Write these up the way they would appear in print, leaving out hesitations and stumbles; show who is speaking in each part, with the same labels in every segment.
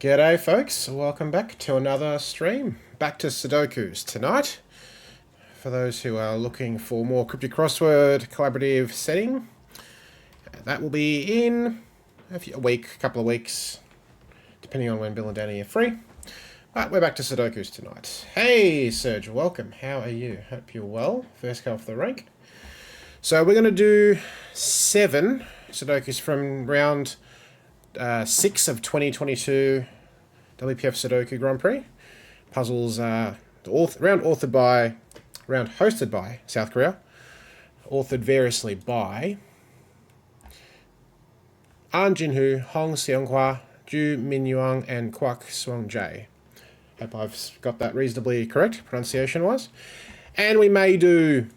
Speaker 1: G'day folks, welcome back to another stream. Back to Sudokus tonight. For those who are looking for more cryptic crossword collaborative setting, that will be in a couple of weeks, depending on when Bill and Danny are free. But we're back to Sudokus tonight. Hey Serge, welcome. How are you? Hope you're well. First come off the rank. So we're going to do 7 Sudokus from round 6 of 2022 WPF Sudoku Grand Prix. Puzzles round hosted by South Korea, authored variously by An Jinhu, Hong Seonghwa, Ju Minyuang, and Kwak Swang Jae. Hope I've got that reasonably correct, pronunciation-wise. And we may do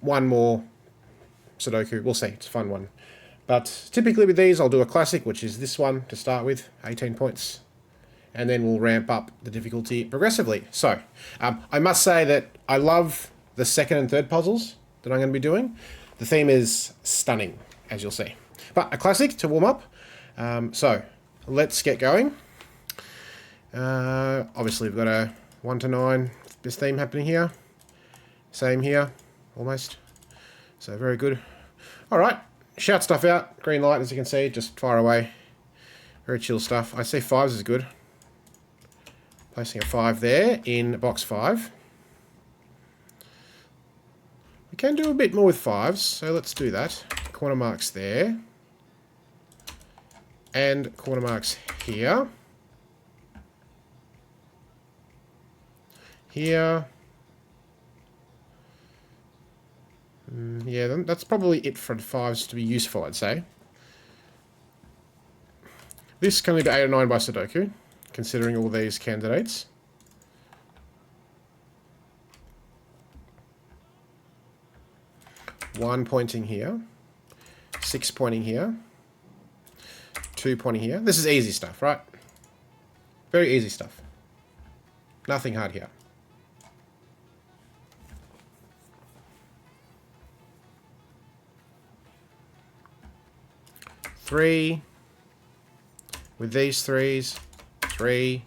Speaker 1: one more Sudoku. We'll see. It's a fun one. But typically with these, I'll do a classic, which is this one to start with, 18 points. And then we'll ramp up the difficulty progressively. So, I must say that I love the second and third puzzles that I'm going to be doing. The theme is stunning, as you'll see. But a classic to warm up. So, let's get going. Obviously, we've got a 1 to 9, this theme happening here. Same here, almost. So, very good. Alright. Shout stuff out. Green light, as you can see, just fire away. Very chill stuff. I see 5s is good. Placing a 5 there in box 5. We can do a bit more with 5s, so let's do that. Corner marks there. And corner marks here. Here. Yeah, that's probably it for 5s to be useful, I'd say. This can only be 8 or 9 by Sudoku, considering all these candidates. One pointing here. 6 pointing here. 2 pointing here. This is easy stuff, right? Very easy stuff. Nothing hard here. Three, with these 3s, 3,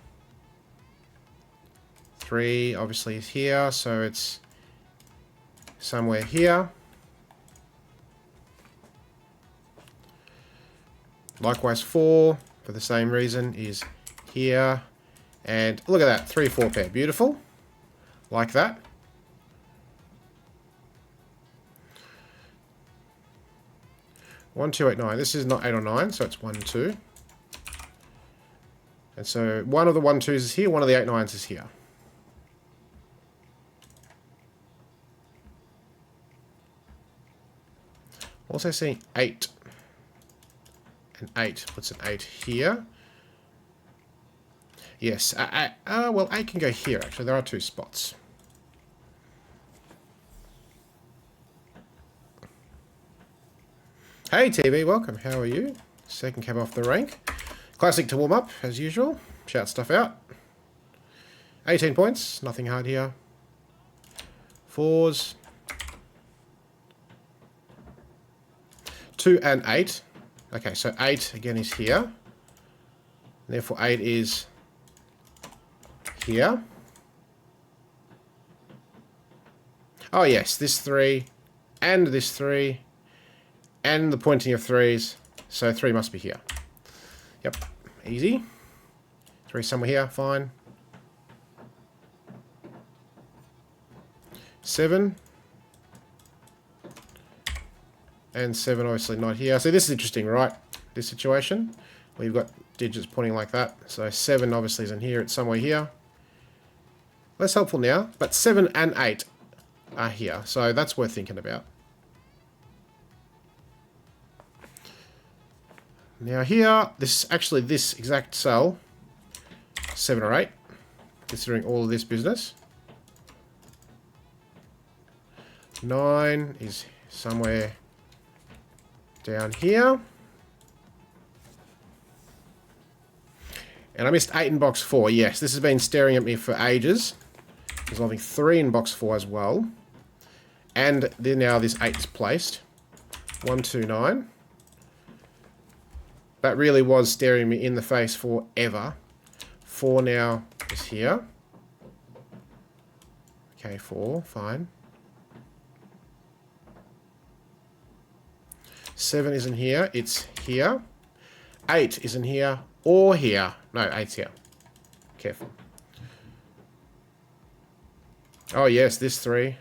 Speaker 1: 3 obviously is here, so it's somewhere here. Likewise 4, for the same reason, is here. And look at that, 3-4 pair, beautiful, like that. One, 2, 8, 9. This is not 8 or 9, so it's 1, 2. And so one of the 1, 2s is here, one of the 8, 9s is here. Also seeing 8. And 8 puts an 8 here. Yes, well, 8 can go here, actually. There are 2 spots. Hey TV, welcome. How are you? Second cab off the rank. Classic to warm up, as usual. Shout stuff out. 18 points, nothing hard here. 4s. 2 and 8. Okay, so 8 again is here. Therefore 8 is here. Oh yes, this 3 and this 3. And the pointing of 3s, so 3 must be here. Yep, easy. 3 somewhere here, fine. 7. And 7 obviously not here. So this is interesting, right? This situation. We've got digits pointing like that. So 7 obviously isn't here, it's somewhere here. Less helpful now, but 7 and 8 are here. So that's worth thinking about. Now here, this exact cell, 7 or 8, considering all of this business. 9 is somewhere down here. And I missed 8 in box 4. Yes, this has been staring at me for ages. Resolving 3 in box 4 as well. And then now this 8 is placed. 1, 2, 9. That really was staring me in the face forever. 4 now is here. Okay, 4, fine. 7 isn't here, it's here. 8 isn't here or here. No, 8's here. Careful. Oh yes, this 3.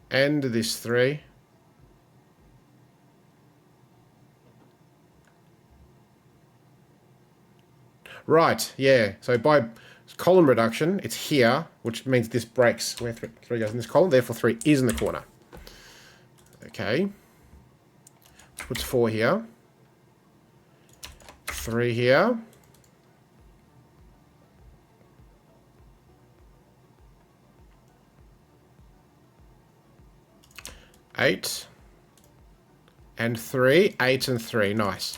Speaker 1: And this 3. Right, yeah. So by column reduction, it's here, which means this breaks where 3 goes in this column. Therefore, 3 is in the corner. Okay. Which puts 4 here. 3 here. Eight. And 3. 8 and 3. Nice.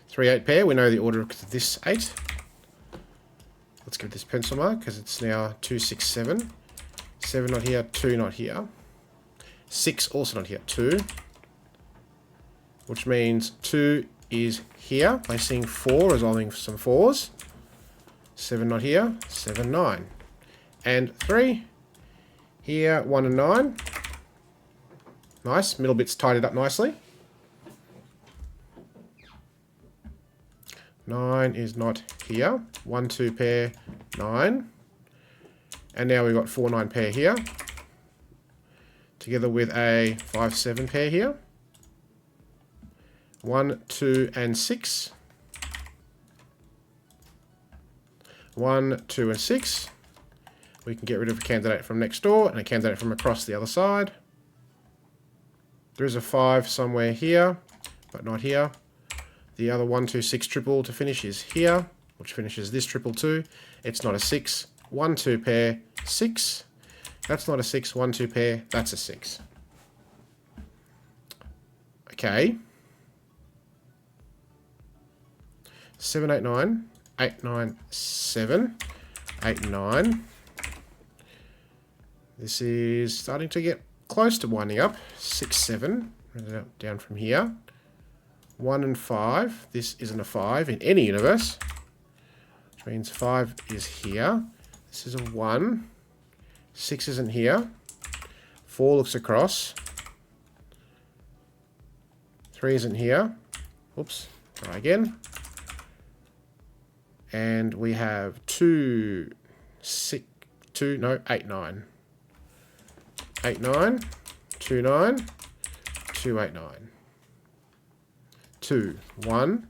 Speaker 1: 3, 8 pair. We know the order of this 8. Let's give this pencil mark because it's now 2, 6, 7. 7 not here, 2 not here. 6 also not here, 2. Which means 2 is here. Placing 4, resolving some 4s. 7 not here, 7, 9. And 3. Here, 1 and 9. Nice, middle bit's tidied up nicely. 9 is not here. 1, 2 pair, 9. And now we've got 4, 9 pair here. Together with a 5, 7 pair here. 1, 2, and 6. 1, 2, and 6. We can get rid of a candidate from next door and a candidate from across the other side. There is a 5 somewhere here, but not here. The other 1, 2, 6 triple to finish is here, which finishes this triple too. It's not a 6. 1, 2 pair, 6. That's not a 6. 1, 2 pair, that's a 6. Okay. 7, 8, 9. 8, 9, 7. 8, 9. This is starting to get close to winding up. 6, 7. Down from here. 1 and 5. This isn't a 5 in any universe. Which means 5 is here. This is a 1. 6 isn't here. 4 looks across. 3 isn't here. Oops. Try again. And we have 2, 6, 2, no, 8, 9. 8, 9. 2, 9. 2, 8, 9. 2, 1,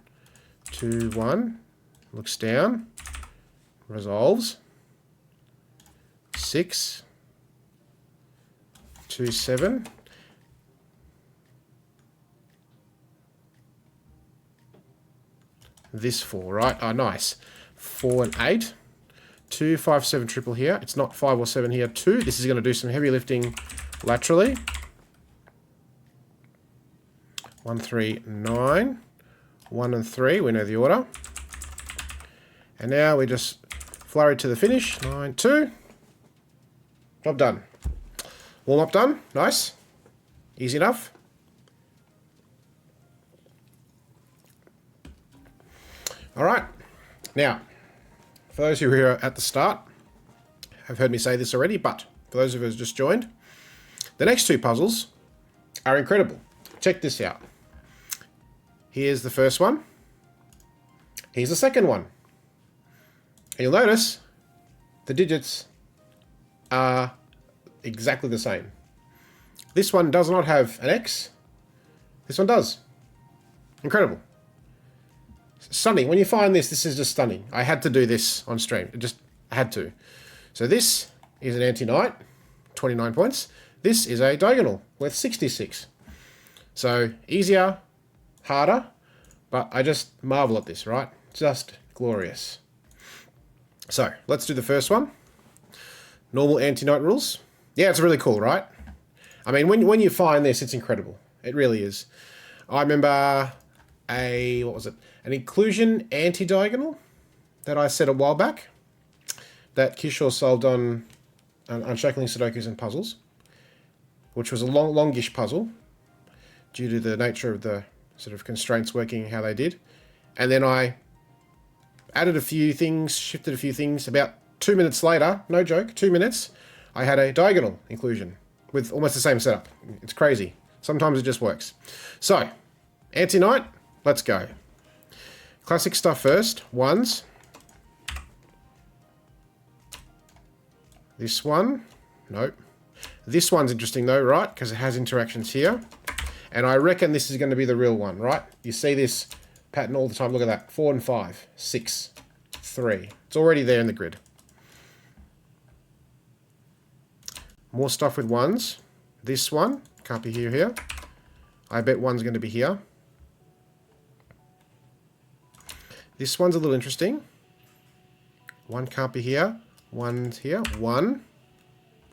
Speaker 1: 2, 1, looks down, resolves, 6, 2, 7, this 4, right? Oh, nice. 4 and 8, 2, 5, 7 triple here. It's not 5 or 7 here, 2. This is going to do some heavy lifting laterally. 1, 3, 9. 1 and 3, we know the order. And now we just flurry to the finish. 9, 2. Job done. Warm up done. Nice. Easy enough. All right. Now, for those who are at the start, have heard me say this already, but for those of you who have just joined, the next 2 puzzles are incredible. Check this out. Here's the first one. Here's the second one. And you'll notice the digits are exactly the same. This one does not have an X. This one does. Incredible. Stunning. When you find this, this is just stunning. I had to do this on stream. I had to. So this is an anti-knight, 29 points. This is a diagonal worth 66. So easier, harder, but I just marvel at this, right? Just glorious. So let's do the first one. Normal anti-knight rules. Yeah, it's really cool, right? I mean, when you find this, it's incredible. It really is. I remember an inclusion anti-diagonal that I said a while back that Kishore solved on Unshackling Sudokus and Puzzles, which was a longish puzzle due to the nature of the sort of constraints working how they did. And then I added a few things, shifted a few things. About 2 minutes later, no joke, 2 minutes, I had a diagonal inclusion with almost the same setup. It's crazy. Sometimes it just works. So, anti-knight, let's go. Classic stuff first. Ones. This one. Nope. This one's interesting though, right? Because it has interactions here. And I reckon this is going to be the real one, right? You see this pattern all the time. Look at that. 4 and 5. 6. 3. It's already there in the grid. More stuff with ones. This one. Can't be here. I bet one's going to be here. This one's a little interesting. One can't be here. One's here. One.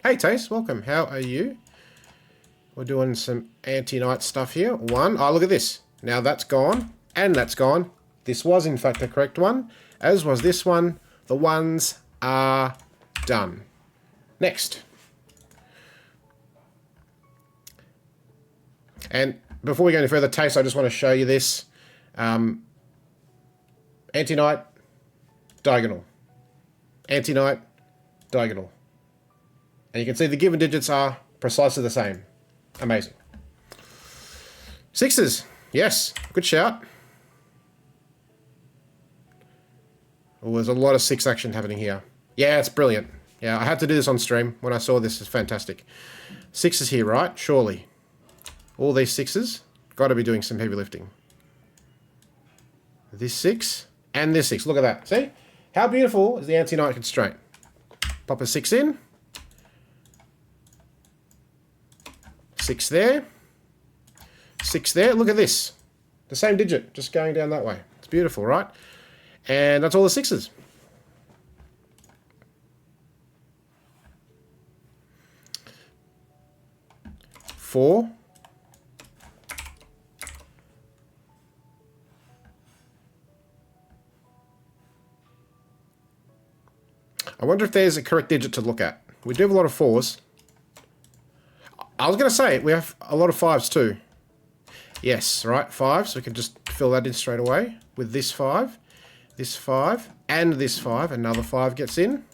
Speaker 1: Hey, Tace. Welcome. How are you? We're doing some anti-knight stuff here. One. Oh, look at this. Now that's gone. And that's gone. This was, in fact, the correct one. As was this one. The ones are done. Next. And before we go any further, Taste, I just want to show you this. Anti-knight, diagonal. Anti-knight, diagonal. And you can see the given digits are precisely the same. Amazing. Sixes. Yes, good shout. Oh, there's a lot of 6 action happening here. Yeah, it's brilliant. Yeah, I had to do this on stream when I saw this. It's fantastic. 6s here, right? Surely. All these 6s. Got to be doing some heavy lifting. This 6 and this 6. Look at that. See? How beautiful is the anti-knight constraint? Pop a 6 in. 6 there. 6 there. Look at this. The same digit, just going down that way. It's beautiful, right? And that's all the 6s. Four. I wonder if there's a correct digit to look at. We do have a lot of 4s. I was going to say, we have a lot of 5s too. Yes, right, 5. So we can just fill that in straight away with this 5, and this 5. Another 5 gets in.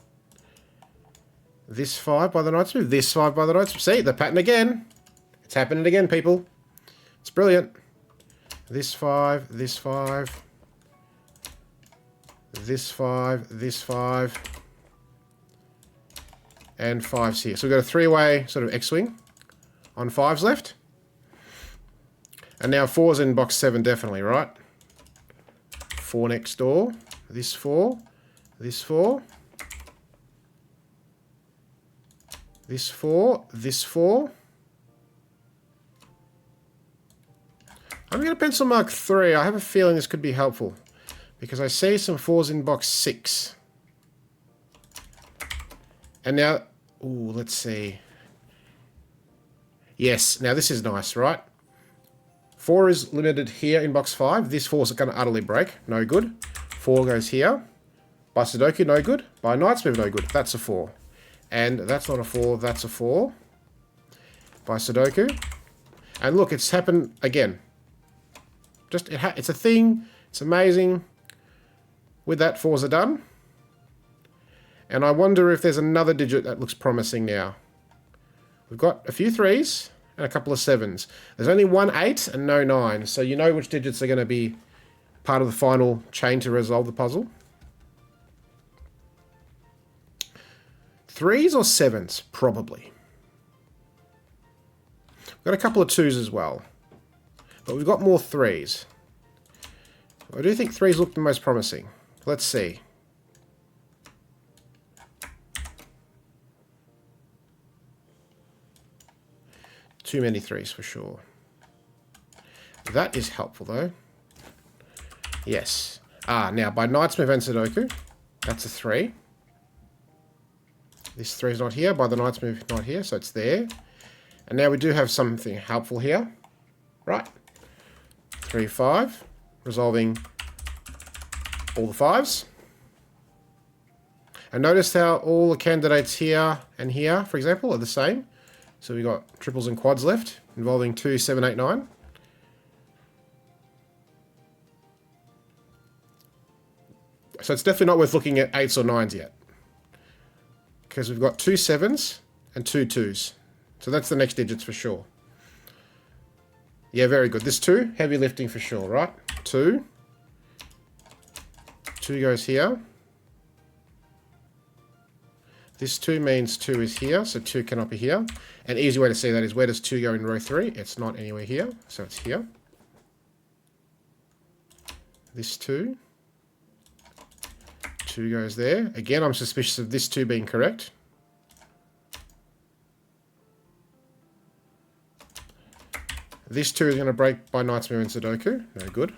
Speaker 1: This 5 by the knight's move, this 5 by the knight's move. See, the pattern again. It's happening again, people. It's brilliant. This 5, this 5, this 5, this 5. And 5s here. So we've got a 3-way sort of X-wing on 5s left. And now 4's in box 7 definitely, right? 4 next door. This 4. This 4. This 4. This 4. I'm going to pencil mark 3. I have a feeling this could be helpful. Because I see some 4's in box 6. And now, ooh, let's see. Yes, now this is nice, right? 4 is limited here in box 5. This 4 is going to utterly break. No good. 4 goes here. By Sudoku, no good. By Knight's Move, no good. That's a 4. And that's not a 4, that's a 4. By Sudoku. And look, it's happened again. Just it's a thing. It's amazing. With that, 4s are done. And I wonder if there's another digit that looks promising now. We've got a few 3s and a couple of 7s. There's only 1 8 and no 9. So you know which digits are going to be part of the final chain to resolve the puzzle. 3s or 7s? Probably. We've got a couple of 2s as well. But we've got more 3s. I do think 3s look the most promising. Let's see. Too many 3s for sure. That is helpful though. Yes. Now by Knight's Move and Sudoku, that's a 3. This 3 is not here. By the Knight's Move, not here, so it's there. And now we do have something helpful here. Right. 3, 5. Resolving all the 5s. And notice how all the candidates here and here, for example, are the same. So we've got triples and quads left, involving 2, 7, 8, 9. So it's definitely not worth looking at 8s or 9s yet. Because we've got 2 7s and 2 2s. So that's the next digits for sure. Yeah, very good. This 2, heavy lifting for sure, right? 2. 2 goes here. This 2 means 2 is here, so 2 cannot be here. An easy way to see that is, where does 2 go in row 3? It's not anywhere here, so it's here. This 2. 2 goes there. Again, I'm suspicious of this 2 being correct. This 2 is going to break by knight's move in Sudoku. No good.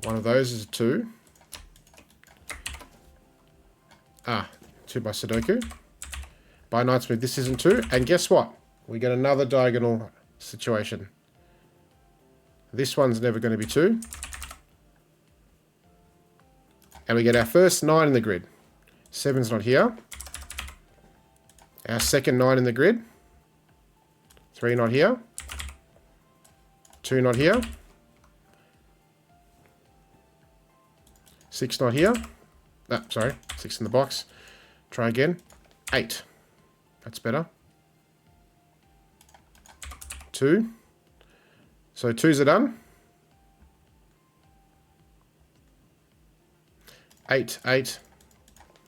Speaker 1: One of those is a 2. 2 by Sudoku. By knight's move, this isn't 2. And guess what? We get another diagonal situation. This one's never going to be 2. And we get our first 9 in the grid. 7's not here. Our second 9 in the grid. 3 not here. 2 not here. 6 not here. Sorry, 6 in the box. Try again. 8. That's better. 2. So 2s are done. 8, 8,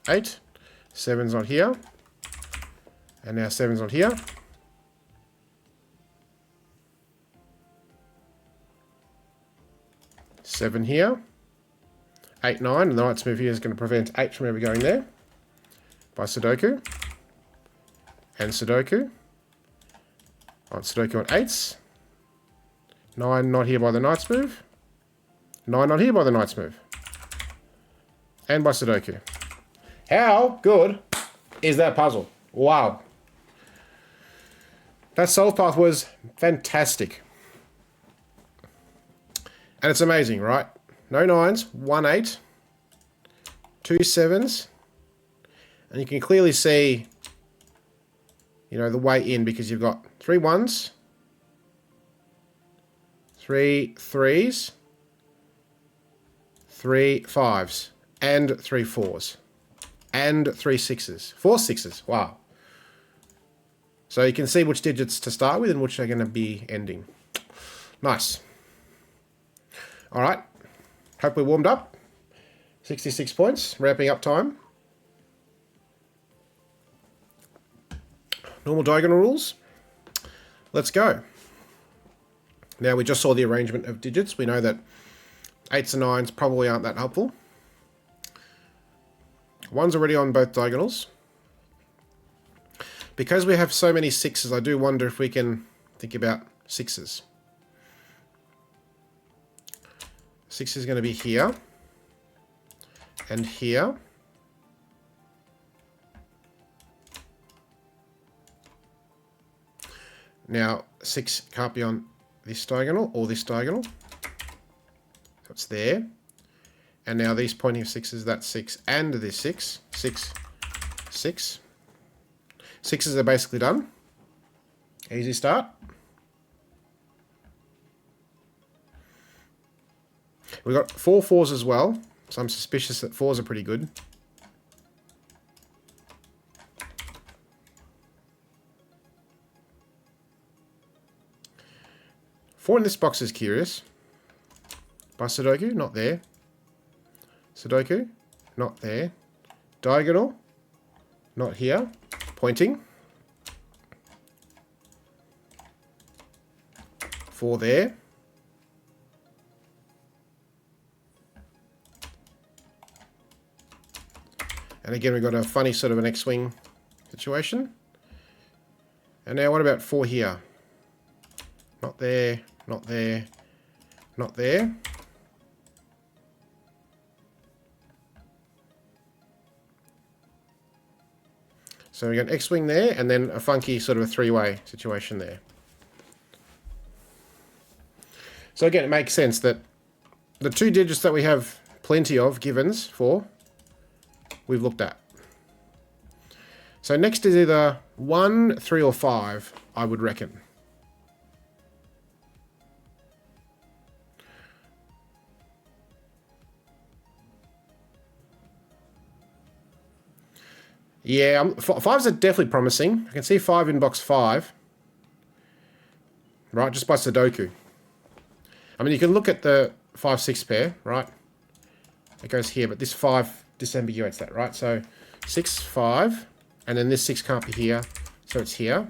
Speaker 1: 8. 7's not here. And now 7's not here. 7 here. 8, 9. And the knight's move here is going to prevent 8 from ever going there. By Sudoku. And Sudoku. On Sudoku on 8s. 9 not here by the knight's move. 9 not here by the knight's move. And by Sudoku. How good is that puzzle? Wow. That solve path was fantastic. And it's amazing, right? No 9s, 1 8, 2 7s. And you can clearly see, you know, the way in, because you've got 3 1s, 3 3s, 3 5s, and 3 4s, and 3 6s. 4 6s, wow. So you can see which digits to start with and which are going to be ending. Nice. All right. Hope we warmed up. 66 points, wrapping up time. Normal diagonal rules. Let's go. Now, we just saw the arrangement of digits. We know that 8s and 9s probably aren't that helpful. 1's already on both diagonals. Because we have so many 6s, I do wonder if we can think about 6s. 6 is going to be here. And here. Now, 6 can't be on this diagonal or this diagonal. So it's there. And now these pointing 6s, that's 6 and this 6. 6, 6. 6s are basically done. Easy start. We've got 4 4s as well. So I'm suspicious that 4s are pretty good. Four in this box is curious. By Sudoku, not there. Sudoku, not there. Diagonal, not here. Pointing. 4 there. And again, we've got a funny sort of an X-wing situation. And now what about 4 here? Not there, not there, not there. So we got an X-wing there, and then a funky sort of a 3-way situation there. So again, it makes sense that the 2 digits that we have plenty of givens for, we've looked at. So next is either 1, 3, or 5, I would reckon. Yeah, fives are definitely promising. I can see 5 in box 5. Right, just by Sudoku. I mean, you can look at the 5-6 pair, right? It goes here, but this 5 disambiguates that, right? So 6, 5, and then this 6 can't be here, so it's here.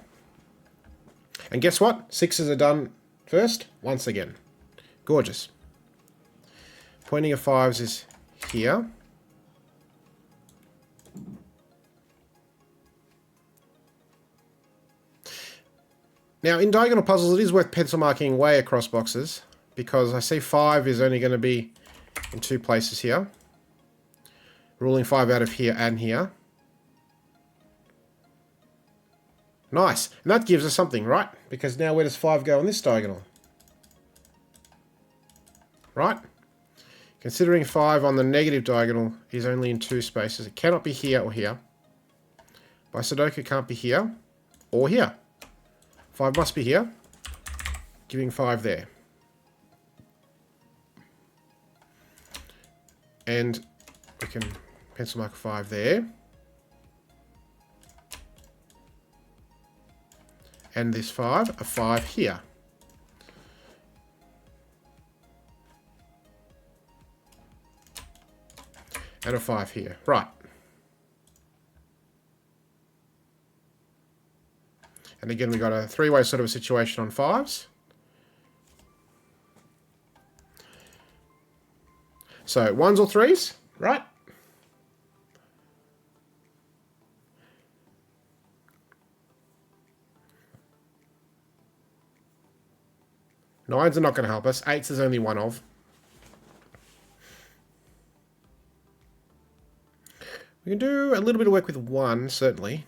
Speaker 1: And guess what? 6s are done first, once again. Gorgeous. Pointing of 5s is here. Now, in diagonal puzzles, it is worth pencil marking way across boxes, because I see 5 is only going to be in 2 places here. Ruling 5 out of here and here. Nice. And that gives us something, right? Because now where does 5 go on this diagonal? Right? Considering 5 on the negative diagonal is only in 2 spaces, it cannot be here or here. By Sudoku, it can't be here or here. 5 must be here, giving 5 there. And we can pencil mark 5 there. And this 5, a 5 here. And a 5 here. Right. And again, we got a 3-way sort of a situation on 5s. So 1s or 3s, right? Nines are not going to help us. 8s is only one of. We can do a little bit of work with 1, certainly.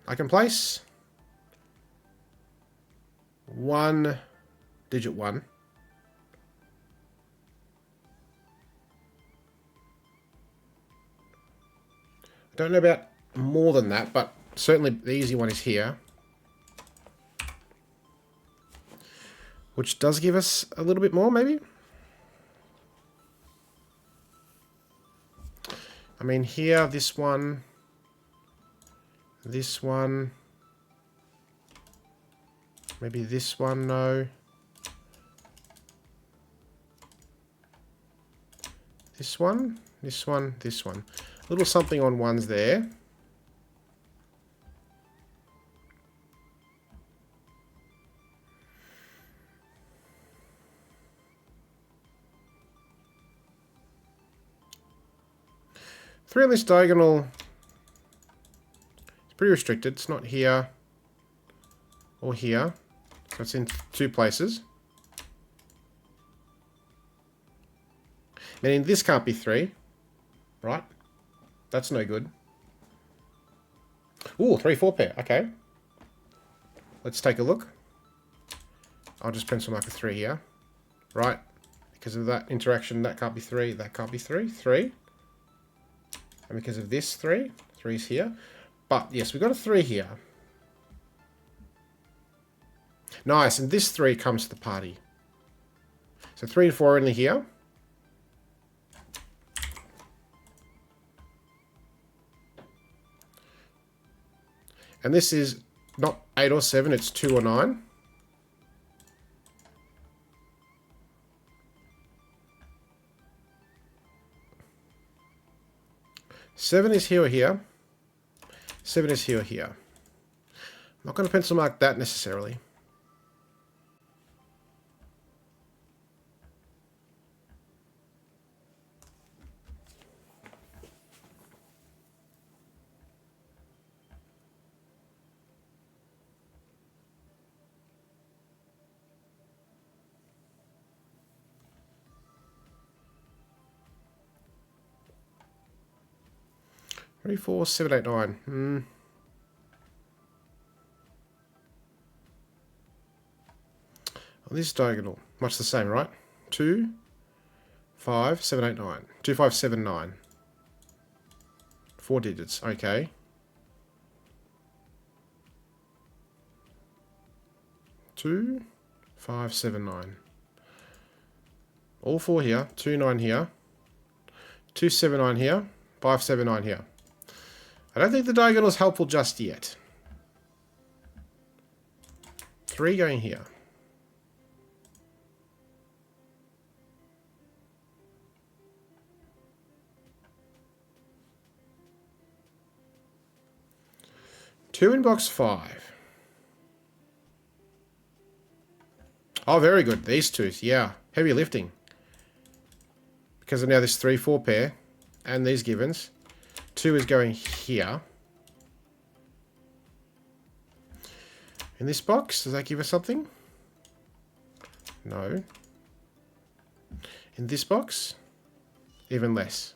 Speaker 1: I can place 1 digit 1. I don't know about more than that, but certainly the easy one is here. Which does give us a little bit more, maybe? I mean, here, this one, maybe this one, no. This one, this one, this one. A little something on 1s there. Three on this diagonal is pretty restricted. It's not here or here. So it's in 2 places. Meaning this can't be 3. Right? That's no good. Ooh, 3-4 pair. Okay. Let's take a look. I'll just pencil mark a 3 here. Right. Because of that interaction, that can't be 3. That can't be 3. 3. And because of this 3, 3's here. But yes, we've got a 3 here. Nice, and this 3 comes to the party. So 3 and 4 are only here. And this is not 8 or 7, it's 2 or 9. Seven is here or here. 7 is here or here. I'm not going to pencil mark that necessarily. Three, 4, 7, 8, 9. On this diagonal, much the same, right? 2, 5, 7, 8, 9. 2, 5, 7, 9. 4 digits, okay. 2, 5, 7, 9. All 4 here. 2, 9 here. 2, 7, 9 here. 5, 7, 9 here. I don't think the diagonal is helpful just yet. 3 going here. Two in box 5. Oh, very good. These two, yeah. Heavy lifting. Because of now this 3-4 pair. And these givens. 2 is going here. In this box, does that give us something? No. In this box, even less.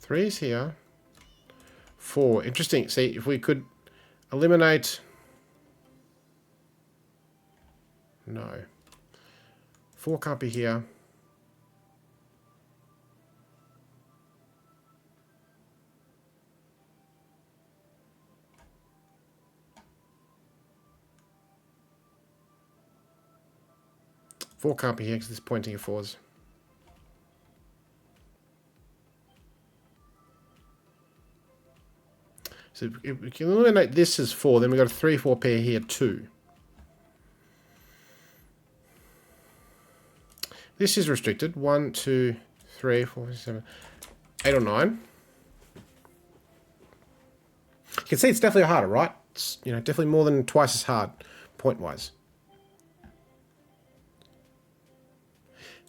Speaker 1: Three is here. 4. Interesting. See, if we could eliminate... No. 4 can't be here. Four can't be here because it's pointing at 4s. So if we can eliminate this as 4, then we've got a 3-4 pair here too. This is restricted. 1, 2, 3, 4, 7, 8 or 9. You can see it's definitely harder, right? It's, you know, definitely more than twice as hard, point-wise.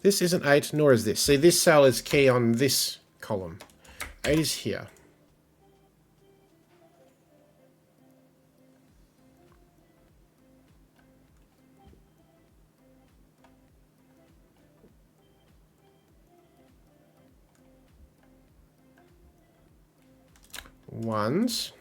Speaker 1: This isn't 8, nor is this. See, this cell is key on this column. 8 is here. Ones.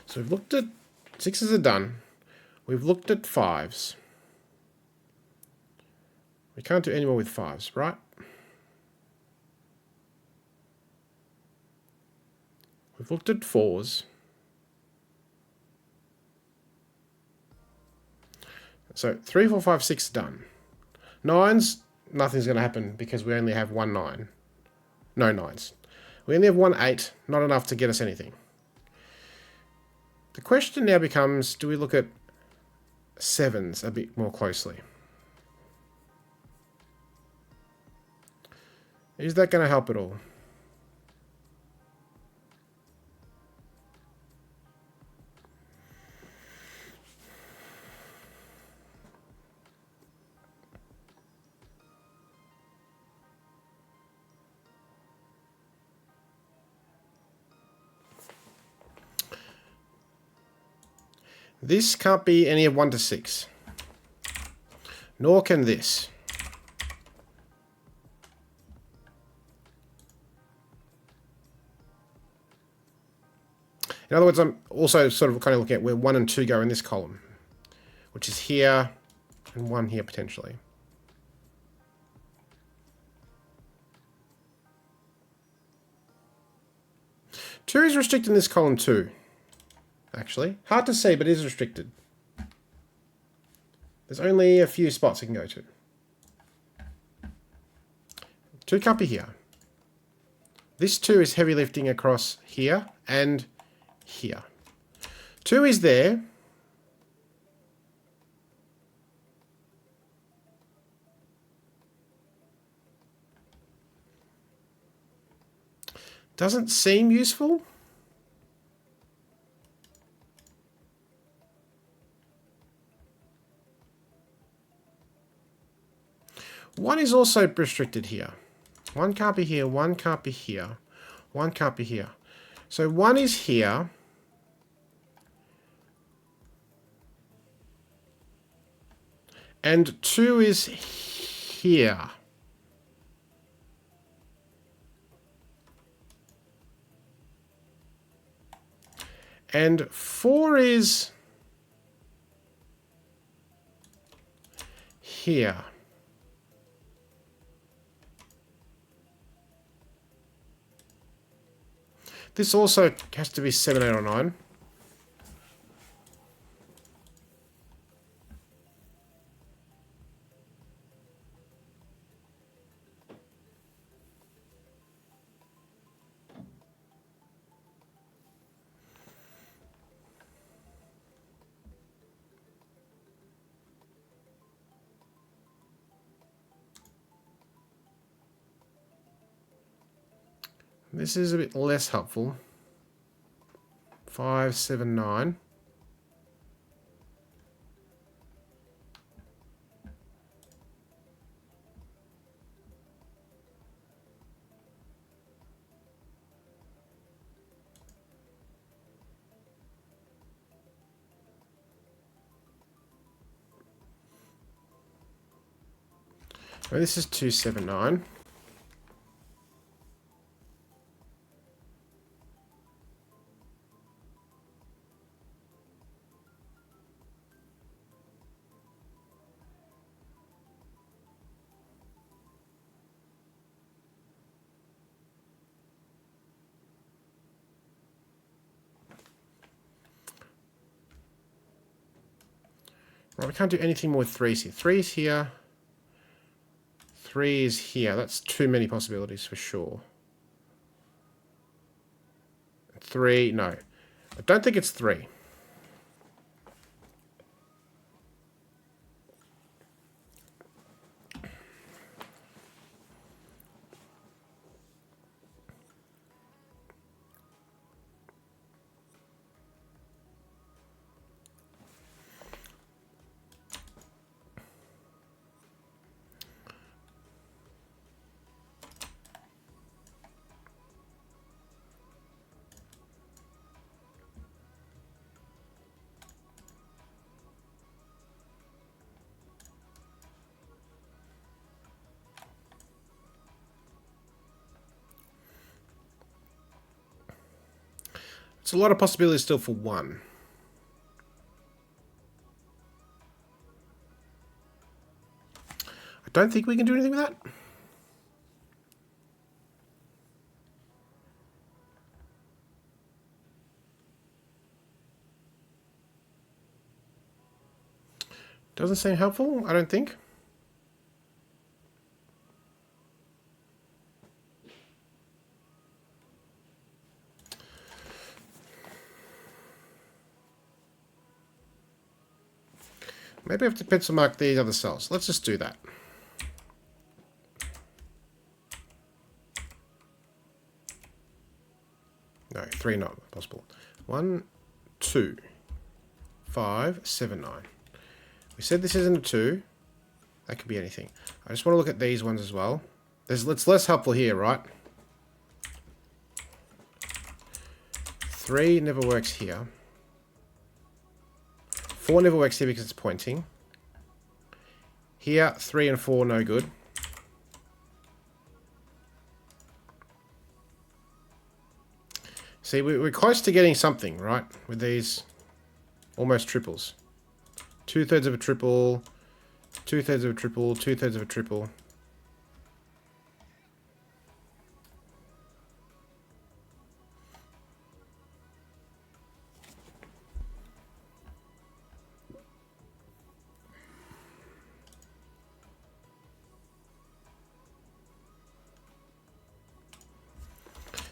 Speaker 1: So we've looked at 6s are done. We've looked at 5s. We can't do any more with 5s, right? We've looked at 4s. So 3, 4, 5, 6 done. 9s, nothing's going to happen because we only have 1 9. No 9s. We only have 1 8, not enough to get us anything. The question now becomes, do we look at 7s a bit more closely? Is that going to help at all? This can't be any of 1 to 6. Nor can this. In other words, I'm also sort of kind of looking at where 1 and 2 go in this column, which is here and 1 here potentially. Two is restricted in this column too, actually. Hard to see, but it is restricted. There's only a few spots it can go to. 2 can't be here. This 2 is heavy lifting across here and here. 2 is there. Doesn't seem useful. One is also restricted here. 1 can't be here, 1 can't be here, 1 can't be here. So 1 is here. And 2 is here. And 4 is here. This also has to be 7, 8, or 9. This is a bit less helpful. 5, 7, 9. Oh, this is 2, 7, 9. Right, we can't do anything more with 3s here. 3 is here. 3 is here. That's too many possibilities for sure. 3, no. I don't think it's 3. It's a lot of possibilities still for 1. I don't think we can do anything with that. Doesn't seem helpful, I don't think. Maybe I have to pencil mark these other cells. Let's just do that. No, 3 not possible. 1, 2, 5, 7, 9. We said this isn't a 2. That could be anything. I just want to look at these ones as well. It's less helpful here, right? 3 never works here. 4 never works here because it's pointing. Here, 3 and 4, no good. See, we're close to getting something, right? With these almost triples. 2/3 of a triple, 2/3 of a triple, 2/3 of a triple.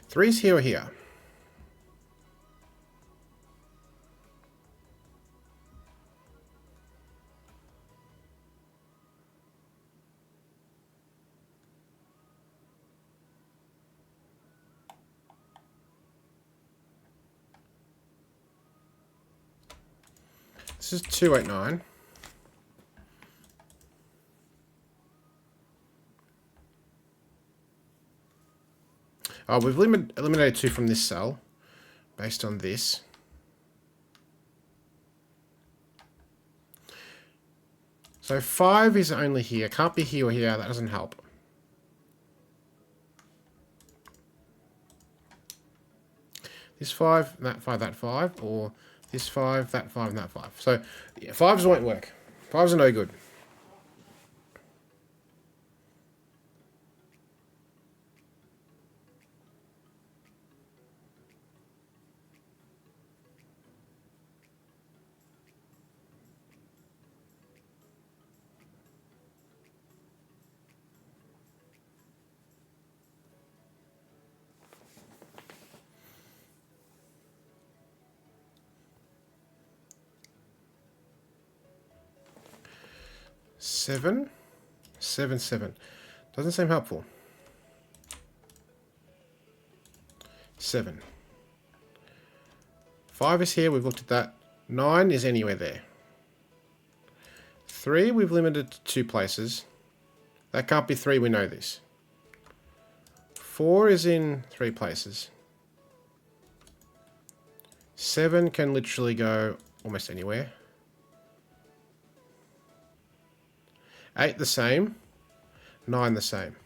Speaker 1: Three's here or here? This is 2, 8, 9. Oh, we've eliminated 2 from this cell, based on this. So 5 is only here. Can't be here or here. That doesn't help. this 5, that 5, that 5, or this 5, that 5, and that 5. So, yeah, 5s won't work. 5s are no good. Seven, 7, 7. Doesn't seem helpful. 7. 5 is here, we've looked at that. 9 is anywhere there. 3, we've limited to 2 places. That can't be 3, we know this. 4 is in 3 places. 7 can literally go almost anywhere. 8 the same. 9 the same.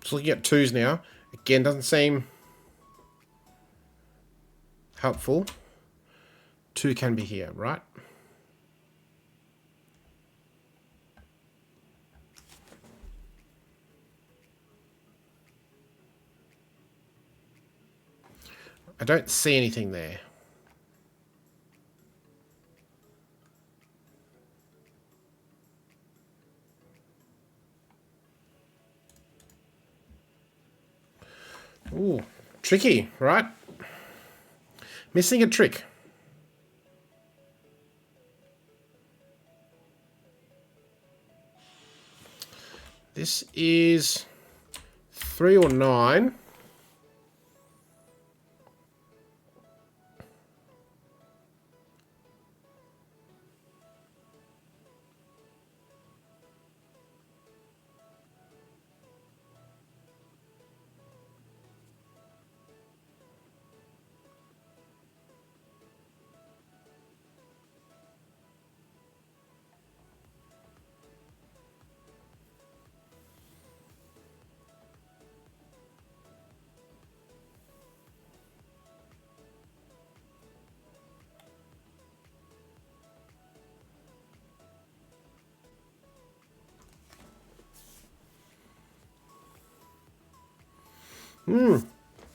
Speaker 1: Just looking at 2s now. Again, doesn't seem helpful. 2 can be here, right? I don't see anything there. Ooh, tricky, right? Missing a trick. This is 3 or 9.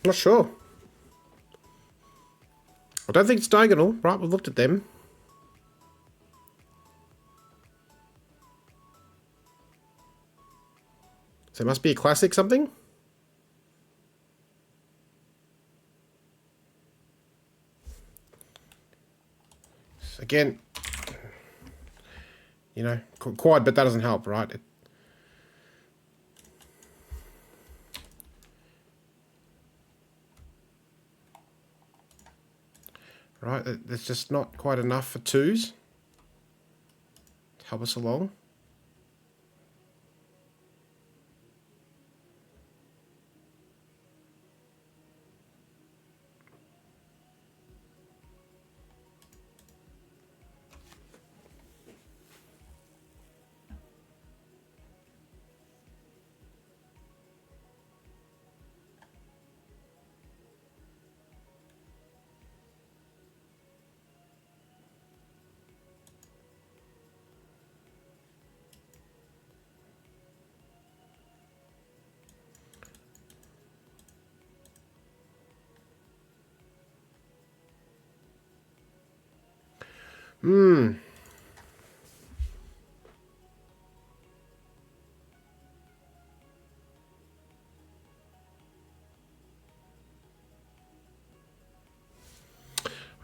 Speaker 1: Not sure. I don't think it's diagonal, right? We've looked at them. So it must be a classic something. Again, you know, quad, but that doesn't help, right? Right, there's just not quite enough for 2s to help us along.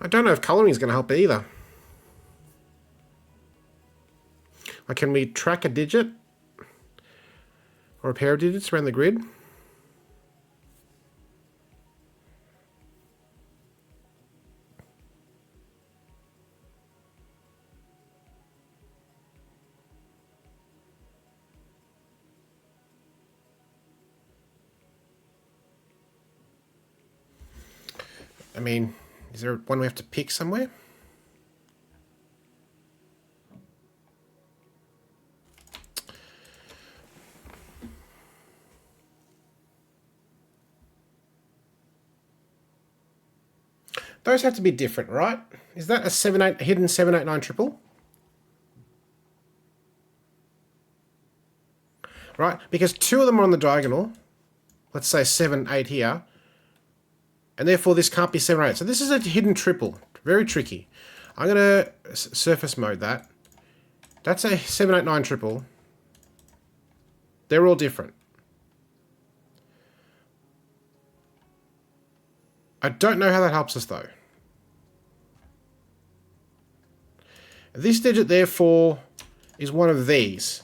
Speaker 1: I don't know if colouring is going to help either. Like, can we track a digit? Or a pair of digits around the grid? I mean, is there one we have to pick somewhere? Those have to be different, right? Is that a 7-8 hidden 789 triple? Right, because two of them are on the diagonal. Let's say 7-8 here. And therefore this can't be 7-8. So this is a hidden triple. Very tricky. I'm going to surface mode that. That's a 789 triple. They're all different. I don't know how that helps us though. This digit therefore is one of these.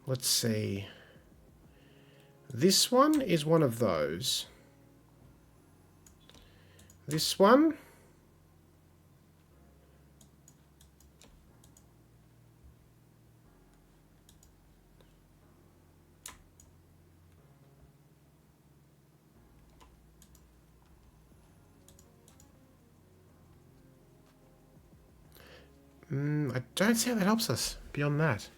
Speaker 1: Let's see. This one is one of those. This one. I don't see how that helps us beyond that.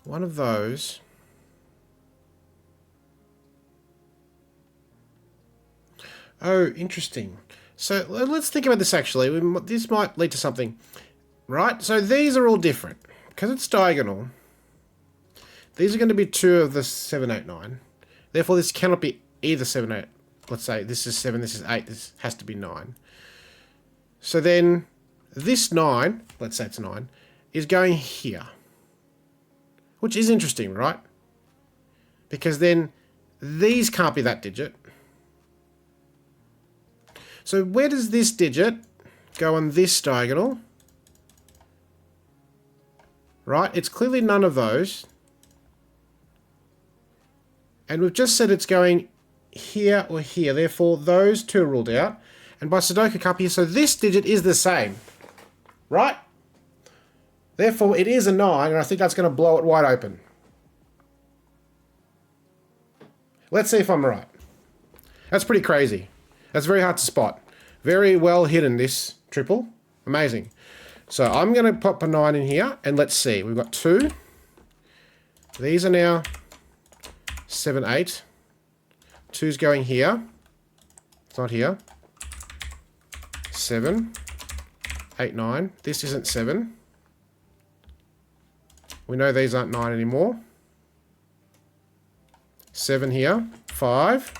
Speaker 1: One of those. Oh, interesting. So let's think about this actually. This might lead to something. Right? So these are all different. Because it's diagonal. These are going to be two of the 789. Therefore, this cannot be either 7, 8. Let's say this is 7, this is 8. This has to be 9. So then, this 9, let's say it's 9, is going here. Which is interesting, right? Because then, these can't be that digit. So where does this digit go on this diagonal? Right? It's clearly none of those. And we've just said it's going here or here. Therefore, those two are ruled out. And by Sudoku can't be here. So this digit is the same. Right? Therefore, it is a 9. And I think that's going to blow it wide open. Let's see if I'm right. That's pretty crazy. That's very hard to spot. Very well hidden, this triple. Amazing. So I'm going to pop a 9 in here. And let's see. We've got 2. These are now 7, 8. 2's going here. It's not here. 7, 8, 9. This isn't 7. We know these aren't 9 anymore. 7 here. 5.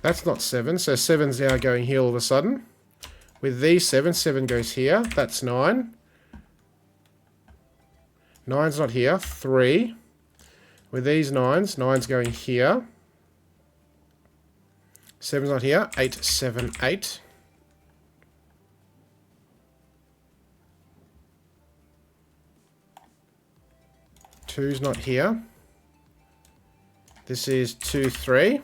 Speaker 1: That's not 7. So 7's now going here all of a sudden. With these 7, 7 goes here. That's 9. 9's not here. 3. With these 9's, 9's going here. 7's not here. 8, 7, 8. Two's not here. This is 2, 3.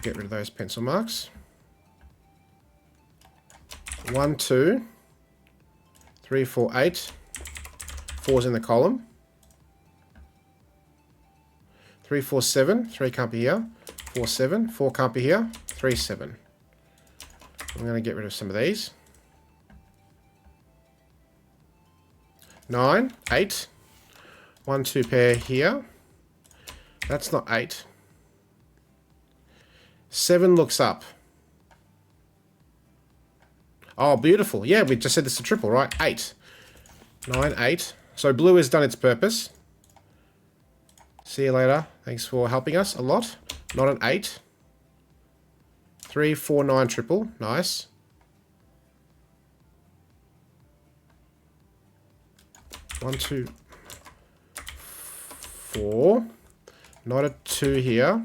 Speaker 1: Get rid of those pencil marks. 1, 2. 3, 4, 8. 4's in the column. 3, 4, 7. 3 can't be here. 4, 7. 4 can't be here. 3, 7. I'm going to get rid of some of these. 9, 8. 1, 2 pair here. That's not 8. 7 looks up. Oh, beautiful. Yeah, we just said this is a triple, right? 8. 9, 8. So blue has done its purpose. See you later. Thanks for helping us a lot. Not an 8. 3, 4, 9 triple. Nice. 1, 2, 4. Not a 2 here.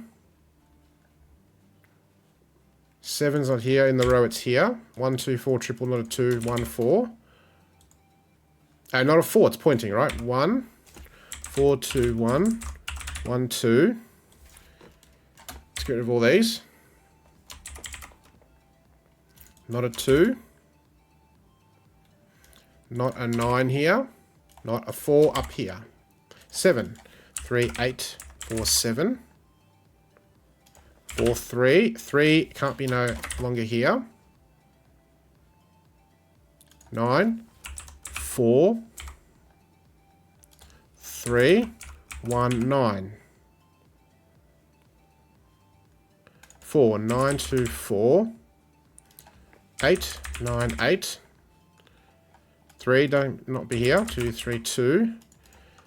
Speaker 1: 7's not here. In the row, it's here. 1, 2, 4, triple, not a 2. 1, 4. Not a 4. It's pointing, right? 1, 4, 2, 1. 1, 2. Let's get rid of all these. Not a 2. Not a 9 here. Not a 4 up here. 7. 3, 8, 4, 7. 4, 3. 3 can't be no longer here. 9. 4. 3. 1, 9. 4. 9, 2, 4. 8. 9, 8. 3, don't not be here. 2, 3, 2.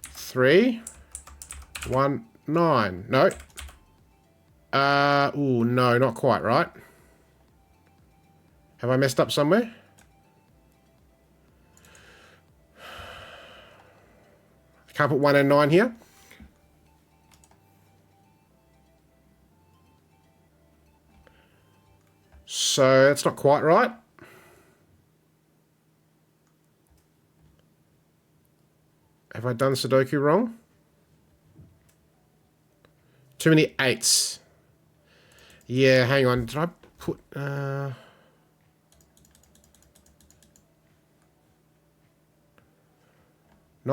Speaker 1: 3. 1, 9. No. Ooh, no, not quite, right? Have I messed up somewhere? I can't put 1 and 9 here. So that's not quite right. Have I done Sudoku wrong? Too many 8s. Yeah, hang on. Did I put... 9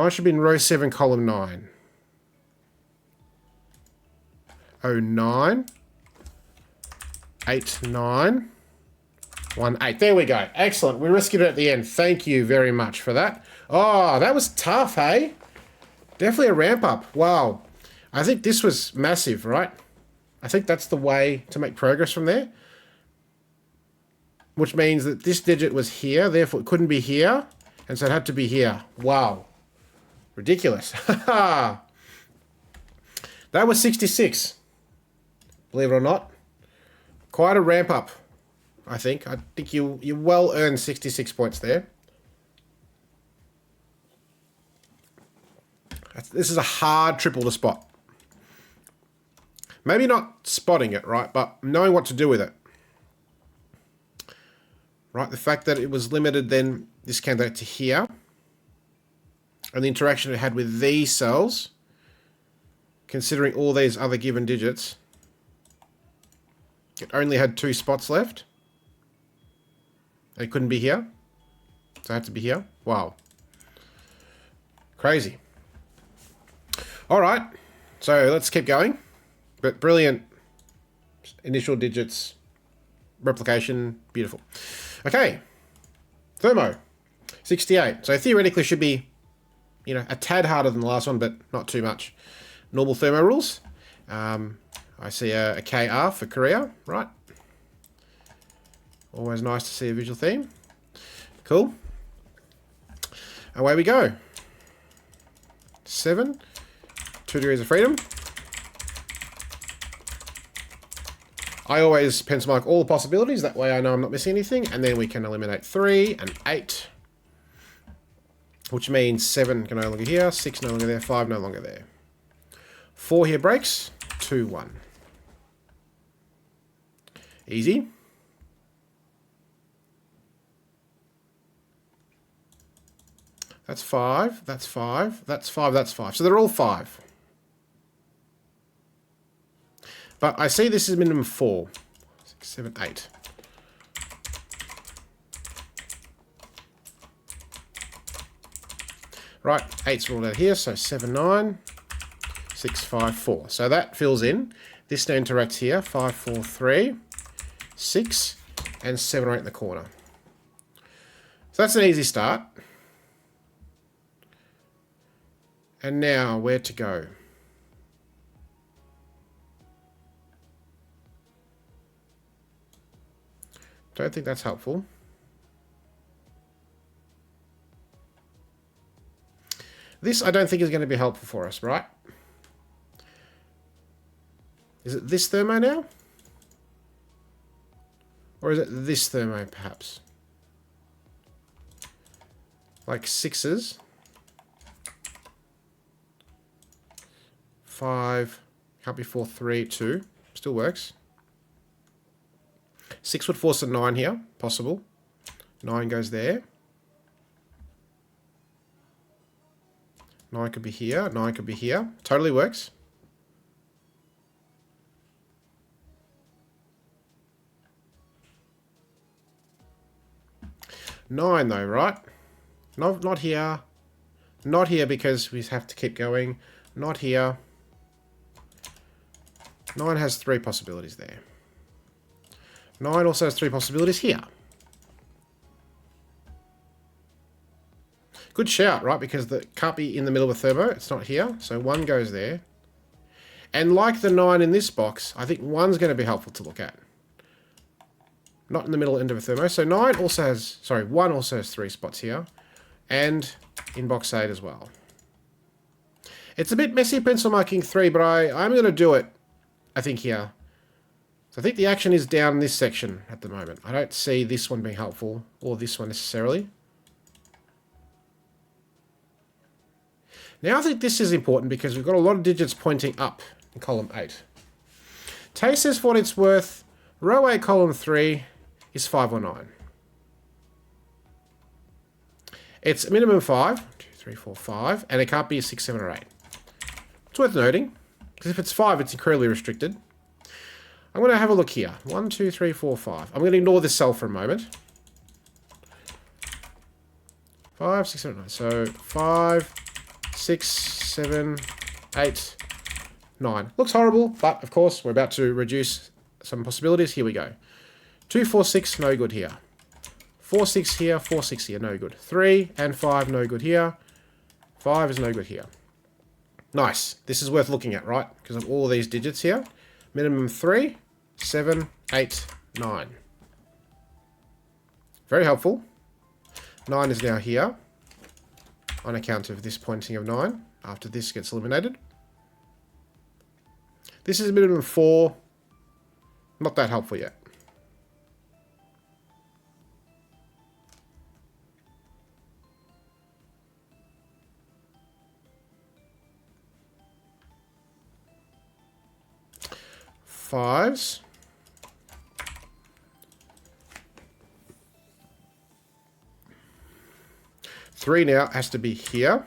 Speaker 1: should be in row 7, column 9. Oh, 9. 8, 9. 1, 8. There we go. Excellent. We rescued it at the end. Thank you very much for that. Oh, that was tough, hey? Definitely a ramp up. Wow. I think this was massive, right? I think that's the way to make progress from there. Which means that this digit was here, therefore it couldn't be here. And so it had to be here. Wow. Ridiculous. That was 66. Believe it or not. Quite a ramp up, I think. I think you well earned 66 points there. This is a hard triple to spot. Maybe not spotting it, right, but knowing what to do with it. Right, the fact that it was limited, then this came back to here. And the interaction it had with these cells, considering all these other given digits, it only had 2 spots left. It couldn't be here. So it had to be here. Wow. Crazy. All right, so let's keep going. But brilliant initial digits, replication, beautiful. Okay, thermo, 68. So theoretically should be, you know, a tad harder than the last one, but not too much. Normal thermo rules. I see a KR for Korea, right? Always nice to see a visual theme. Cool. Away we go. 7. 2 degrees of freedom. I always pencil mark all the possibilities. That way I know I'm not missing anything. And then we can eliminate 3 and 8. Which means 7 can no longer here. 6 no longer there. 5 no longer there. 4 here breaks. 2, 1. Easy. That's 5. That's 5. That's 5. That's 5. So they're all 5. But I see this is minimum 4. 6, 7, 8. Right, 8's rolled out here, so 7, 9, 6, 5, 4. So that fills in. This now interacts here, 5, 4, 3, 6, and 7 or 8 in the corner. So that's an easy start. And now, where to go? Don't think that's helpful. This I don't think is going to be helpful for us, right? Is it this thermo now? Or is it this thermo, perhaps? Like 6s. 5. Can't be 4, 3, 2. Still works. 6 would force a 9 here, possible. 9 goes there. 9 could be here, 9 could be here. Totally works. Nine though, right? Not here. Not here because we have to keep going. Not here. 9 has 3 possibilities there. 9 also has 3 possibilities here. Good shout, right? Because it can't be in the middle of a thermo. It's not here. So 1 goes there. And like the 9 in this box, I think 1's going to be helpful to look at. Not in the middle end of a thermo. So 9 also has... Sorry, 1 also has 3 spots here. And in box 8 as well. It's a bit messy pencil marking 3, but I'm going to do it, I think, here. So I think the action is down in this section at the moment. I don't see this one being helpful, or this one necessarily. Now I think this is important because we've got a lot of digits pointing up in column 8. Tay says for what it's worth, row A, column 3 is 5 or 9. It's a minimum 5, 2, 3, 4, 5, and it can't be a 6, 7, or 8. It's worth noting, because if it's 5, it's incredibly restricted. I'm going to have a look here. 1, 2, 3, 4, 5. I'm going to ignore this cell for a moment. 5, 6, 7, 9. So 5, 6, 7, 8, 9. Looks horrible, but of course we're about to reduce some possibilities. Here we go. 2, 4, 6, no good here. 4, 6 here, 4, 6 here, no good. 3 and 5, no good here. 5 is no good here. Nice. This is worth looking at, right? Because of all these digits here. Minimum 3, 7, 8, 9. Very helpful. 9 is now here. On account of this pointing of 9. After this gets eliminated. This is minimum 4. Not that helpful yet. Fives. 3 now has to be here.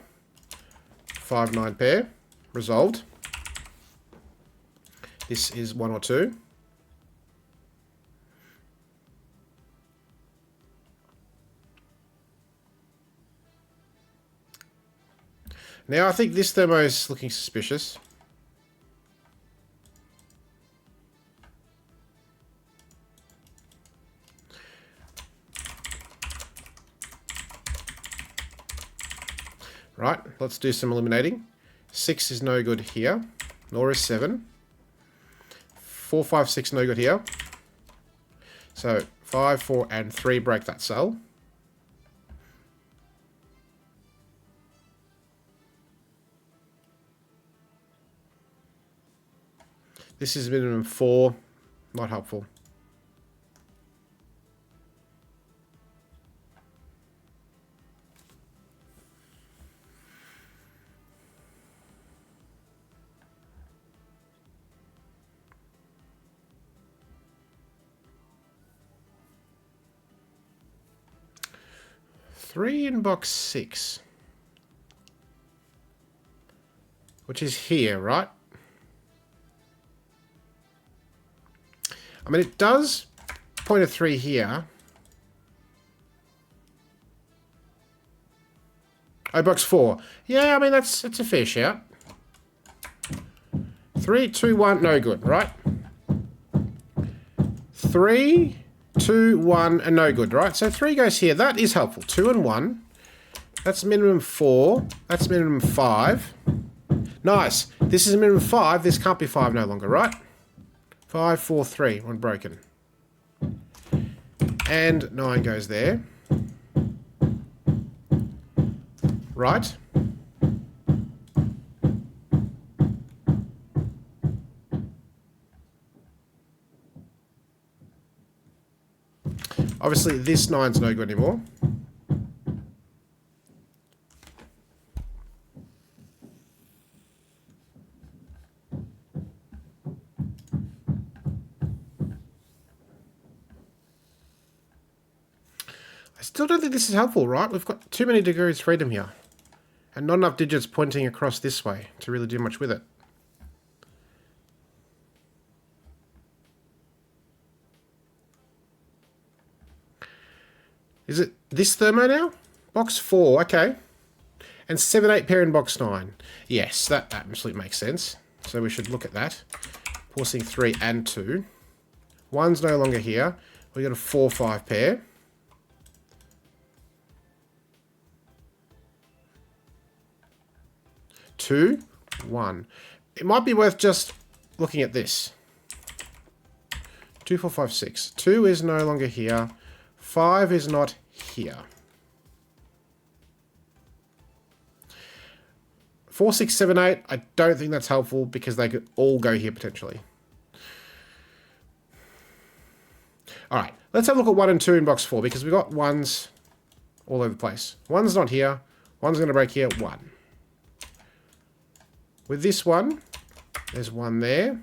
Speaker 1: 5, 9 pair. Resolved. This is 1 or 2. Now I think this thermo is looking suspicious. Right, let's do some eliminating. 6 is no good here, nor is 7. 4, 5, 6 no good here. So 5, 4, and 3 break that cell. This is minimum 4, not helpful. Three in box 6. Which is here, right? I mean, it does point a 3 here. Oh, box 4. Yeah, I mean, that's a fair shout. 3, 2, 1, no good, right? 3, 2, 1, and no good, right? So 3 goes here. That is helpful. 2 and 1. That's minimum 4. That's minimum 5. Nice. This is a minimum 5. This can't be 5 no longer, right? 5, 4, 3. One broken. And 9 goes there. Right. Obviously, this 9's no good anymore. Still don't think this is helpful, right? We've got too many degrees of freedom here. And not enough digits pointing across this way to really do much with it. Is it this thermo now? Box 4, okay. And 7, 8 pair in box 9. Yes, that absolutely makes sense. So we should look at that. Pausing 3 and 2. 1's no longer here. We got a 4, 5 pair. Two, 1. It might be worth just looking at this. 2, 4, 5, 6. 2 is no longer here. 5 is not here. 4, 6, 7, 8. I don't think that's helpful because they could all go here potentially. Alright, let's have a look at 1 and 2 in box 4 because we've got 1s all over the place. 1's not here. 1's going to break here. 1. With this one, there's 1 there.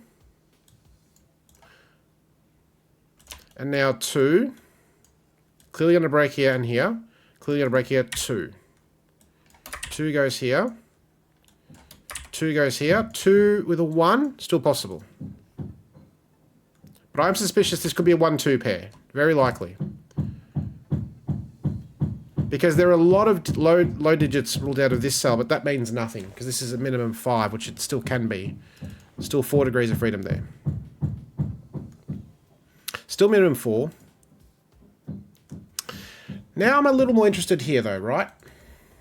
Speaker 1: And now 2. Clearly going to break here and here. Clearly going to break here. 2. 2 goes here. 2 goes here. 2 with a 1, still possible. But I'm suspicious this could be a 1-2 pair. Very likely. Because there are a lot of low digits ruled out of this cell, but that means nothing. Because this is a minimum 5, which it still can be. Still 4 degrees of freedom there. Still minimum 4. Now I'm a little more interested here though, right?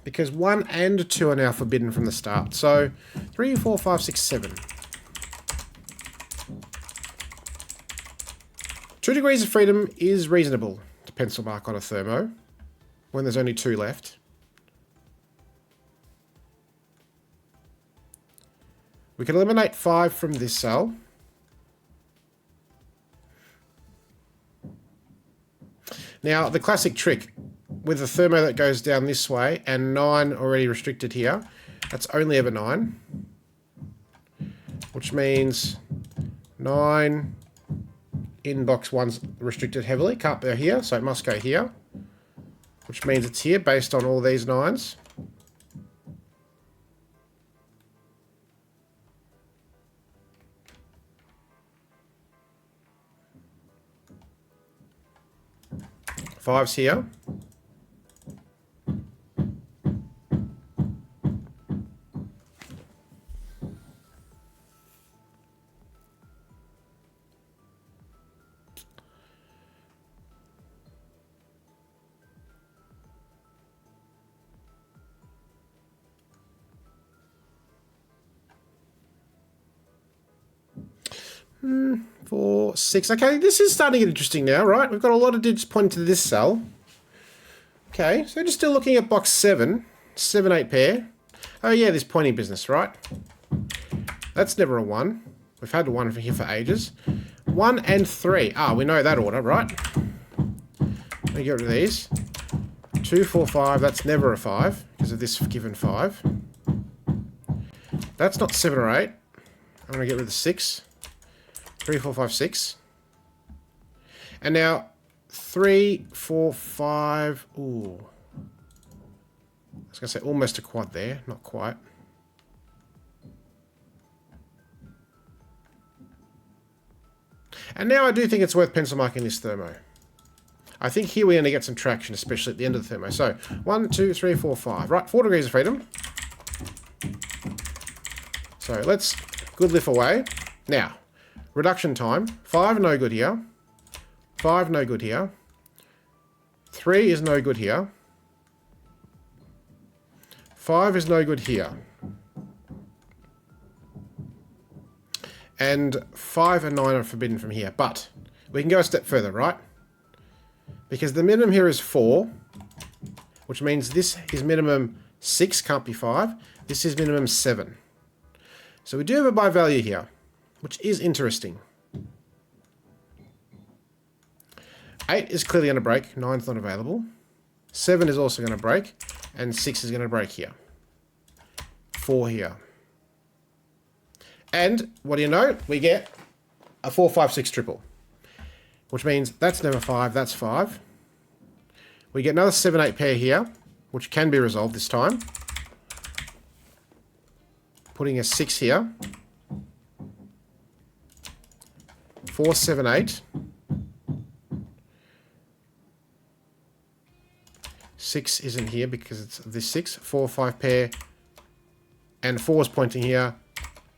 Speaker 1: Because 1 and 2 are now forbidden from the start. So 3, 4, 5, 6, 7. 2 degrees of freedom is reasonable to pencil mark on a thermo when there's only 2 left. We can eliminate 5 from this cell. Now, the classic trick with a thermo that goes down this way and 9 already restricted here, that's only ever 9. Which means 9 in box 1's restricted heavily, can't go here, so it must go here. Which means it's here based on all these 9s. Five's here. Four, 6. Okay, this is starting to get interesting now, right? We've got a lot of digits pointing to this cell. Okay, so just still looking at box 7. 7, 8 pair. Oh yeah, this pointing business, right? That's never a 1. We've had a 1 here for ages. 1 and 3. Ah, we know that order, right? Let me get rid of these. 2, 4, 5. That's never a 5 because of this given 5. That's not 7 or 8. I'm going to get rid of the 6. 3, 4, 5, 6. And now 3, 4, 5. Ooh. I was going to say almost a quad there. Not quite. And now I do think it's worth pencil marking this thermo. I think here we're going to get some traction, especially at the end of the thermo. So 1, 2, 3, 4, 5. Right, 4 degrees of freedom. So let's good lift away. Now, reduction time. 5 no good here. 5 no good here. 3 is no good here. 5 is no good here. And 5 and 9 are forbidden from here. But we can go a step further, right? Because the minimum here is 4, which means this is minimum 6, can't be 5. This is minimum 7. So we do have a buy value here, which is interesting. 8 is clearly going to break. 9's not available. 7 is also going to break. And 6 is going to break here. 4 here. And, what do you know? We get a 4, 5, 6 triple. Which means that's never 5, that's 5. We get another 7, 8 pair here, which can be resolved this time. Putting a 6 here. 4, 7, 8. 6 isn't here because it's this 6. 4, 5 pair. And 4 is pointing here.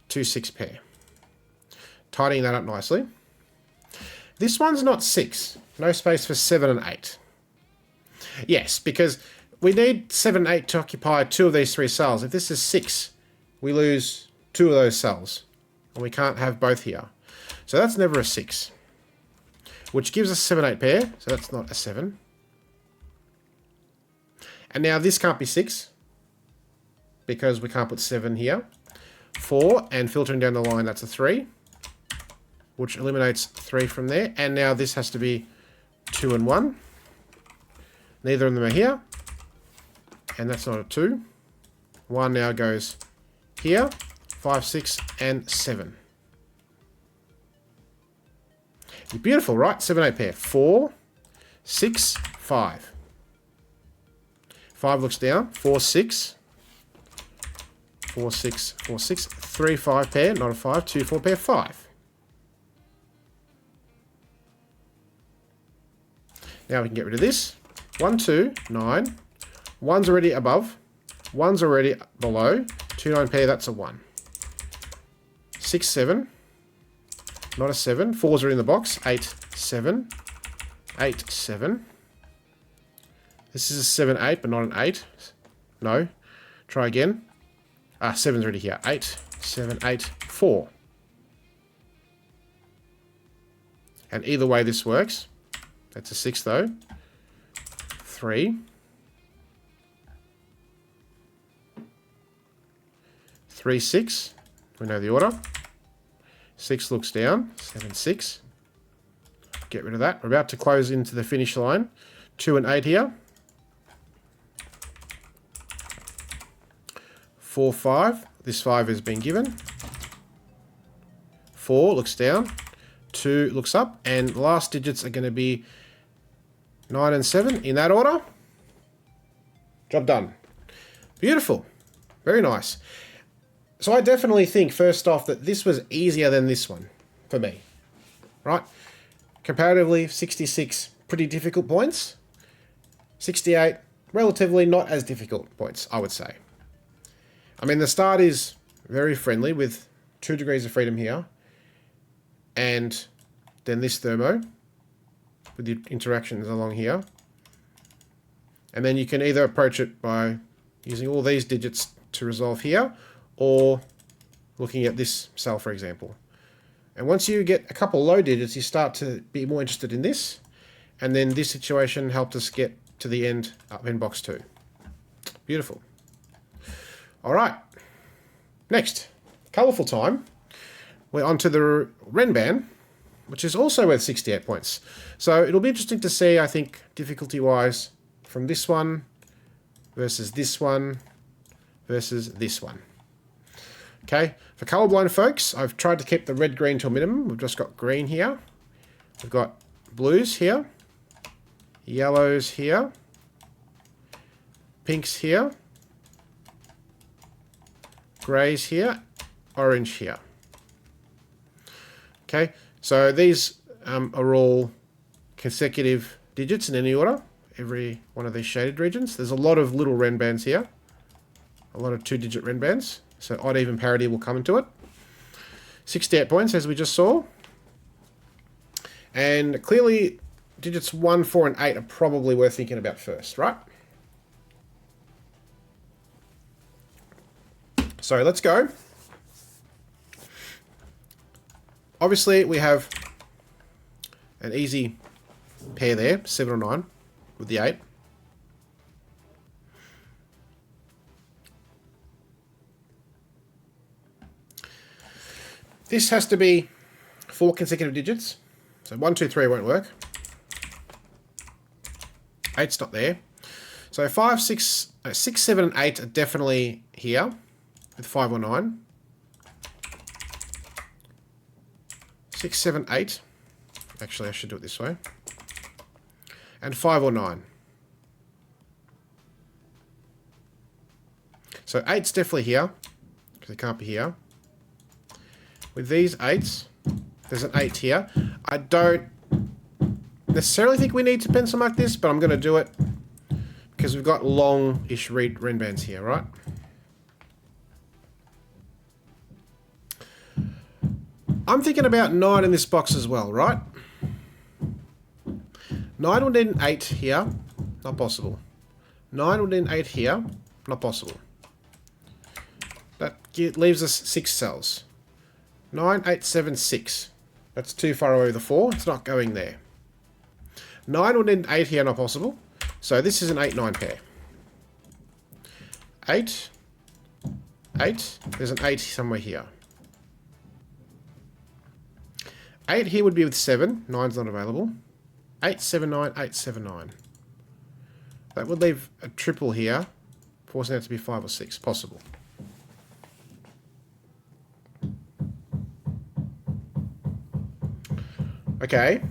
Speaker 1: 2, 6 pair. Tidying that up nicely. This one's not 6. No space for 7 and 8. Yes, because we need 7 and 8 to occupy 2 of these 3 cells. If this is 6, we lose 2 of those cells. And we can't have both here. So that's never a 6. Which gives us 7, 8 pair. So that's not a 7. And now this can't be 6. Because we can't put 7 here. 4, and filtering down the line, that's a 3. Which eliminates 3 from there. And now this has to be 2 and 1. Neither of them are here. And that's not a 2. 1 now goes here. 5, 6, and 7. Beautiful, right? 7, 8 pair. 4, 6, 5. 5 looks down. 4, 6. 4, 6, 4, 6. 3, 5 pair. Not a 5. 2, 4 pair. 5. Now we can get rid of this. 1, 2, 9. 1's already above. 1's already below. 2, 9 pair, that's a 1. 6, 7. Not a 7. 4's are in the box. 8, 7. 8, 7. This is a 7, 8, but not an 8. No. Try again. 7's already here. 8, 7, 8, 4. And either way this works. That's a 6 though. 3. 3, 6. We know the order. 6 looks down. 7, 6. Get rid of that. We're about to close into the finish line. 2 and 8 here. 4, 5. This 5 has been given. 4 looks down. 2 looks up. And the last digits are going to be 9 and 7 in that order. Job done. Beautiful. Very nice. So I definitely think, first off, that this was easier than this one for me. Right? Comparatively, 66, pretty difficult points. 68, relatively not as difficult points, I would say. I mean, the start is very friendly with 2 degrees of freedom here. And then this thermo with the interactions along here. And then you can either approach it by using all these digits to resolve here, or looking at this cell, for example. And once you get a couple low digits, you start to be more interested in this. And then this situation helped us get to the end up in box 2. Beautiful. All right. Next, colourful time. We're on to the Renban, which is also worth 68 points. So it'll be interesting to see, I think, difficulty-wise, from this one versus this one versus this one. Okay, for colourblind folks, I've tried to keep the red-green to a minimum. We've just got green here. We've got blues here. Yellows here. Pinks here. Greys here. Orange here. Okay, so these are all consecutive digits in any order. Every one of these shaded regions. There's a lot of little Renbans here. A lot of 2-digit Renbans. So odd even parity will come into it. 68 points, as we just saw. And clearly, digits 1, 4, and 8 are probably worth thinking about first, right? So let's go. Obviously, we have an easy pair there, 7 or 9, with the 8. This has to be 4 consecutive digits. So 1, 2, 3 won't work. 8's not there. So 5, 6, 6, 7, and 8 are definitely here with 5 or 9. 6, 7, 8. Actually, I should do it this way. And 5 or 9. So 8's definitely here, because it can't be here. With these 8s, there's an 8 here. I don't necessarily think we need to pencil mark this, but I'm going to do it because we've got long-ish ren bands here, right? I'm thinking about 9 in this box as well, right? 9 would need an 8 here. Not possible. 9 would need an 8 here. Not possible. That leaves us 6 cells. 9, 8, 7, 6. That's too far away with the 4. It's not going there. 9 would need an 8 here. Not possible. So this is an 8-9 pair. 8. 8. There's an 8 somewhere here. 8 here would be with 7. 9's not available. 8, 7, 9, 8, 7, 9. That would leave a triple here, forcing it to be 5 or 6. Possible. Okay.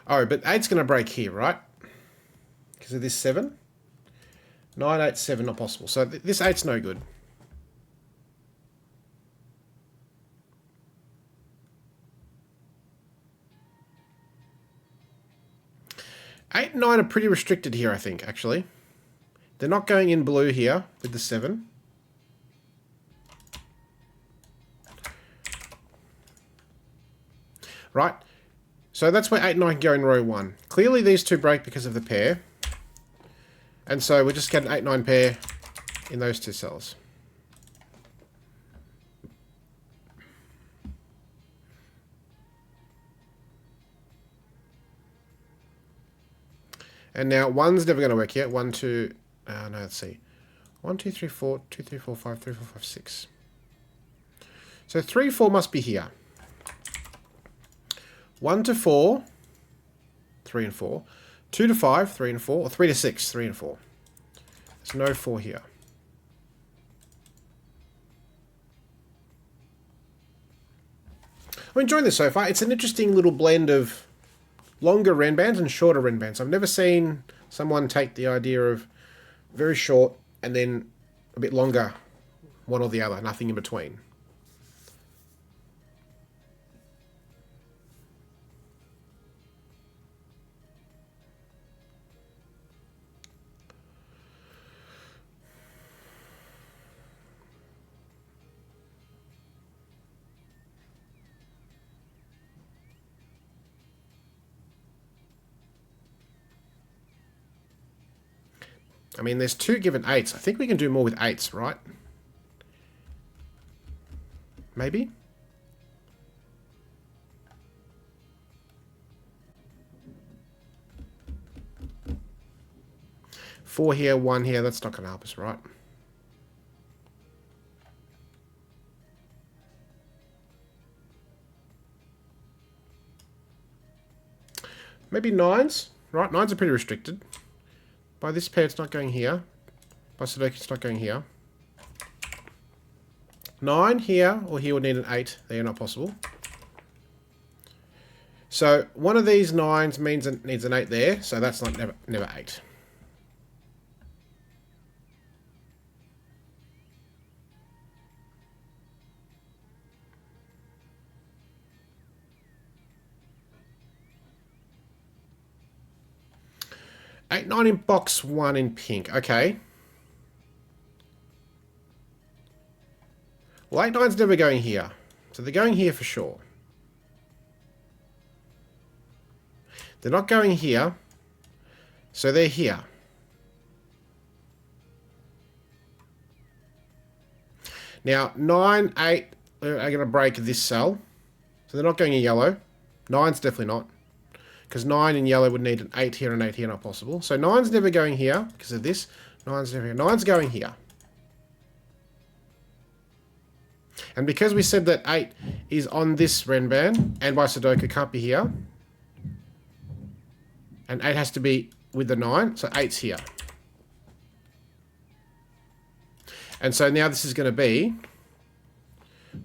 Speaker 1: Oh, but 8's going to break here, right? Because of this 7. 9, 8, 7, not possible. So this 8's no good. 8 and 9 are pretty restricted here, I think, actually. They're not going in blue here with the 7. Right? So that's where 8 and 9 can go in row 1. Clearly these two break because of the pair. And so we just get an 8-9 pair in those two cells. And now 1's never going to work here. 1, 2, no, let's see. 1, 2, 3, 4, 2, 3, 4, 5, 3, 4, 5, 6. So 3, 4 must be here. 1 to 4, 3 and 4. 2 to 5, 3 and 4. Or 3 to 6, 3 and 4. There's no 4 here. I'm enjoying this so far. It's an interesting little blend of longer ren bands and shorter ren bands. I've never seen someone take the idea of very short and then a bit longer, one or the other, nothing in between. I mean, there's 2 given 8s. I think we can do more with 8s, right? Maybe? Four here, 1 here. That's not going to help us, right? Maybe 9s, right? 9s are pretty restricted. By this pair, it's not going here. By Sudoku, it's not going here. 9 here, or here would need an 8. They are not possible. So one of these 9s means it needs an 8 there, so that's not never 8. Eight, 9 in box 1 in pink. Okay. Well, 8, 9's never going here. So they're going here for sure. They're not going here. So they're here. Now, 9, 8 are going to break this cell. So they're not going in yellow. 9's definitely not. Because 9 in yellow would need an 8 here and 8 here, not possible. So 9's never going here because of this. 9's never here. 9's going here. And because we said that 8 is on this ren band, and by Sudoku can't be here, and 8 has to be with the 9, so 8's here. And so now this is going to be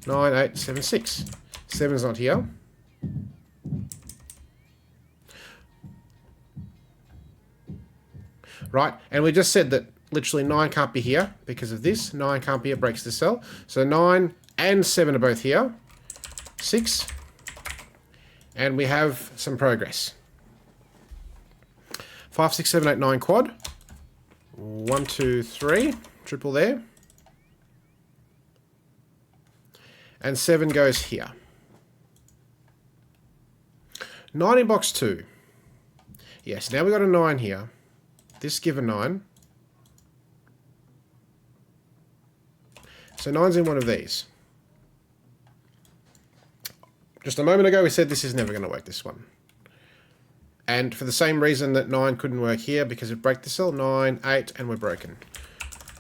Speaker 1: 9, 8, 7, 6. 7's not here. right? And we just said that literally 9 can't be here because of this. 9 can't be here, breaks the cell. So 9 and 7 are both here. 6. And we have some progress. 5, 6, 7, 8, 9 quad. 1, 2, 3. Triple there. And 7 goes here. 9 in box 2. Yes, now we've got a 9 here. This give a 9. So 9's in one of these. Just a moment ago we said this is never going to work, this one. And for the same reason that 9 couldn't work here, because it break the cell. 9, 8, and we're broken.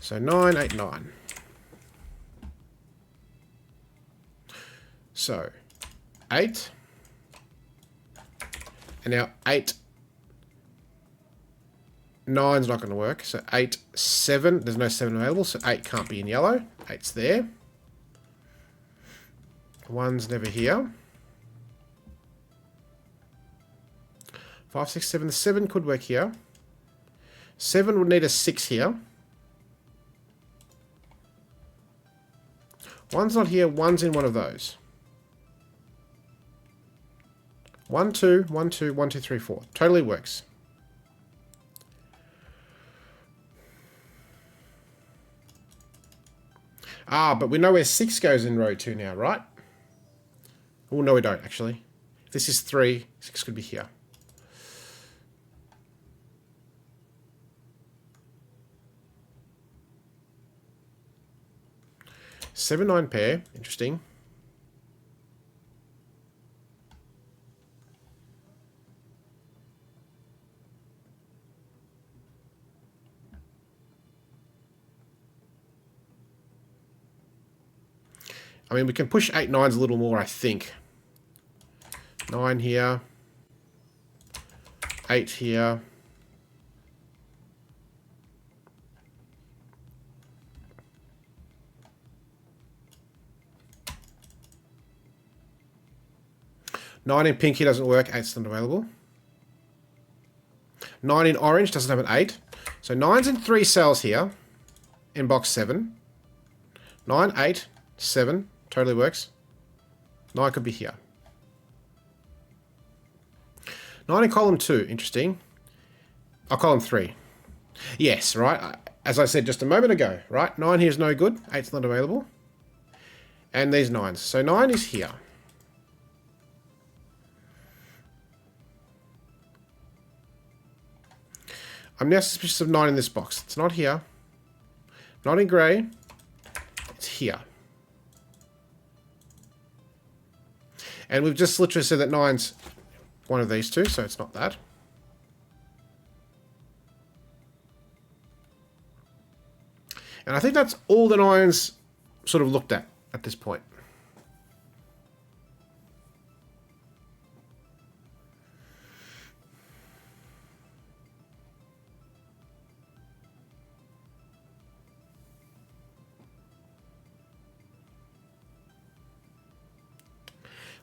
Speaker 1: So 9, 8, 9. So 8. And now 8. 9's not going to work. So 8, 7. There's no 7 available, so 8 can't be in yellow. 8's there. 1's never here. 5, 6, 7. The 7 could work here. 7 would need a 6 here. 1's not here. 1's in one of those. 1, 2, 1, 2, 1, 2, 3, 4. Totally works. Ah, but we know where 6 goes in row 2 now, right? Oh, no we don't, actually. If this is 3, 6 could be here. Seven, 9 pair. Interesting. I mean, we can push 8, 9s a little more, I think. 9 here. 8 here. Nine in pink here doesn't work. 8's not available. 9 in orange doesn't have an 8. So 9's in 3 cells here. In box 7. 9, 8, 7. Totally works. 9 could be here. 9 in column 2. Interesting. Oh, column 3. Yes, right. As I said just a moment ago, right? 9 here is no good. 8's not available. And these 9s. So 9 is here. I'm now suspicious of 9 in this box. It's not here. Not in grey. It's here. And we've just literally said that 9's one of these two, so it's not that. And I think that's all the 9's sort of looked at this point.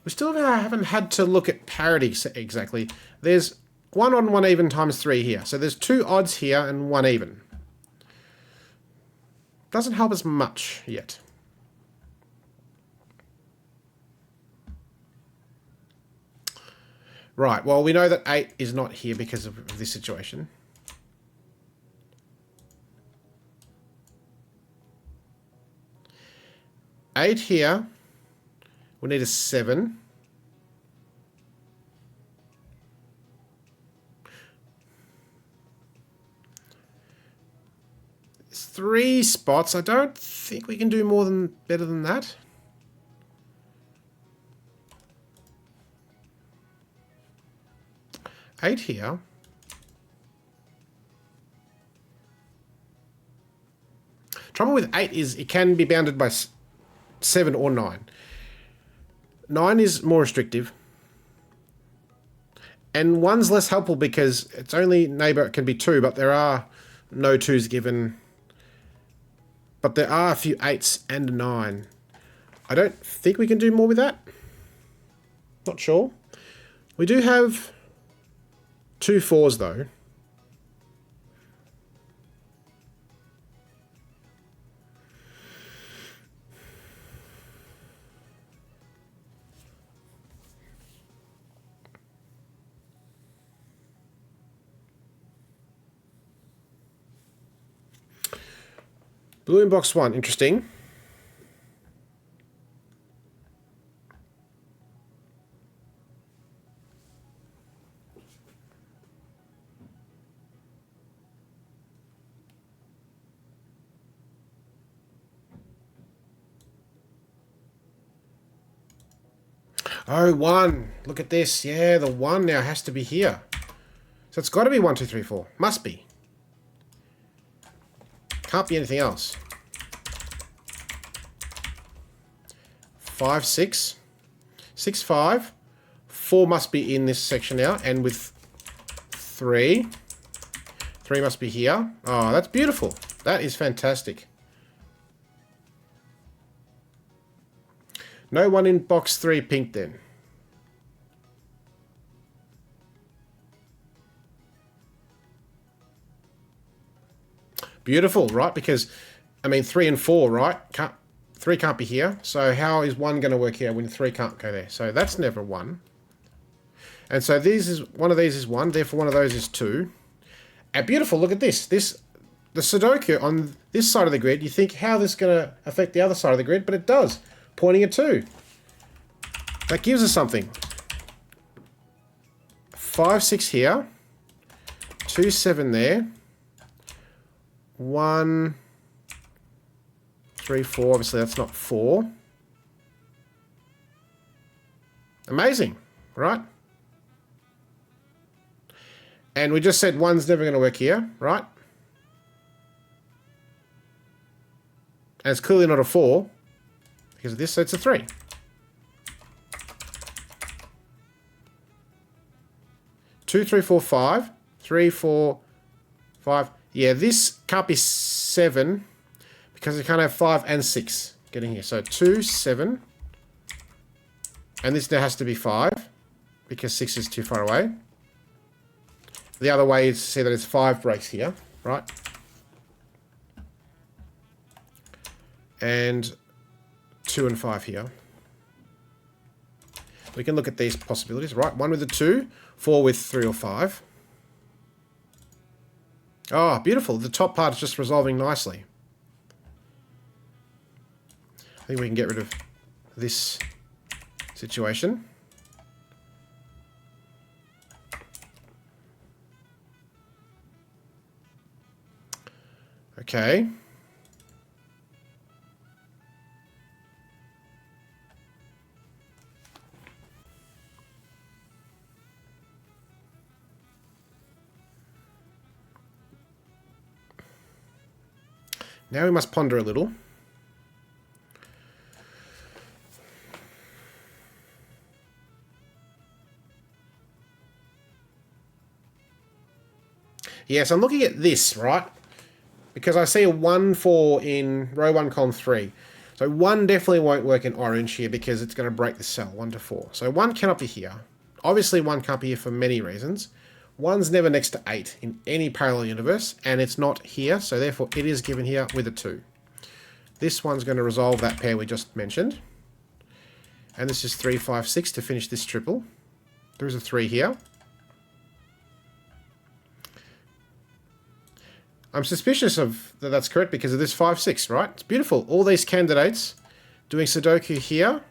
Speaker 1: We still haven't had to look at parity exactly. There's 1 odd and 1 even times 3 here. So there's 2 odds here and 1 even. Doesn't help us much yet. Right, well, we know that 8 is not here because of this situation. Eight here. We need a 7. There's 3 spots. I don't think we can do better than that. Eight here. Trouble with 8 is it can be bounded by 7 or 9. 9 is more restrictive. And 1's less helpful because its only neighbour can be 2, but there are no 2's given. But there are a few 8's and a 9. I don't think we can do more with that. Not sure. We do have 2 4's though. Blue in box 1, interesting. Oh, 1. Look at this. Yeah, the 1 now has to be here. So it's got to be 1, 2, 3, 4. Must be. Can't be anything else. 5, 6. 6, 5. 4 must be in this section now. And with 3. 3 must be here. Oh, that's beautiful. That is fantastic. No 1 in box 3 pink then. Beautiful, right? Because, I mean, 3 and 4, right? 3 can't be here. So how is 1 going to work here when 3 can't go there? So that's never 1. And so one of these is 1, therefore one of those is 2. And beautiful, look at this. The Sudoku on this side of the grid, you think how this is going to affect the other side of the grid, but it does. Pointing at 2. That gives us something. 5, 6 here. 2, 7 there. 1, 3, 4. Obviously, that's not 4. Amazing, right? And we just said 1's never going to work here, right? And it's clearly not a 4 because of this, so it's a 3. 2, 3, 4, 5. 3, 4, 5. Yeah, this can't be 7 because it can't have 5 and 6 getting here. So 2, 7. And this now has to be 5 because 6 is too far away. The other way is to see that it's 5 breaks here, right? And 2 and 5 here. We can look at these possibilities, right? 1 with a 2, 4 with 3 or 5. Oh, beautiful. The top part is just resolving nicely. I think we can get rid of this situation. Okay. Now we must ponder a little. Yes, I'm looking at this, right? Because I see a 1, 4 in row 1, column 3. So 1 definitely won't work in orange here because it's going to break the cell, 1 to 4. So 1 cannot be here. Obviously 1 can't be here for many reasons. 1's never next to 8 in any parallel universe, and it's not here, so therefore it is given here with a 2. This one's going to resolve that pair we just mentioned. And this is 3, 5, 6 to finish this triple. There's a 3 here. I'm suspicious of that that's correct because of this 5, 6, right? It's beautiful. All these candidates doing Sudoku here.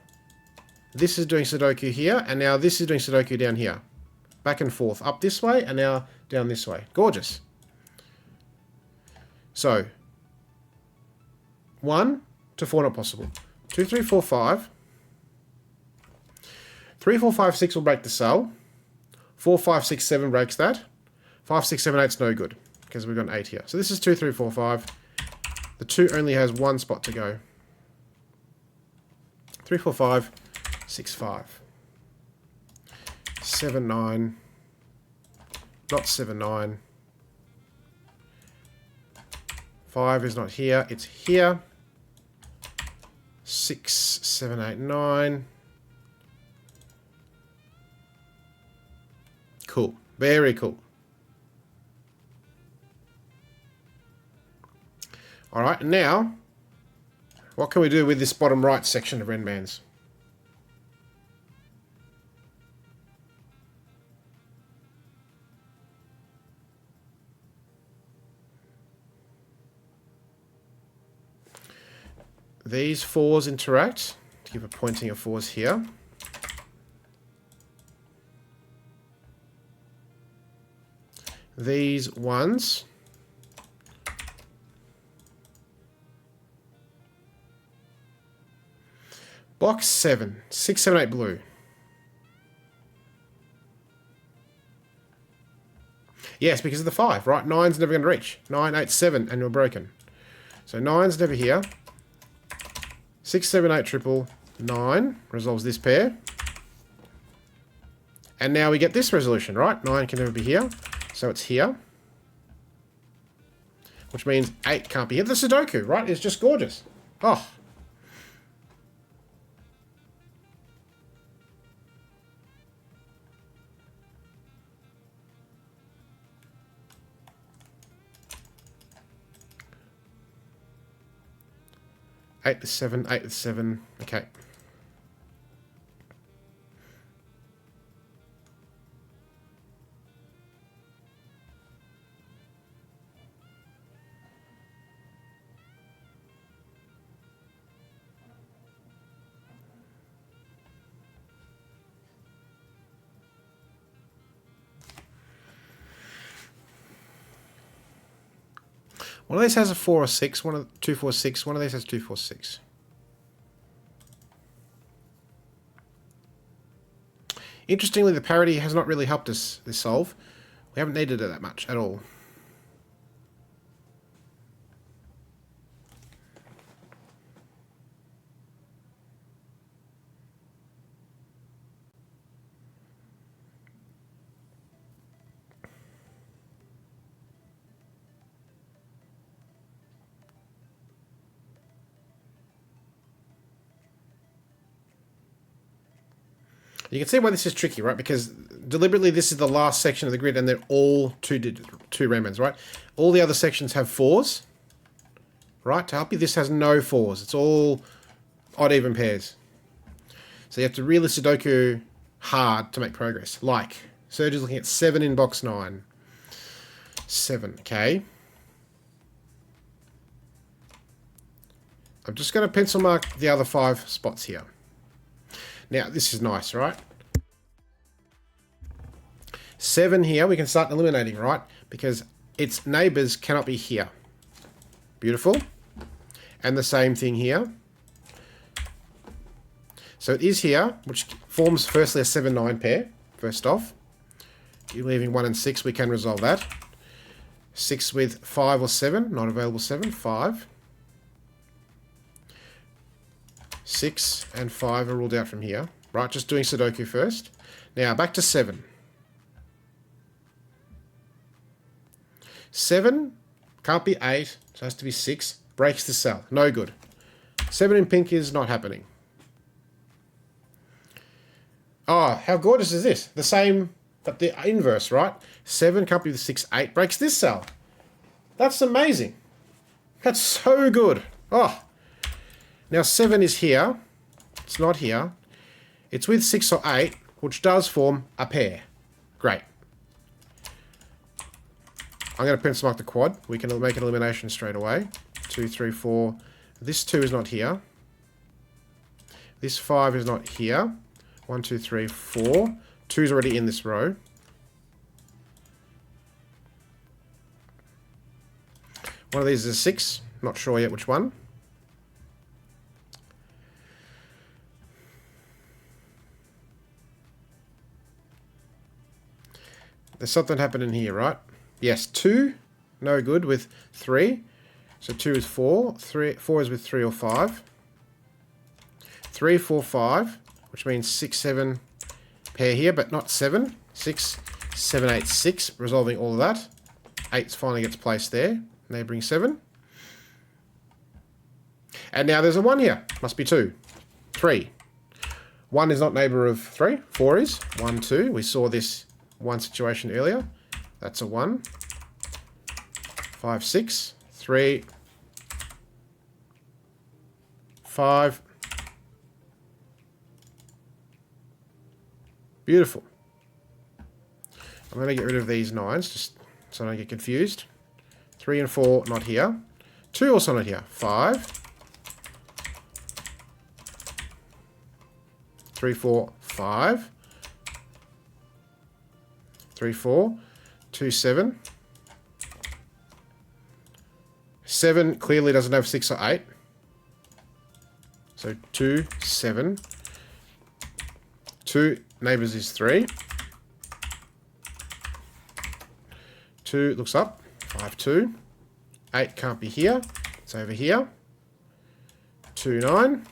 Speaker 1: This is doing Sudoku here, and now this is doing Sudoku down here. Back and forth, up this way, and now down this way. Gorgeous. So, 1 to 4 not possible. 2, 3, 4, 5. 3, 4, 5, 6 will break the cell. 4, 5, 6, 7 breaks that. 5, 6, 7, 8's no good because we've got an 8 here. So this is 2, 3, 4, 5. The 2 only has 1 spot to go. 3, 4, 5, 6, 5. 7, 9. Not 7, 9. 5 is not here. It's here. 6, 7, 8, 9. Cool. Very cool. All right, now, what can we do with this bottom right section of Renbands? These 4s interact. To give a pointing of 4s here. These 1s. Box 7. 6, 7, 8 blue. Yes, because of the 5, right? 9's never going to reach. 9, 8, 7, and you're broken. So 9's never here. 6, 7, 8 triple. 9 resolves this pair. And now we get this resolution, right? 9 can never be here. So it's here. Which means 8 can't be here. The Sudoku, right? It's just gorgeous. Oh. Eight to 7, 8 to 7. Okay. One of these has a 4 or 6. One of 2, 4, 6. One of these has 2, 4, 6. Interestingly, the parity has not really helped us this solve. We haven't needed it that much at all. You can see why this is tricky, right? Because deliberately this is the last section of the grid and they're all two Remens, right? All the other sections have 4s, right? To help you, this has no 4s. It's all odd even pairs. So you have to really Sudoku hard to make progress. Like, Serge is looking at 7 in box 9. 7, okay. I'm just going to pencil mark the other 5 spots here. Now, this is nice, right? 7 here, we can start eliminating, right? Because its neighbours cannot be here. Beautiful. And the same thing here. So it is here, which forms firstly a 7-9 pair, first off. You're leaving 1 and 6, we can resolve that. 6 with 5 or 7, not available 7, 5. 6 and 5 are ruled out from here. Right, just doing Sudoku first. Now, back to 7. 7 can't be 8, so it has to be 6. Breaks the cell. No good. 7 in pink is not happening. Oh, how gorgeous is this? The same, but the inverse, right? 7 can't be the 6, 8. Breaks this cell. That's amazing. That's so good. Oh. Now 7 is here. It's not here. It's with 6 or 8, which does form a pair. Great. I'm going to pencil mark the quad. We can make an elimination straight away. 2, 3, 4. This 2 is not here. This 5 is not here. 1, 2, 3, 4. 2 is already in this row. One of these is a 6. Not sure yet which one. There's something happening here, right? Yes, 2, no good with 3. So 2 is 4. 4 is with 3 or 5. 3, 4, 5, which means 6, 7 pair here, but not 7. 6, 7, 8, 6, resolving all of that. 8 finally gets placed there, neighbouring 7. And now there's a 1 here. Must be 2. 3. 1 is not neighbour of 3. 4 is. 1, 2. We saw this one situation earlier. That's a 1. 5, 6. 3. 5. Beautiful. I'm going to get rid of these 9s just so I don't get confused. 3 and 4 not here. 2 also not here. 5. 3, 4, 5. 3, 4, 2, 7. 7 clearly doesn't have 6 or 8. So 2, 7. 2 neighbours is 3. 2 looks up. 5, 2. 8 can't be here. It's over here. 2, 9.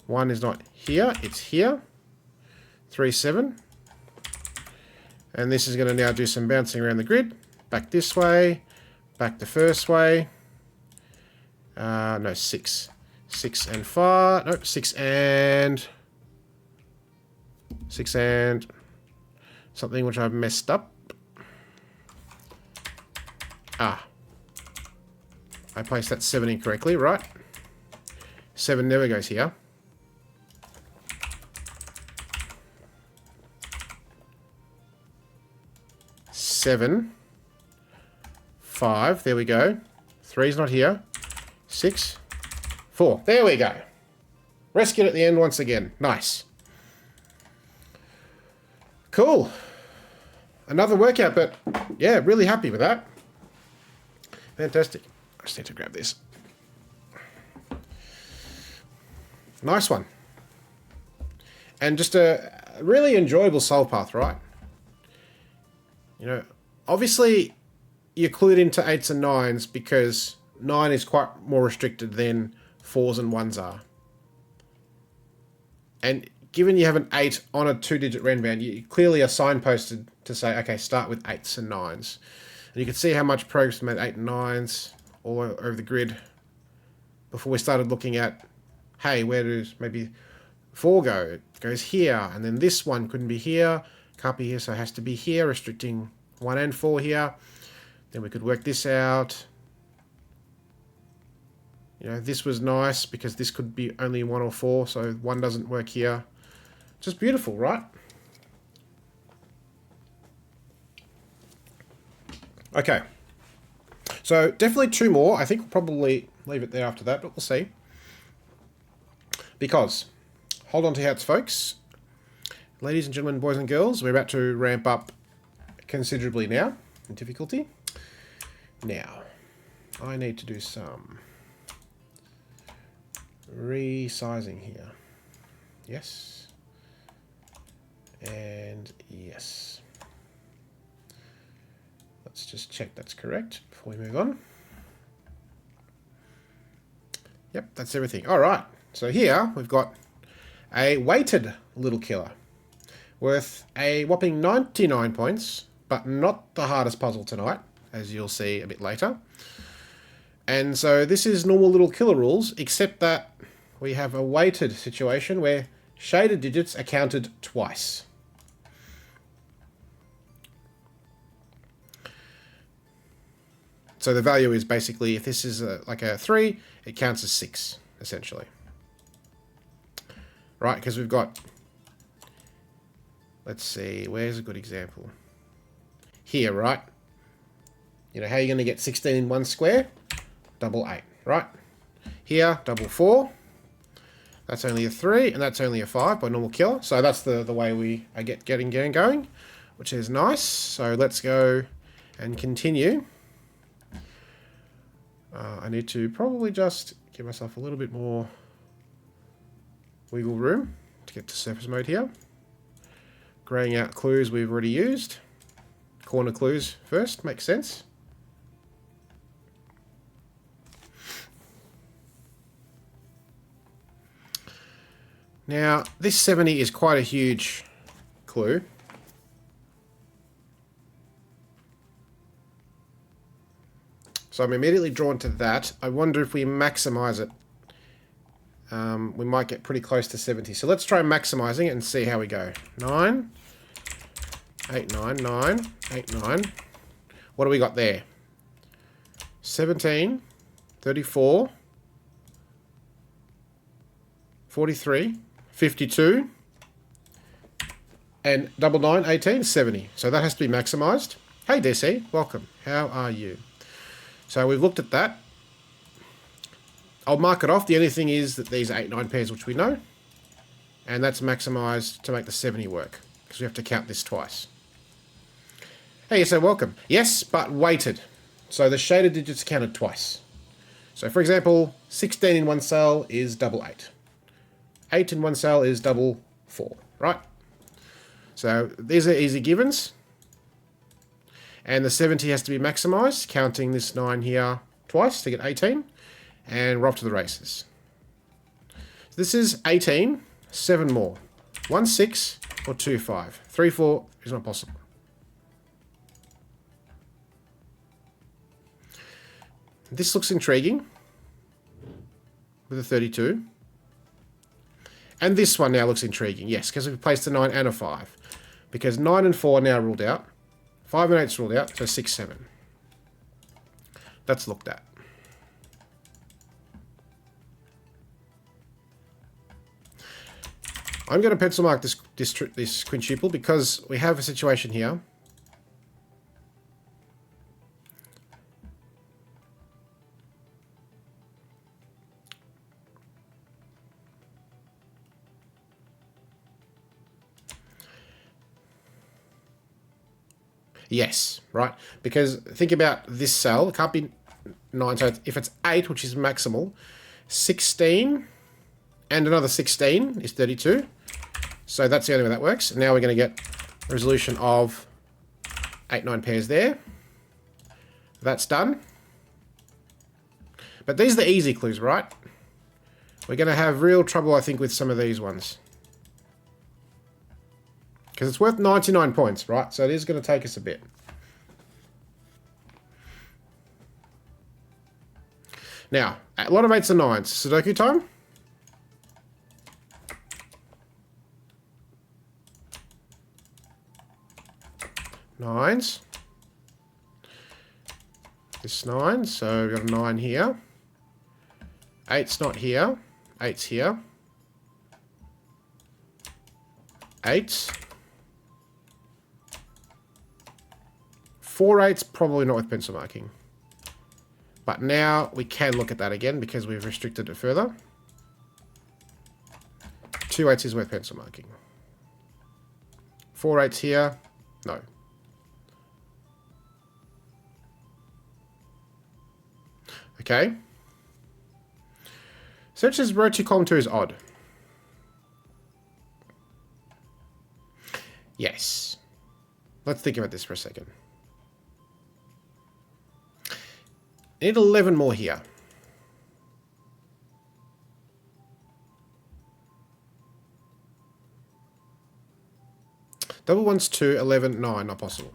Speaker 1: 1 is not here. It's here. 3, 7. And this is going to now do some bouncing around the grid. Back this way. Back the first way. No, 6. 6 and 5. Nope, 6 and... 6 and... something which I've messed up. Ah. I placed that 7 incorrectly, right? 7 never goes here. 7. 5. There we go. 3's not here. 6. 4. There we go. Rescued at the end once again. Nice. Cool. Another workout, but yeah, really happy with that. Fantastic. I just need to grab this. Nice one. And just a really enjoyable solve path, right? You know, obviously you're clued into 8s and 9s because 9 is quite more restricted than 4s and 1s are. And given you have an 8 on a 2-digit Renbound, you clearly are signposted to say, okay, start with 8s and 9s. And you can see how much progress we made 8 and 9s all over the grid before we started looking at, hey, where does maybe 4 go? It goes here, and then this one couldn't be here, can't be here, so it has to be here, restricting 1 and 4 here. Then we could work this out. You know, this was nice because this could be only 1 or 4, so 1 doesn't work here. Just beautiful, right? Okay. So definitely 2 more. I think we'll probably leave it there after that, but we'll see. Because, hold on to hats, folks. Ladies and gentlemen, boys and girls, we're about to ramp up considerably now in difficulty. Now, I need to do some resizing here. Yes. And yes. Let's just check that's correct before we move on. Yep, that's everything. All right. So here we've got a weighted little killer worth a whopping 99 points, but not the hardest puzzle tonight, as you'll see a bit later. And so this is normal little killer rules, except that we have a weighted situation where shaded digits are counted twice. So the value is basically, if this is like a 3, it counts as 6, essentially. Right, because we've got, let's see, where's a good example? Here, right? You know, how are you going to get 16 in one square? Double 8, right? Here, double 4. That's only a 3, and that's only a 5 by normal killer. So that's the way we are getting going, which is nice. So let's go and continue. I need to probably just give myself a little bit more wiggle room to get to surface mode here. Graying out clues we've already used. Corner clues first, makes sense. Now, this 70 is quite a huge clue. So I'm immediately drawn to that. I wonder if we maximize it. We might get pretty close to 70. So let's try maximizing it and see how we go. 9, 8, 9, 9, 8, 9. What do we got there? 17, 34, 43, 52, and double 9, 18, 70. So that has to be maximized. Hey DC, welcome. How are you? So we've looked at that. I'll mark it off. The only thing is that these are 8, 9 pairs, which we know. And that's maximized to make the 70 work, because we have to count this twice. Hey, you say welcome. Yes, but weighted. So the shaded digits counted twice. So for example, 16 in one cell is double 8. 8 in one cell is double 4, right? So these are easy givens. And the 70 has to be maximized, counting this 9 here twice to get 18. And we're off to the races. So this is 18, 7 more. 1, 6, or 2, 5. 3, 4 is not possible. This looks intriguing with a 32. And this one now looks intriguing, yes, because we've placed a 9 and a 5. Because 9 and 4 are now ruled out. 5 and 8 is ruled out, so 6, 7. That's looked at. I'm going to pencil mark this quintuple because we have a situation here. Yes, right? Because think about this cell. It can't be 9. So if it's 8, which is maximal, 16 and another 16 is 32. So that's the only way that works. Now we're going to get a resolution of 8, 9 pairs there. That's done. But these are the easy clues, right? We're going to have real trouble, I think, with some of these ones. Because it's worth 99 points, right? So it is going to take us a bit. Now, a lot of 8s and 9s. Sudoku time. Nines. This 9, so we've got a 9 here. 8's not here. 8's here. 8. 4 8's probably not with pencil marking. But now we can look at that again because we've restricted it further. 2 8's is worth pencil marking. 4 8's here. No. Okay. Search says row 2, column 2 is odd. Yes. Let's think about this for a second. I need 11 more here. Double 1's 2, 11, 9, not possible.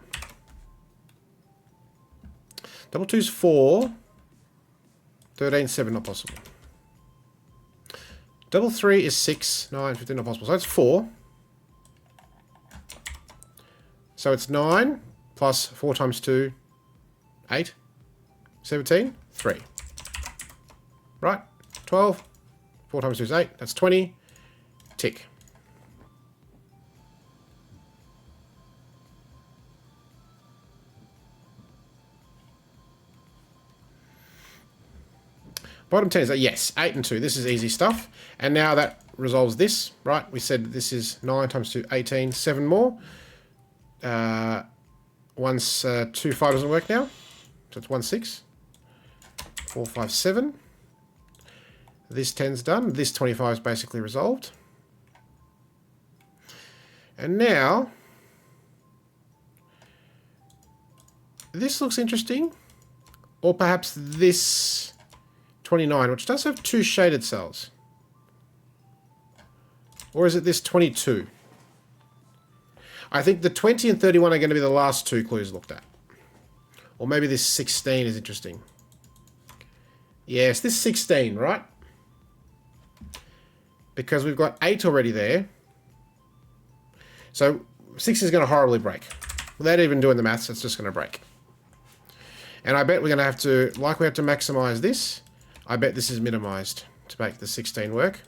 Speaker 1: Double 2's 4, 13, 7, not possible. Double 3 is 6, 9, 15, not possible. So it's 4. So it's 9 plus 4 times 2, 8. 17, 3. Right? 12. 4 times 2 is 8. That's 20. Tick. Bottom 10 is that, yes, 8 and 2. This is easy stuff. And now that resolves this, right? We said this is 9 times 2, 18. 7 more. Once 2, 5 doesn't work now. So it's 1, 6. 4, 5, 7. This 10's done. This 25 is basically resolved. And now, this looks interesting. Or perhaps this 29, which does have 2 shaded cells. Or is it this 22? I think the 20 and 31 are going to be the last 2 clues looked at. Or maybe this 16 is interesting. Yes, this 16, right? Because we've got 8 already there. So 6 is going to horribly break. Without even doing the maths, it's just going to break. And I bet we're going to have to, like we have to maximize this, I bet this is minimized to make the 16 work.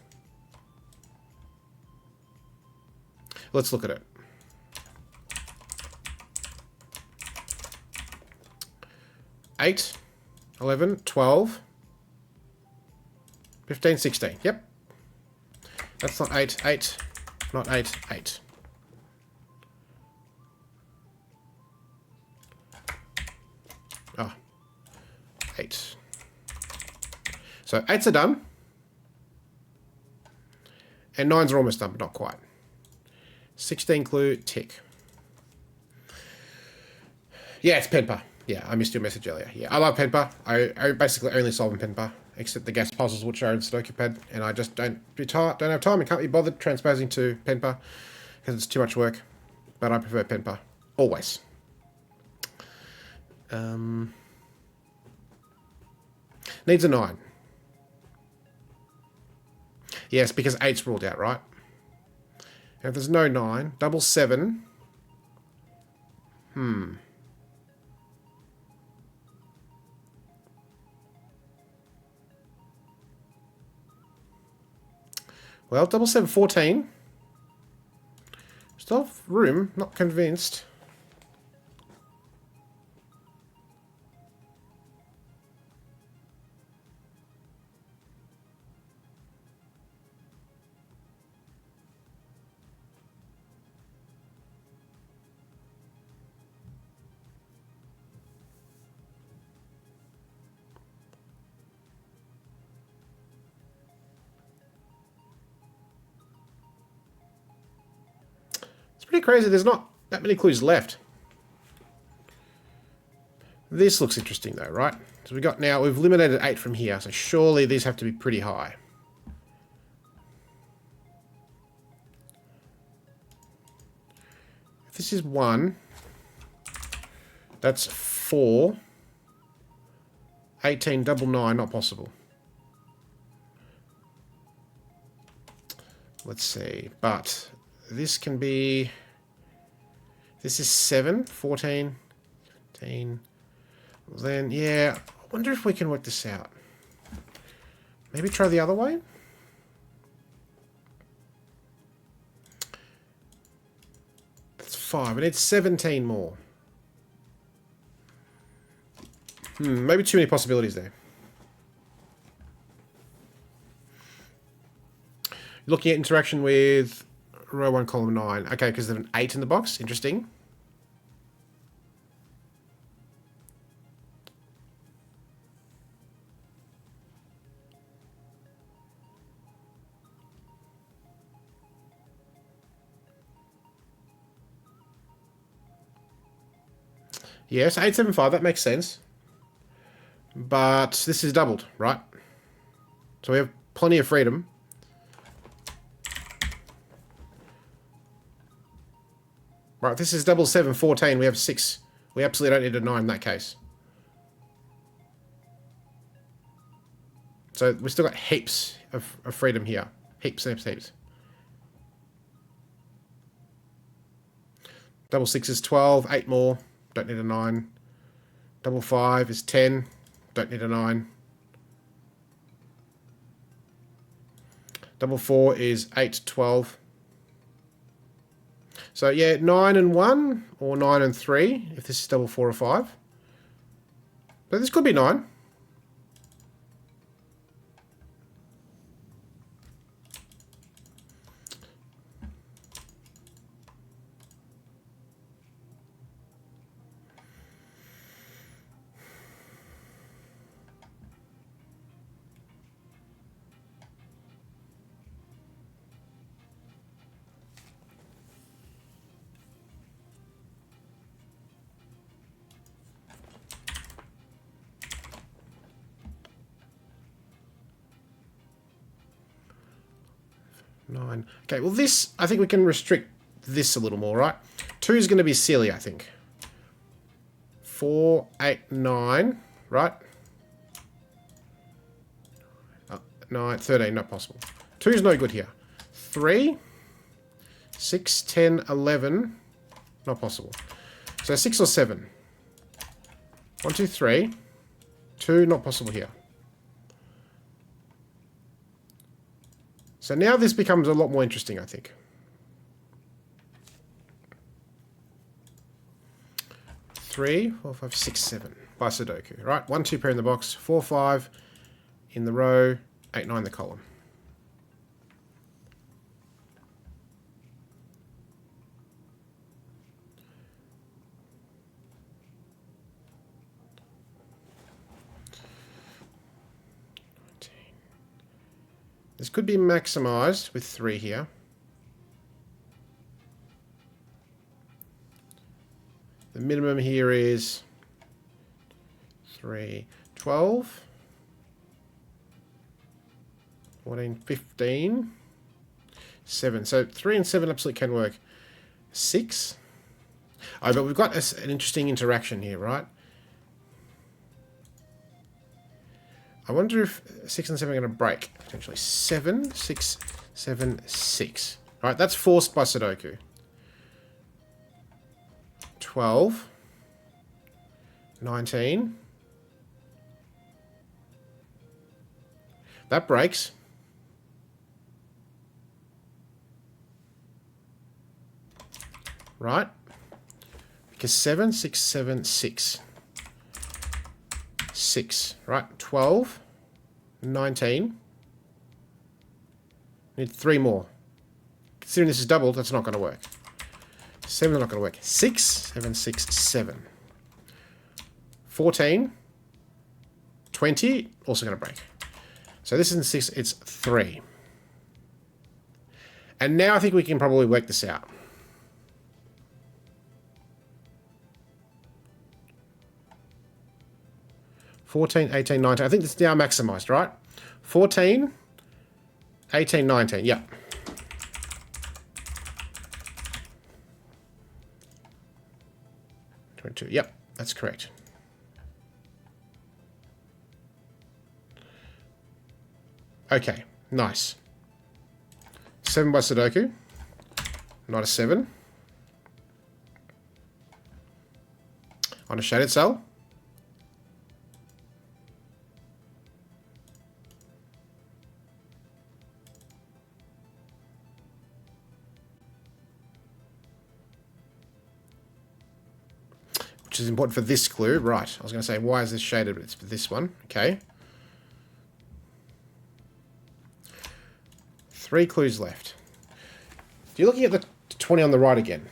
Speaker 1: Let's look at it. 8, 11, 12, 15, 16. Yep. That's not 8. 8, Not 8, 8. Oh, 8. So 8s are done. And 9s are almost done, but not quite. 16 clue, tick. Yeah, it's Penpa. Yeah, I missed your message earlier. Yeah, I love Penpa. I basically only solve in Penpa, except the gas puzzles which are in Sudoku Pad, and I just don't have time. I can't be bothered transposing to Penpa because it's too much work. But I prefer Penpa always. Needs a 9. Yes, because 8's ruled out, right? And if there's no 9, double 7. Well, double 7, 14. Still have room, not convinced. Pretty crazy. There's not that many clues left. This looks interesting though, right? So we've eliminated 8 from here, so surely these have to be pretty high. If this is 1, that's 4. 18, double 9, not possible. Let's see, but this can be... This is 7, 14, 15. Then, yeah, I wonder if we can work this out. Maybe try the other way? That's 5. I need 17 more. Maybe too many possibilities there. Looking at interaction with row 1, column 9. Okay, because there's an 8 in the box. Interesting. Yes, 875, that makes sense. But this is doubled, right? So we have plenty of freedom. Right, this is double 7, 14. We have 6. We absolutely don't need a 9 in that case. So we've still got heaps of freedom here. Heaps and heaps, heaps. Double 6 is 12. 8 more. Don't need a 9. Double 5 is 10. Don't need a 9. Double 4 is 8, 12. So yeah, 9 and 1, or 9 and 3, if this is double 4 or 5. But this could be 9. Nine. Okay, well this, I think we can restrict this a little more, right? 2 is going to be silly, I think. 4, 8, 9, right? 9, 13, not possible. 2 is no good here. 3, 6, 10, 11, not possible. So 6 or 7. 1, 2, 3. 2, not possible here. So now this becomes a lot more interesting, I think. 3, 4, 5, 6, 7 by Sudoku. Right, 1, 2 pair in the box, 4, 5 in the row, 8, 9 in the column. This could be maximized with 3 here. The minimum here is 3, 12, 14, 15, 7. So 3 and 7 absolutely can work. 6. Oh, but we've got an interesting interaction here, right? I wonder if 6 and 7 are going to break. Potentially 7, 6, 7, 6. All right, that's forced by Sudoku. 12, 19. That breaks. Right? Because 7, 6, 7, 6. 6. Right? 12, 19. Need 3 more. Considering this is doubled, that's not going to work. 7 is not going to work. 6, 7, 6, 7. 14, 20, also going to break. So this isn't 6, it's 3. And now I think we can probably work this out. 14, 18, 19. I think it's now maximized, right? 14, 18, 19. Yeah. Yep, that's correct. Okay, nice. 7 by Sudoku. Not a 7. On a shaded cell. Which is important for this clue. Right, I was going to say, why is this shaded? But it's for this one. Okay. 3 clues left. You're looking at the 20 on the right again.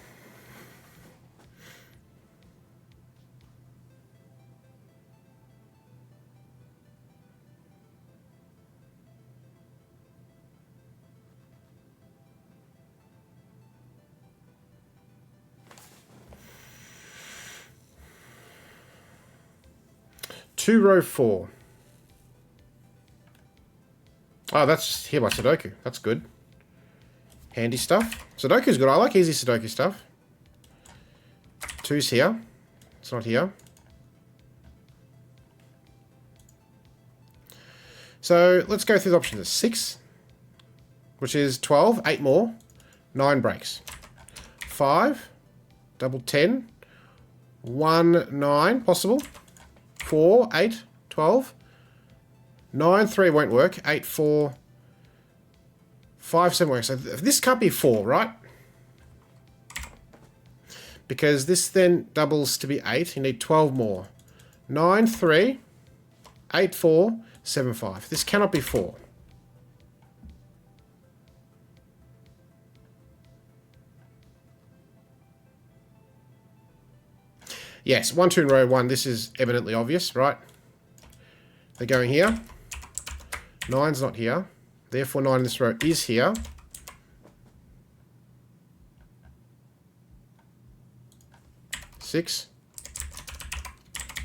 Speaker 1: Two row 4. Oh, that's here by Sudoku. That's good. Handy stuff. Sudoku's good. I like easy Sudoku stuff. 2's here. It's not here. So let's go through the options. 6, which is 12. 8 more. 9 breaks. 5. Double 10. 1, 9. Possible. 4, 8, 12. 9, 3 won't work. 8, 4. 5, 7 works. So this can't be 4, right? Because this then doubles to be 8. You need 12 more. 9, 3. 8, 4. 7, 5. This cannot be 4. Yes, 1, 2 in row 1. This is eminently obvious, right? They're going here. 9's not here. Therefore, 9 in this row is here. Six.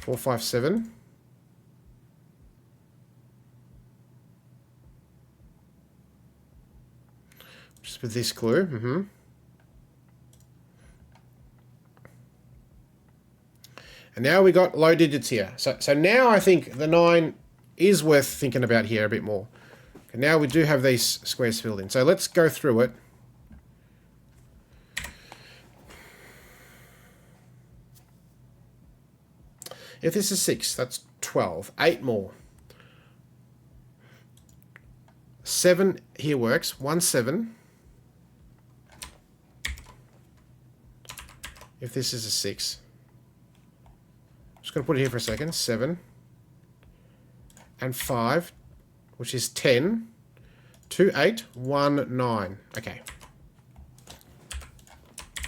Speaker 1: 4, 5, 7. Just with this clue. And now we got low digits here. So now I think the 9 is worth thinking about here a bit more. And now we do have these squares filled in. So let's go through it. If this is 6, that's 12. 8 more. 7 here works. 1, 7. If this is a 6. Just going to put it here for a second. 7. And 5, which is 10. 2, 8. 1, 9. Okay.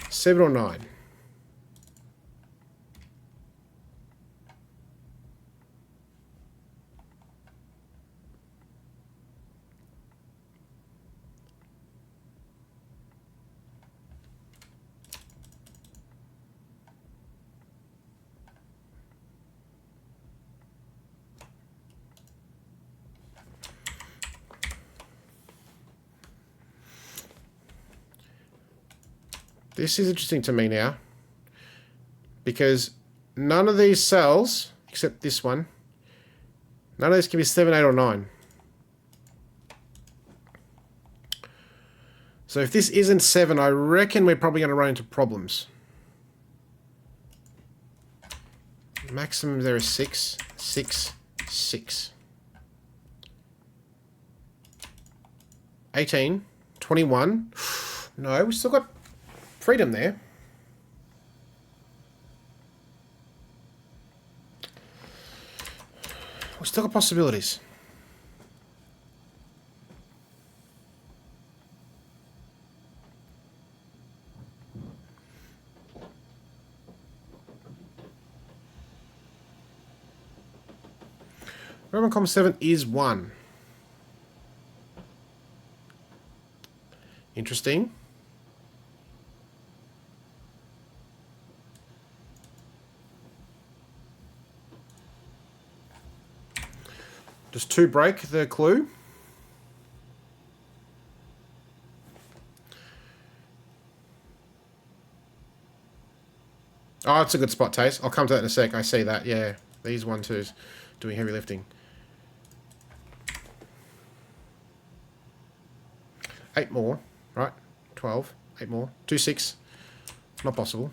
Speaker 1: 7 or 9. This is interesting to me now. Because none of these cells, except this one, none of these can be 7, 8, or 9. So if this isn't 7, I reckon we're probably going to run into problems. Maximum there is 6, 6, 6. 18, 21. No, we still got freedom there. We still got possibilities. Roman column 7 is 1. Interesting. Does 2 break the clue? Oh, it's a good spot, Taste. I'll come to that in a sec. I see that. Yeah, these 1, 2s doing heavy lifting. 8 more, right? 12. 8 more. 2, 6. Not possible.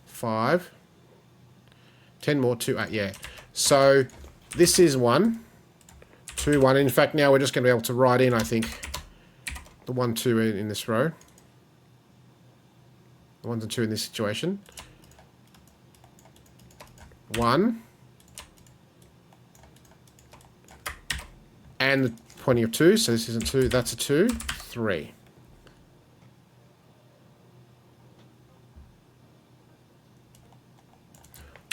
Speaker 1: 5. 10 more. 2, 8. Yeah. So this is 1. 2, 1. In fact, now we're just going to be able to write in, I think, the 1, 2 in this row. The 1s and 2 in this situation. 1. And the pointing of 2, so this isn't 2, that's a 2. 3.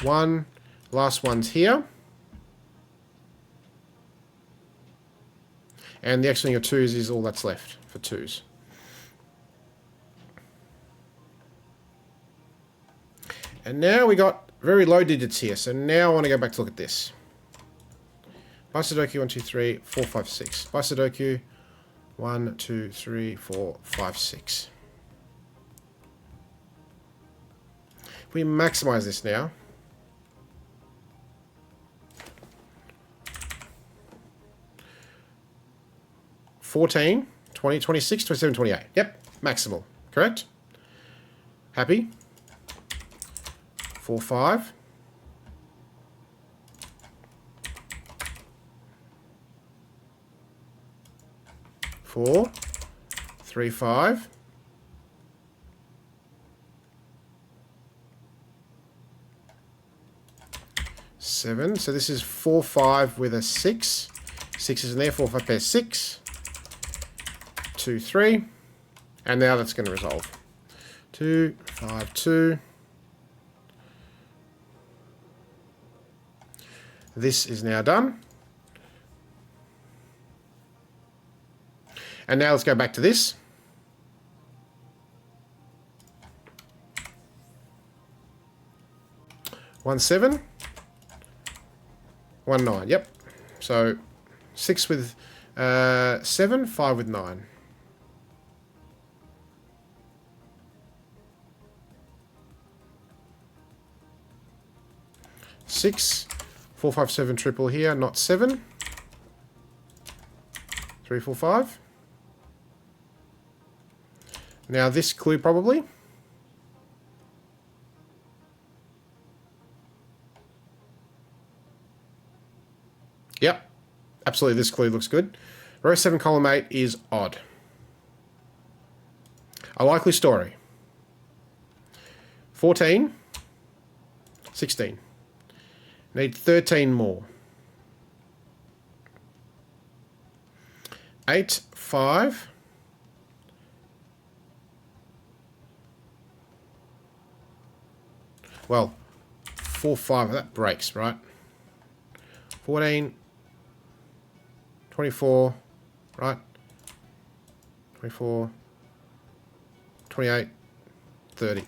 Speaker 1: One. Last one's here. And the X-wing of 2s is all that's left for 2s. And now we got very low digits here. So now I want to go back to look at this. By Sudoku, 1, 2, 3, 4, 5, 6. By Sudoku, 1, 2, 3, 4, 5, 6. If we maximize this now. 14, 20, 26, 27, 28. Yep, maximal. Correct? Happy? 4, 5. 4, 3, 5. 7. So this is 4, 5 with a 6. 6 is in there. 4, 5 pairs 6. 2, 3. And now that's going to resolve. 2, 5, 2. This is now done. And now let's go back to this. One 7, 1 9. Yep. So 6 with 7, 5 with 9. Six, 4, 5, 7 triple here, not 7. 3, 4, 5. Now this clue probably. Yep, absolutely this clue looks good. Row 7, column 8 is odd. A likely story. 14, 16. Need 13 more. 8, 5. Well, 4, 5, that breaks, right? 14, 24, right? 24, 28, 30.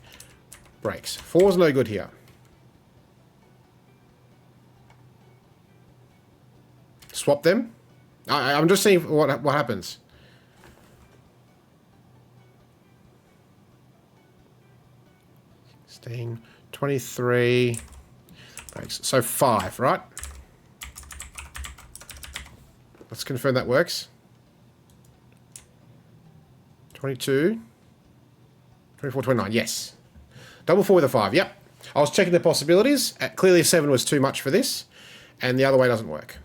Speaker 1: Breaks. 4's no good here. Swap them. I'm just seeing what happens. 16, 23. So 5, right? Let's confirm that works. 22, 24, 29, yes. Double 4 with a 5, yep. I was checking the possibilities. Clearly 7 was too much for this, and the other way doesn't work.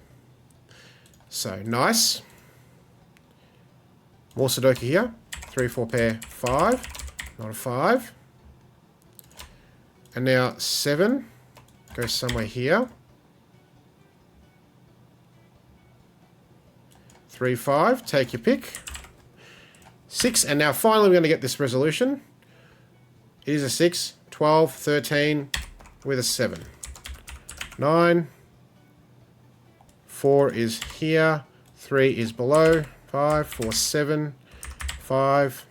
Speaker 1: So, nice. More Sudoku here. 3, 4 pair, 5. Not a 5. And now 7 goes somewhere here. 3, 5, take your pick. 6, and now finally we're going to get this resolution. It is a 6, 12, 13 with a 7. 9. 4 is here. 3 is below. 5, 4, 7. 5.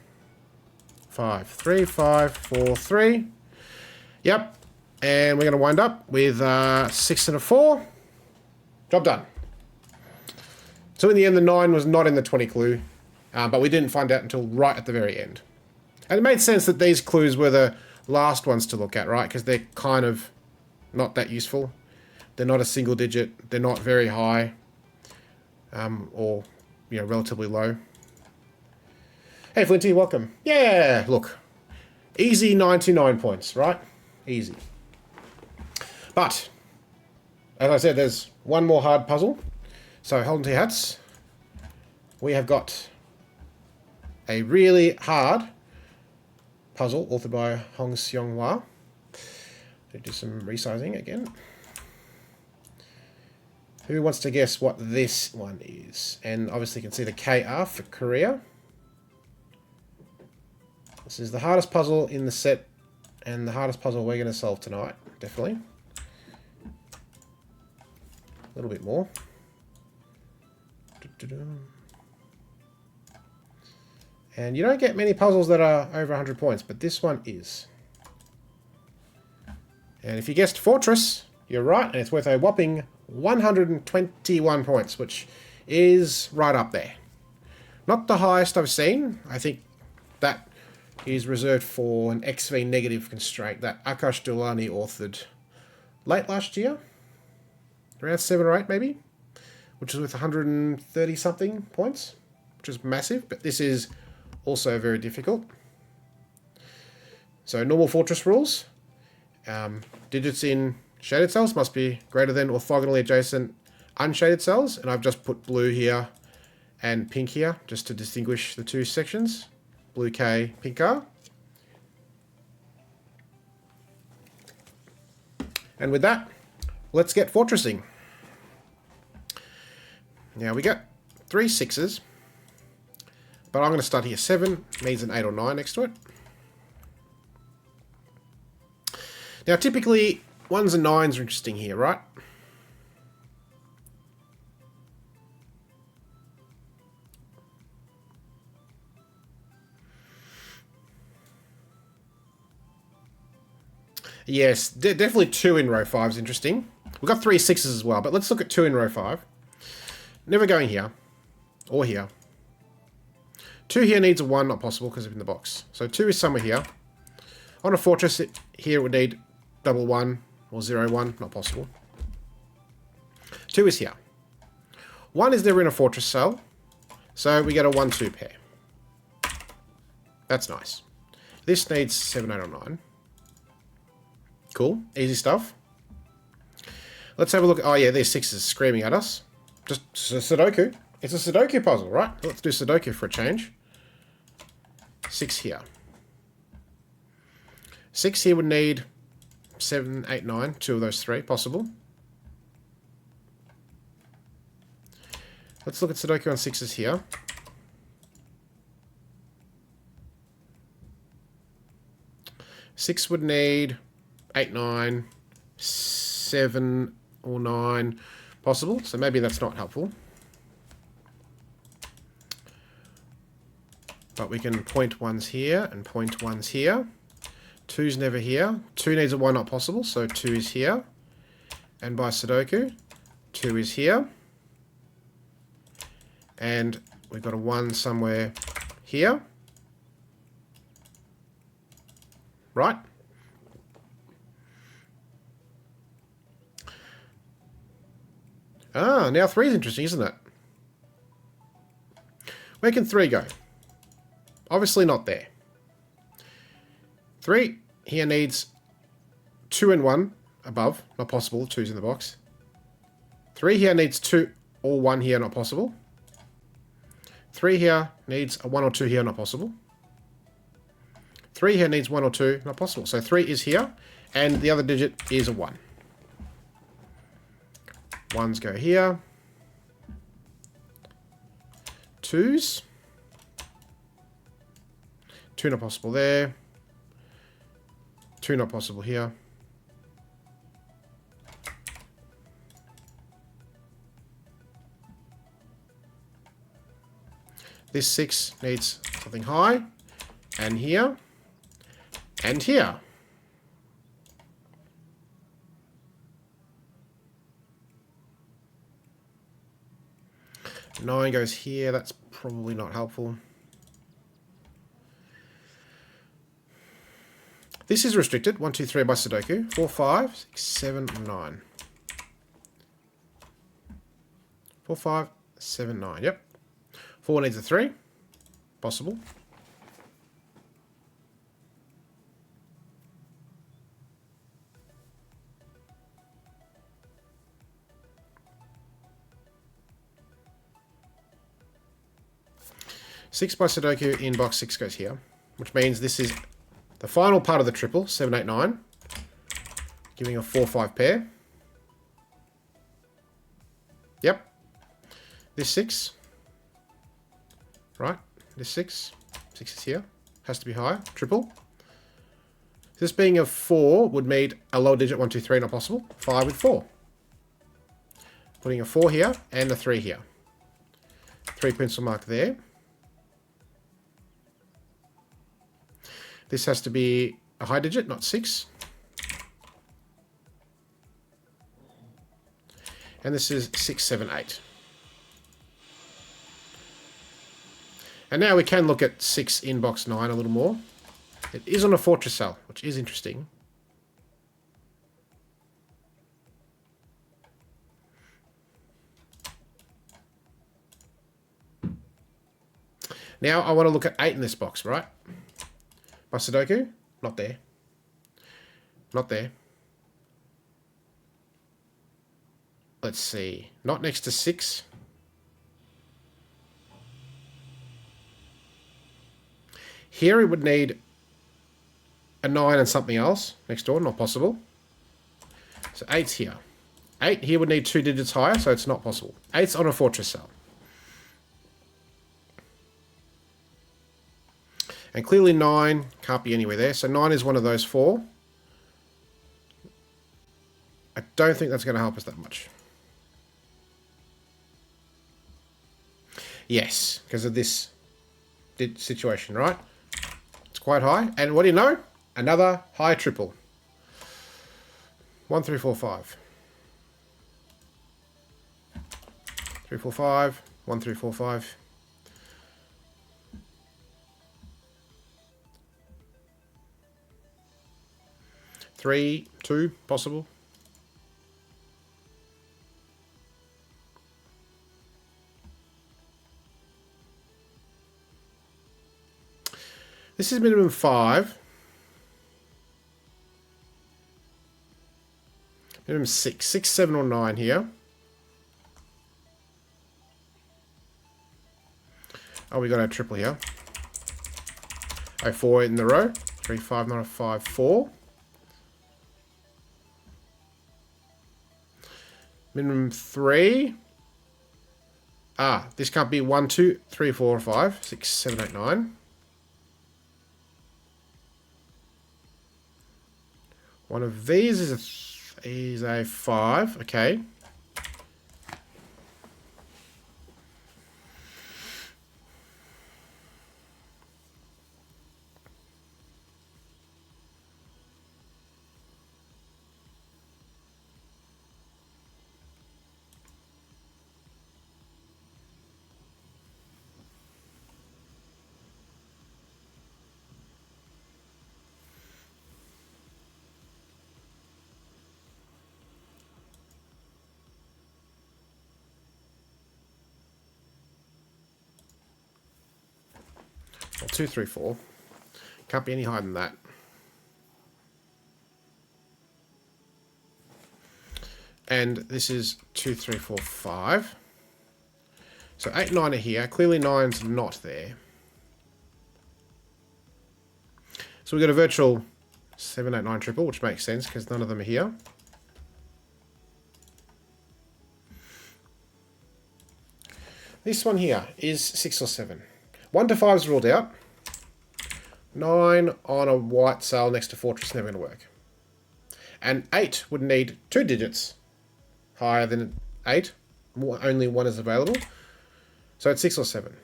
Speaker 1: 5, 3, 5, 4, 3. Yep. And we're going to wind up with 6 and a 4. Job done. So in the end, the 9 was not in the 20 clue. But we didn't find out until right at the very end. And it made sense that these clues were the last ones to look at, right? Because they're kind of not that useful. They're not a single digit. They're not very high. Or, you know, relatively low. Hey, Flinty, welcome. Yeah, look. Easy 99 points, right? Easy. But, as I said, there's one more hard puzzle. So, hold on to your hats. We have got a really hard puzzle authored by Hong Seong-hwa. Do some resizing again. Who wants to guess what this one is? And obviously you can see the KR for Korea. This is the hardest puzzle in the set and the hardest puzzle we're going to solve tonight, definitely. A little bit more. And you don't get many puzzles that are over 100 points, but this one is. And if you guessed Fortress, you're right, and it's worth a whopping 121 points, which is right up there. Not the highest I've seen. I think that is reserved for an XV negative constraint that Akash Doulani authored late last year. Around 7 or 8 maybe, which is with 130 something points, which is massive, but this is also very difficult. So normal Fortress rules. Digits in shaded cells must be greater than orthogonally adjacent unshaded cells. And I've just put blue here and pink here just to distinguish the two sections. Blue K, pink R. And with that, let's get fortressing. Now we got 3 6s. But I'm going to start here. 7 needs an 8 or 9 next to it. Now, typically, 1s and 9s are interesting here, right? Yes, definitely 2 in row 5 is interesting. We've got 3 6s as well, but let's look at 2 in row 5. Never going here. Or here. 2 here needs a 1, not possible because it's in the box. So 2 is somewhere here. On a fortress, here it would need double 1 or 0, 1, not possible. 2 is here. 1 is never in a fortress cell, so we get a 1, 2 pair. That's nice. This needs 7, 8, or 9. Cool, easy stuff. Let's have a look. Oh yeah, there's 6s screaming at us. Just Sudoku. It's a Sudoku puzzle, right? Let's do Sudoku for a change. 6 here. 6 here would need 7, 8, 9. 2 of those 3 possible. Let's look at Sudoku on 6s here. Six would need 8, 9, 7 or 9 possible. So maybe that's not helpful. But we can point 1s here and point 1s here. 2's never here. 2 needs a 1, not possible, so 2 is here. And by Sudoku, 2 is here. And we've got a 1 somewhere here. Right? Ah, now 3 is interesting, isn't it? Where can 3 go? Obviously not there. 3 here needs 2 and 1 above. Not possible. 2's in the box. 3 here needs 2 or 1 here. Not possible. 3 here needs a 1 or 2 here. Not possible. 3 here needs 1 or 2. Not possible. So 3 is here. And the other digit is a 1. 1s go here. 2s. 2 not possible there. 2 not possible here. This 6 needs something high. And here. And here. 9 goes here. That's probably not helpful. This is restricted. 1, 2, 3 by Sudoku. 4, 5, 6, 7, 9. 4, 5, 7, 9. Yep. 4 needs a 3. Possible. Six by Sudoku in box 6 goes here, which means this is the final part of the triple, 7, 8, 9, giving a 4, 5 pair. Yep. This 6, right? This 6 is here, has to be higher, triple. This being a 4 would mean a low digit, 1, 2, 3, not possible. 5 with 4. Putting a 4 here and a 3 here. 3 pencil mark there. This has to be a high digit, not 6. And this is 6, 7, 8. And now we can look at 6 in box 9 a little more. It is on a fortress cell, which is interesting. Now I want to look at 8 in this box, right? By Sudoku? Not there. Not there. Let's see. Not next to 6. Here it would need a 9 and something else next door. Not possible. So 8's here. 8 here would need 2 digits higher, so it's not possible. 8's on a fortress cell. And clearly 9 can't be anywhere there. So 9 is one of those 4. I don't think that's going to help us that much. Yes, because of this situation, right? It's quite high. And what do you know? Another high triple. 1, 3, 4, 5. 3, 4, 5. 1, 3, 4, 5. Three, 2, possible. This is minimum 5. Minimum 6. 6, 7, or 9 here. Oh, we got our triple here. Oh, 4 in the row. 3, 5, not a 5, 4. Minimum 3. Ah, this can't be 1, 2, 3, 4, 5, 6, 7, 8, 9. One of these is a 5. Okay. Well, 2, 3, 4. Can't be any higher than that. And this is 2, 3, 4, 5. So 8, 9 are here. Clearly 9's not there. So we've got a virtual 7, 8, 9 triple, which makes sense because none of them are here. This one here is 6 or 7. 1 to 5 is ruled out. 9 on a white cell next to fortress, never going to work. And 8 would need 2 digits higher than 8. Only 1 is available. So it's 6 or 7.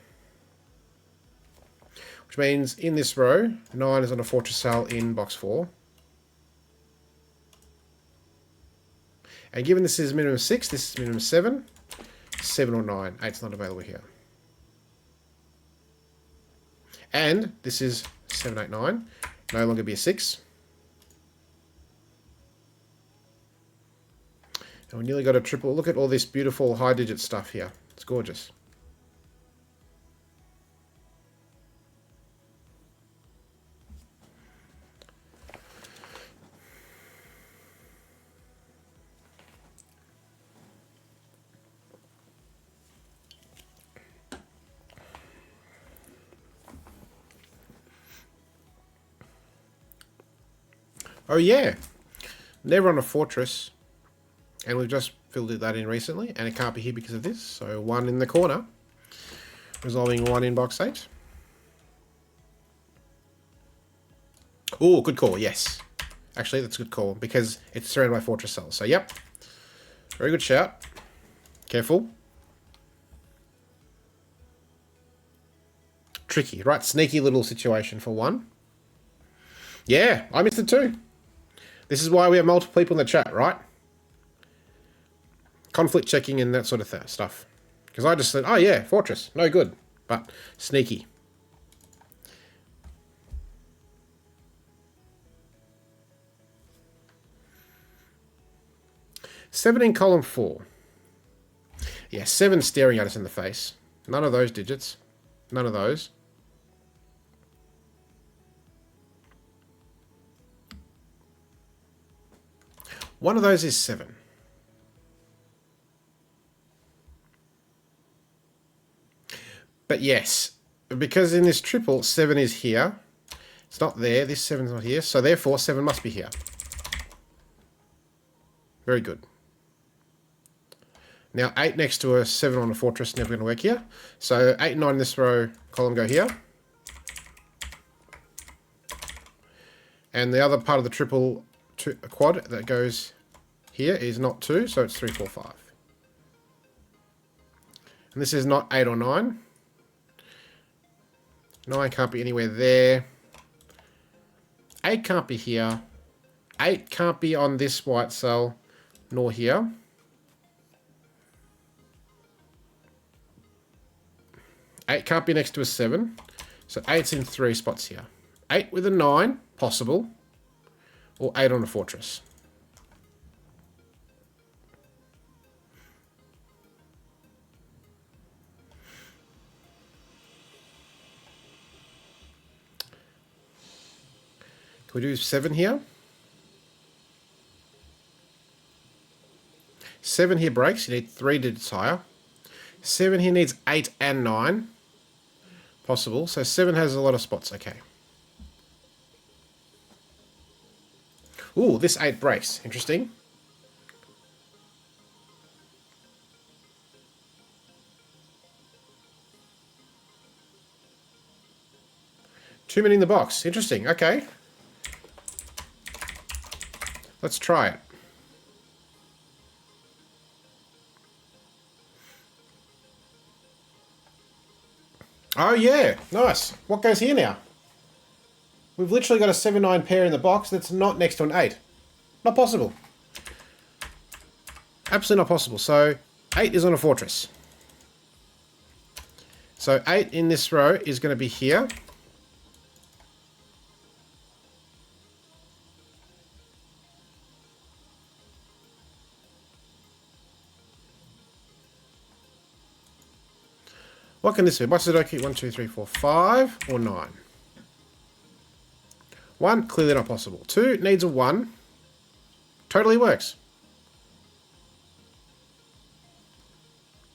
Speaker 1: Which means in this row, 9 is on a fortress cell in box 4. And given this is minimum 6, this is minimum 7. 7 or 9. 8's not available here. And this is 7, 8, 9. No longer be a 6. And we nearly got a triple. Look at all this beautiful high digit stuff here. It's gorgeous. Oh yeah, never on a fortress, and we've just filled that in recently, and it can't be here because of this, so 1 in the corner, resolving 1 in box 8. Oh, good call, yes. Actually, that's a good call, because it's surrounded by fortress cells, so yep. Very good shout. Careful. Tricky, right? Sneaky little situation for 1. Yeah, I missed it too. This is why we have multiple people in the chat, right? Conflict checking and that sort of stuff. Because I just said, oh yeah, fortress, no good. But sneaky. Seven in column 4. Yeah, 7 staring at us in the face. None of those digits. None of those. One of those is 7. But yes, because in this triple, 7 is here. It's not there. This 7 is not here. So therefore, 7 must be here. Very good. Now, 8 next to a 7 on a fortress, never going to work here. So 8 and 9 in this row, column go here. And the other part of the triple quad that goes here is not 2, so it's 3, 4, 5. And this is not 8 or 9. 9 can't be anywhere there. 8 can't be here. 8 can't be on this white cell, nor here. 8 can't be next to a 7. So 8's in 3 spots here. 8 with a 9, possible. Or 8 on a fortress. Can we do 7 here? 7 here breaks. You need 3 digits higher. 7 here needs 8 and 9. Possible. So 7 has a lot of spots. Okay. Ooh, this 8 breaks. Interesting. Too many in the box. Interesting. Okay. Let's try it. Oh yeah, nice. What goes here now? We've literally got a 7-9 pair in the box that's not next to an 8. Not possible. Absolutely not possible. So 8 is on a fortress. So 8 in this row is going to be here. What can this be? What's Sudoku? 1, 2, 3, 4, 5 or 9? 1, clearly not possible. 2 needs a 1. Totally works.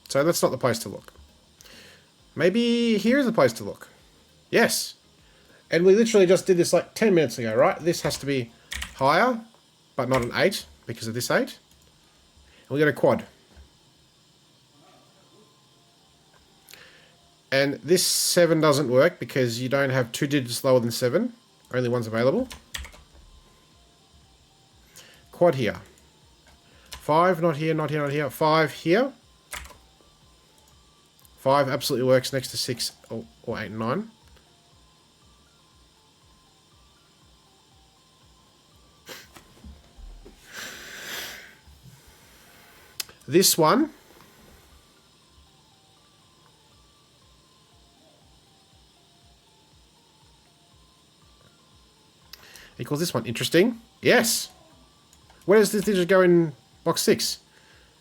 Speaker 1: So that's not the place to look. Maybe here's the place to look. Yes. And we literally just did this like 10 minutes ago, right? This has to be higher, but not an 8 because of this 8. And we got a quad. And this 7 doesn't work because you don't have 2 digits lower than 7. Only one's available. Quad here. 5, not here, not here, not here. 5 here. 5 absolutely works next to 6 or 8 and 9. This one equals this one. Interesting. Yes. Where does this digit go in box 6?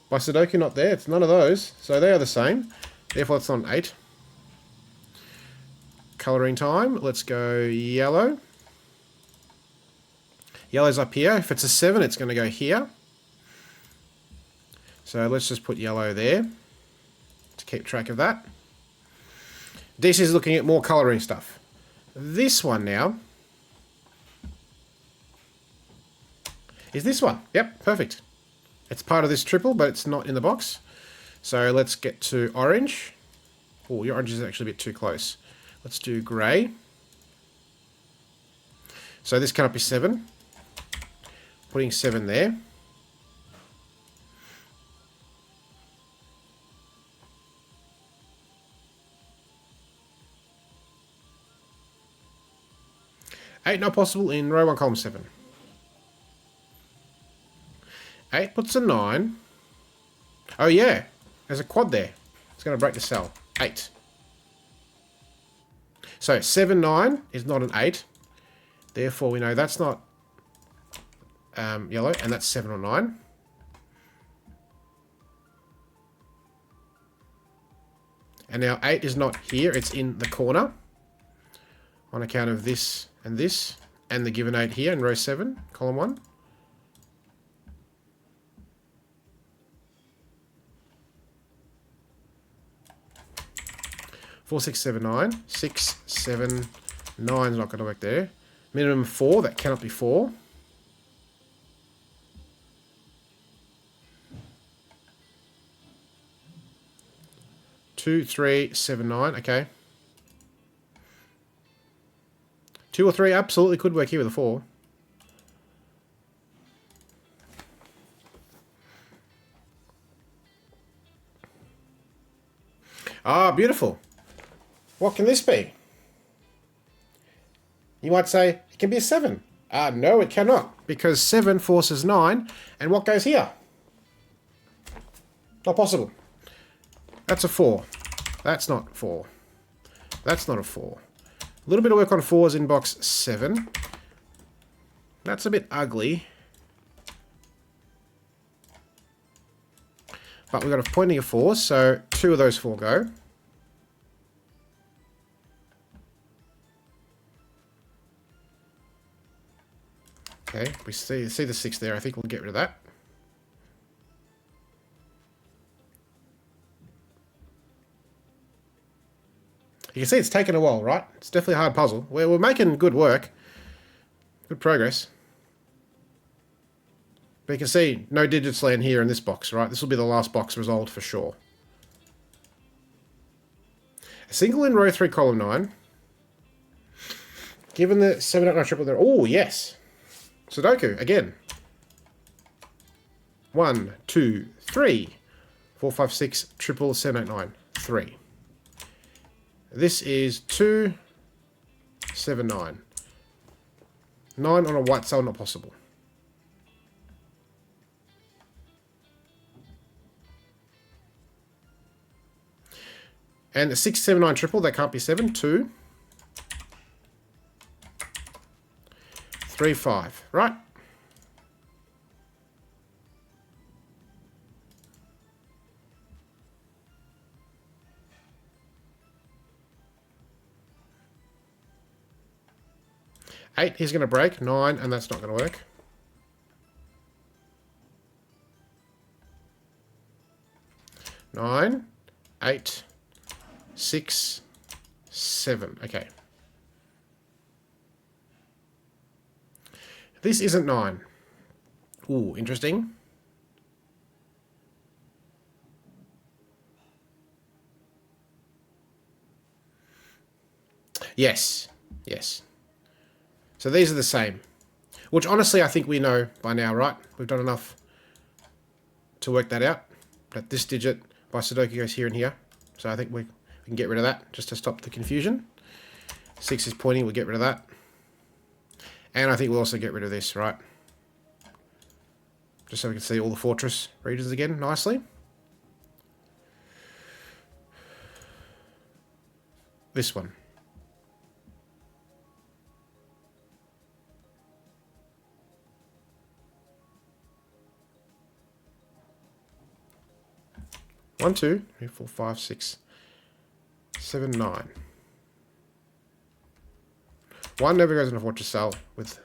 Speaker 1: By Sudoku, not there. It's none of those. So they are the same. Therefore, it's not an 8. Colouring time. Let's go yellow. Yellow's up here. If it's a 7, it's going to go here. So let's just put yellow there to keep track of that. This is looking at more colouring stuff. This one now is this one. Yep, perfect. It's part of this triple, but it's not in the box. So let's get to orange. Oh, your orange is actually a bit too close. Let's do grey. So this cannot be 7. Putting 7 there. Eight not possible in row 1, column 7. 8 puts a 9. Oh yeah, there's a quad there. It's going to break the cell. 8. So 7, 9 is not an 8. Therefore we know that's not yellow, and that's 7 or 9. And now 8 is not here, it's in the corner. On account of this, and the given 8 here in row 7, column 1. Four, 6, 7, 9. 6, 7, 9 is not going to work there. Minimum 4, that cannot be 4. Two, 3, 7, 9, okay. 2 or 3 absolutely could work here with a 4. Ah, beautiful. What can this be? You might say, it can be a 7. No, it cannot, because 7 forces 9, and what goes here? Not possible. That's a 4. That's not 4. That's not a 4. A little bit of work on 4s in box 7. That's a bit ugly. But we've got a pointing of 4, so 2 of those 4 go. Okay, we see the 6 there. I think we'll get rid of that. You can see it's taken a while, right? It's definitely a hard puzzle. We're making good work. Good progress. But you can see no digits land here in this box, right? This will be the last box resolved for sure. A single in row 3, column 9. Given the 7, 8, 9 triple there. Oh, yes. Sudoku, again. 1, 2, 3, 4, 5, 6, triple, 7, 8, 9, 3. This is 2, 7, 9. 9 on a white cell, not possible. And the 6, 7, 9 triple, that can't be 7. 2, 3, 5. Right? 8, he's going to break. 9, and that's not going to work. 9, 8, 6, 7. Okay. This isn't 9. Ooh, interesting. Yes. Yes. So these are the same. Which honestly I think we know by now, right? We've done enough to work that out. That this digit by Sudoku goes here and here. So I think we can get rid of that just to stop the confusion. 6 is pointing, we'll get rid of that. And I think we'll also get rid of this, right? Just so we can see all the fortress regions again nicely. This one. One, 2, 3, 4, 5, 6, 7, 9. 1 never goes in a fortress cell with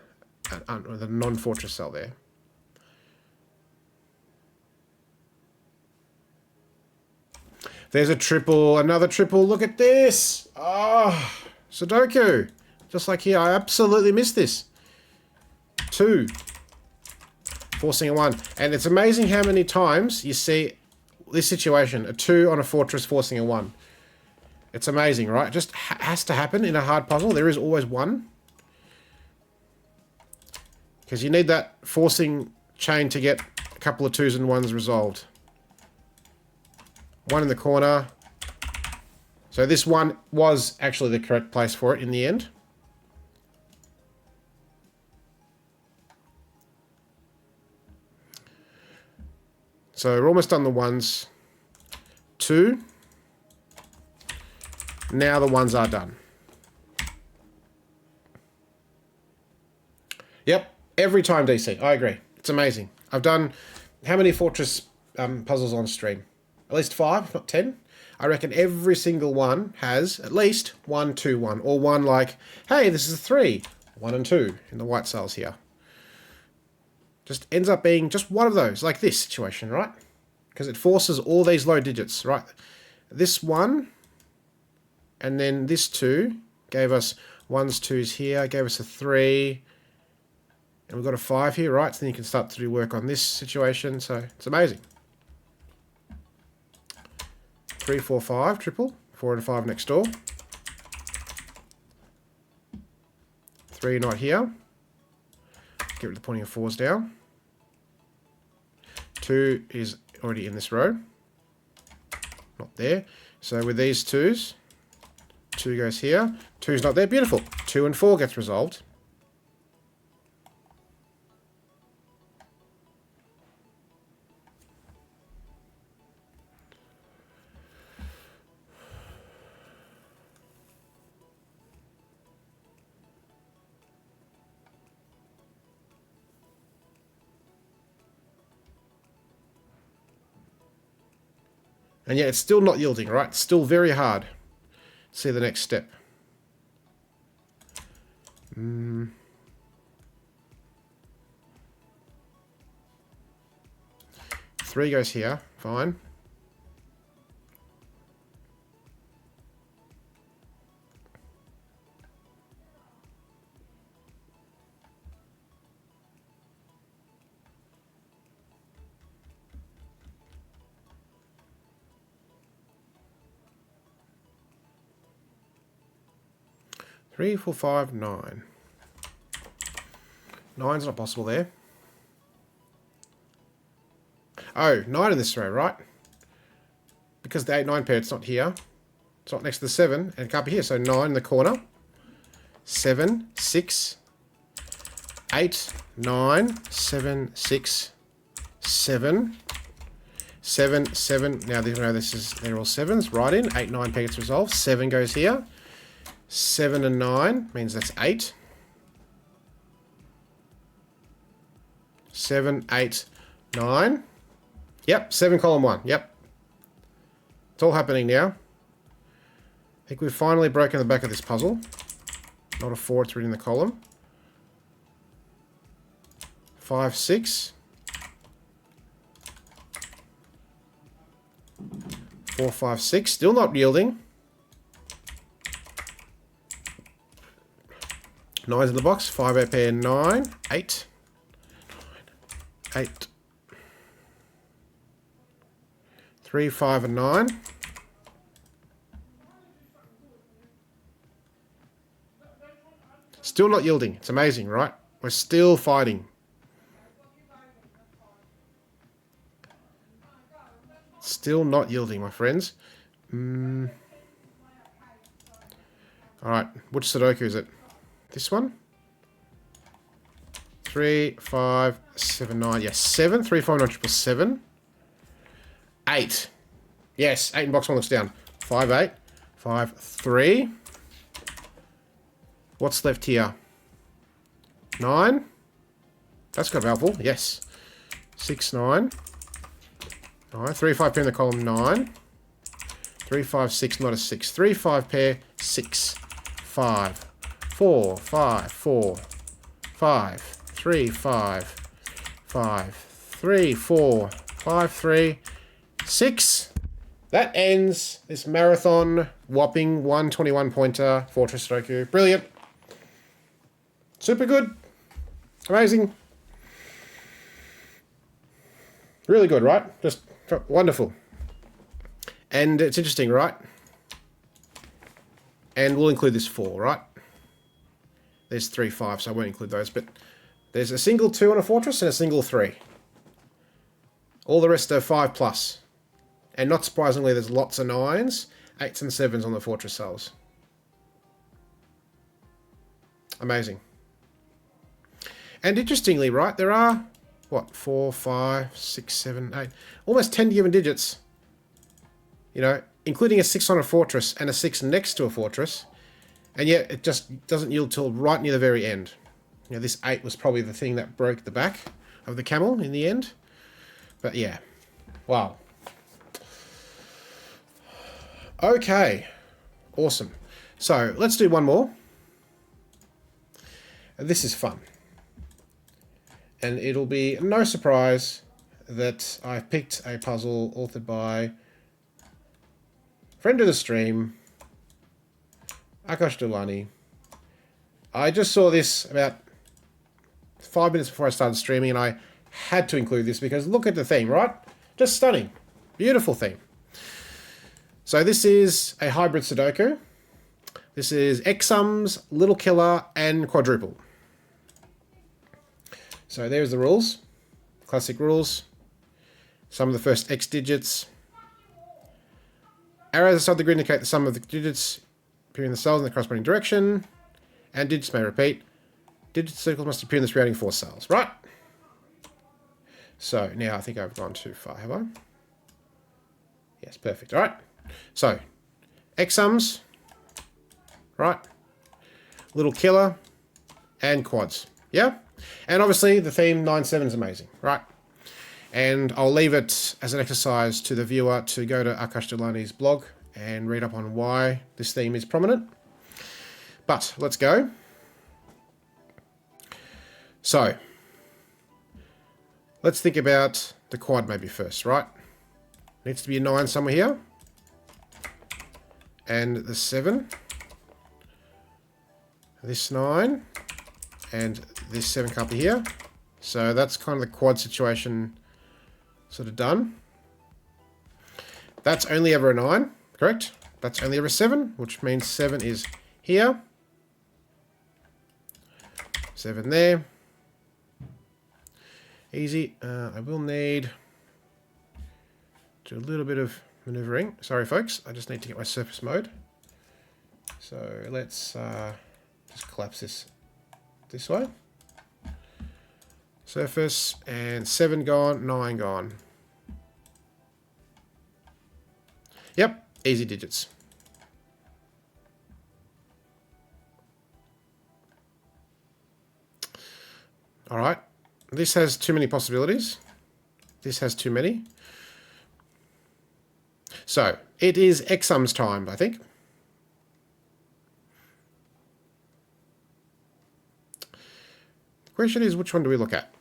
Speaker 1: a non-fortress cell there. There's a triple, another triple. Look at this. Oh, Sudoku. Just like here, I absolutely missed this. 2. Forcing a 1. And it's amazing how many times you see this situation. A 2 on a fortress forcing a 1. It's amazing, right? It just has to happen in a hard puzzle. There is always 1. Because you need that forcing chain to get a couple of 2s and 1s resolved. 1 in the corner. So this one was actually the correct place for it in the end. So we're almost done the 1s. 2. Now the 1s are done. Yep, every time DC. I agree. It's amazing. I've done how many fortress puzzles on stream? At least 5, if not 10. I reckon every single one has at least 1, 2, 1. Or one like, hey, this is a 3. 1 and 2 in the white cells here. Just ends up being just one of those, like this situation, right? Because it forces all these low digits, right? This 1 and then this 2 gave us 1s, 2s here, gave us a 3. And we've got a 5 here, right? So then you can start to do work on this situation. So it's amazing. 3, 4, 5, triple. 4 and 5 next door. 3 not here. Get rid of the pointing of 4s down. 2 is already in this row. Not there. So with these 2s, 2 goes here. 2's not there. Beautiful. 2 and 4 gets resolved. And yet it's still not yielding, right? It's still very hard. See the next step. 3 goes here. Fine. Three, 4, 5, 9. 9's not possible there. Oh, 9 in this row, right? Because the 8, 9 pair, it's not here. It's not next to the 7, and it can't be here. So 9 in the corner. 7, 6, 8, 9, 7, 6, 7. 7, 7. Now this is they're all 7s. Right in. 8, 9 pair gets resolved. 7 goes here. 7 and 9 means that's 8. 7, 8, 9. Yep, 7 column 1. Yep. It's all happening now. I think we've finally broken the back of this puzzle. Not a 4, it's written in the column. 5, 6. 4, 5, 6. Still not yielding. 9's in the box. 5 out pair, 9. 8. 8. 3, 5, and 9. Still not yielding. It's amazing, right? We're still fighting. Still not yielding, my friends. Alright, which Sudoku is it? This one? 3, 5, 7, 9. Yes, 7. 3, 5, 9, 7. 8. Yes, 8 in box 1 looks down. 5, 8. 5, 3. What's left here? 9. That's got mouthful. Yes. 6, 9. 9. 3, 5 pair in the column. 9. 3, 5, 6. Not a 6. 3, 5 pair. 6. 5. 4, 5, 4. 5. 3, 5. 5. 3, 4. 5, 3. 6. That ends this marathon whopping 121 pointer Fortress Sudoku. Brilliant. Super good. Amazing. Really good, right? Just wonderful. And it's interesting, right? And we'll include this 4, right? There's 3, 5, so I won't include those. But there's a single 2 on a Fortress and a single 3. All the rest are 5 plus. And not surprisingly, there's lots of 9s, 8s and 7s on the Fortress cells. Amazing. And interestingly, right, there are, what, 4, 5, 6, 7, 8, almost 10 given digits. You know, including a 6 on a Fortress and a 6 next to a Fortress. And yet it just doesn't yield till right near the very end. You know, this 8 was probably the thing that broke the back of the camel in the end. But yeah, wow. Okay, awesome. So let's do one more. This is fun. And it'll be no surprise that I've picked a puzzle authored by friend of the stream, Akash Doulani. I just saw this about 5 minutes before I started streaming, and I had to include this because look at the theme, right? Just stunning. Beautiful theme. So this is a hybrid Sudoku. This is X sums, little killer, and quadruple. So there's the rules. Classic rules. Sum of the first X digits. Arrows outside the grid indicate the sum of the digits appearing in the cells in the corresponding direction. And digits may repeat. Digit circles must appear in the surrounding 4 cells. Right? So now I think I've gone too far, have I? Yes, perfect. All right. So, X sums, right? Little killer, and quads. Yeah? And obviously the theme 9-7 is amazing, right? And I'll leave it as an exercise to the viewer to go to Akash Doulani's blog and read up on why this theme is prominent. But let's go. So, let's think about the quad maybe first, right? Needs to be a 9 somewhere here. And the 7. This 9. And this 7 can't be here. So that's kind of the quad situation sort of done. That's only ever a 9, correct? That's only ever a 7, which means 7 is here. 7 there. Easy. I will need to do a little bit of maneuvering. Sorry, folks. I just need to get my surface mode. So let's just collapse this way. Surface, and 7 gone, 9 gone. Yep, easy digits. All right. This has too many possibilities. This has too many. So, it is X sums time, I think. The question is, which one do we look at?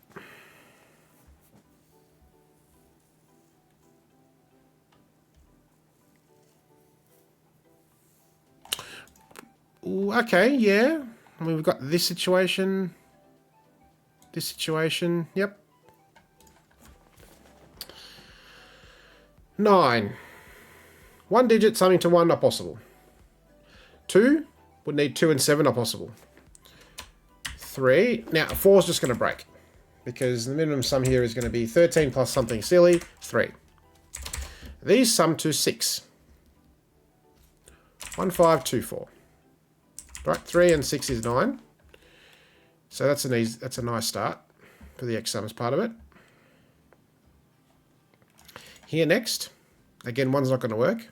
Speaker 1: Ooh, okay, yeah. We've got this situation. This situation, yep. 9. 1 digit, summing to 1, not possible. 2 would need 2 and 7, not possible. 3. Now, 4 is just going to break. Because the minimum sum here is going to be 13 plus something silly, 3. These sum to 6. 1, 5, 2, 4. Right, 3 and 6 is 9. So that's a nice start for the X sums part of it. Here next, again, 1's not going to work.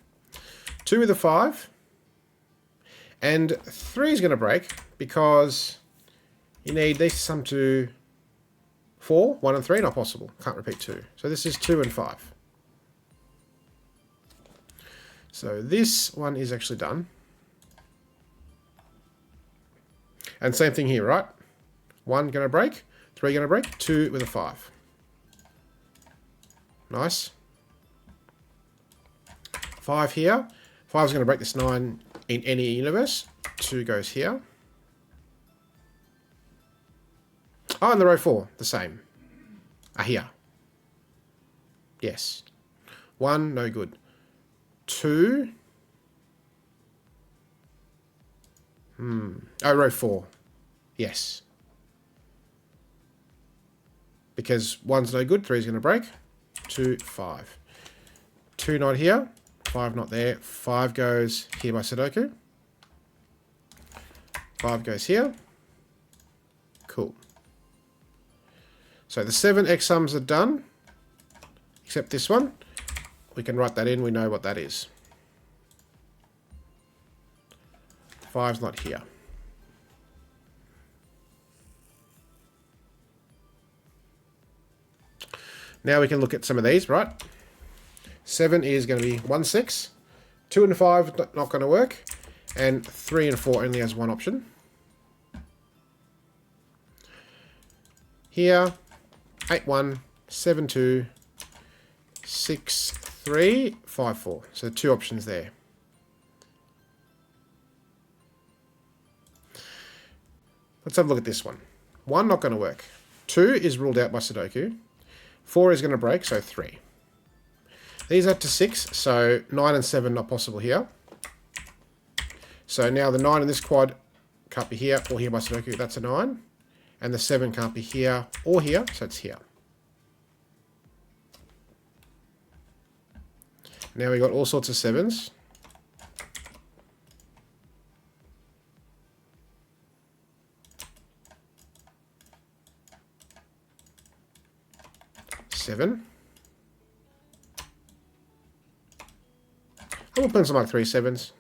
Speaker 1: 2 with a 5. And 3 is going to break because you need these to sum to 4, 1 and 3, not possible. Can't repeat 2. So this is 2 and 5. So this one is actually done. And same thing here, right? 1 going to break, 3 going to break, 2 with a 5. Nice. 5 here. 5 is going to break this 9 in any universe. 2 goes here. Oh, and the row 4, the same. Here. Yes. 1, no good. 2. Oh, row 4. Yes. Because 1's no good, 3 is going to break. 2, 5. 2 not here. 5 not there. 5 goes here by Sudoku. 5 goes here. Cool. So the 7 X sums are done. Except this one. We can write that in. We know what that is. 5's not here. Now we can look at some of these, right? 7 is going to be 1, 6. 2 and 5 not going to work. And 3 and 4 only has one option. Here, 8, 1, 7, 2, 6, 3, 5, 4. So 2 options there. Let's have a look at this one. 1 not going to work. 2 is ruled out by Sudoku. 4 is going to break, so 3. These add to 6, so 9 and 7 not possible here. So now the 9 in this quad can't be here or here by Sudoku. That's a 9. And the 7 can't be here or here, so it's here. Now we've got all sorts of 7s. Seven. I will pencil mark 3 7s.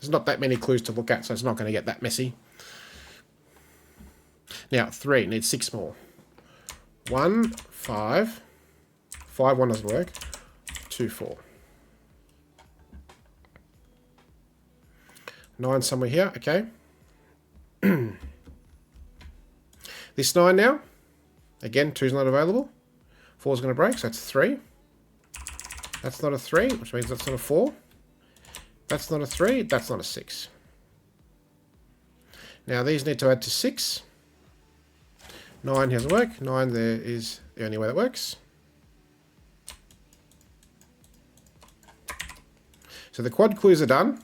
Speaker 1: There's not that many clues to look at, so it's not going to get that messy. Now, 3 needs 6 more. 1, 5. 5, 1 doesn't work. 2, 4. 9 somewhere here, okay. This 9 now. Again, 2's not available. 4's going to break, so that's 3. That's not a 3, which means that's not a 4. That's not a 3, that's not a 6. Now these need to add to 6. 9 has work. 9 there is the only way that works. So the quad clues are done.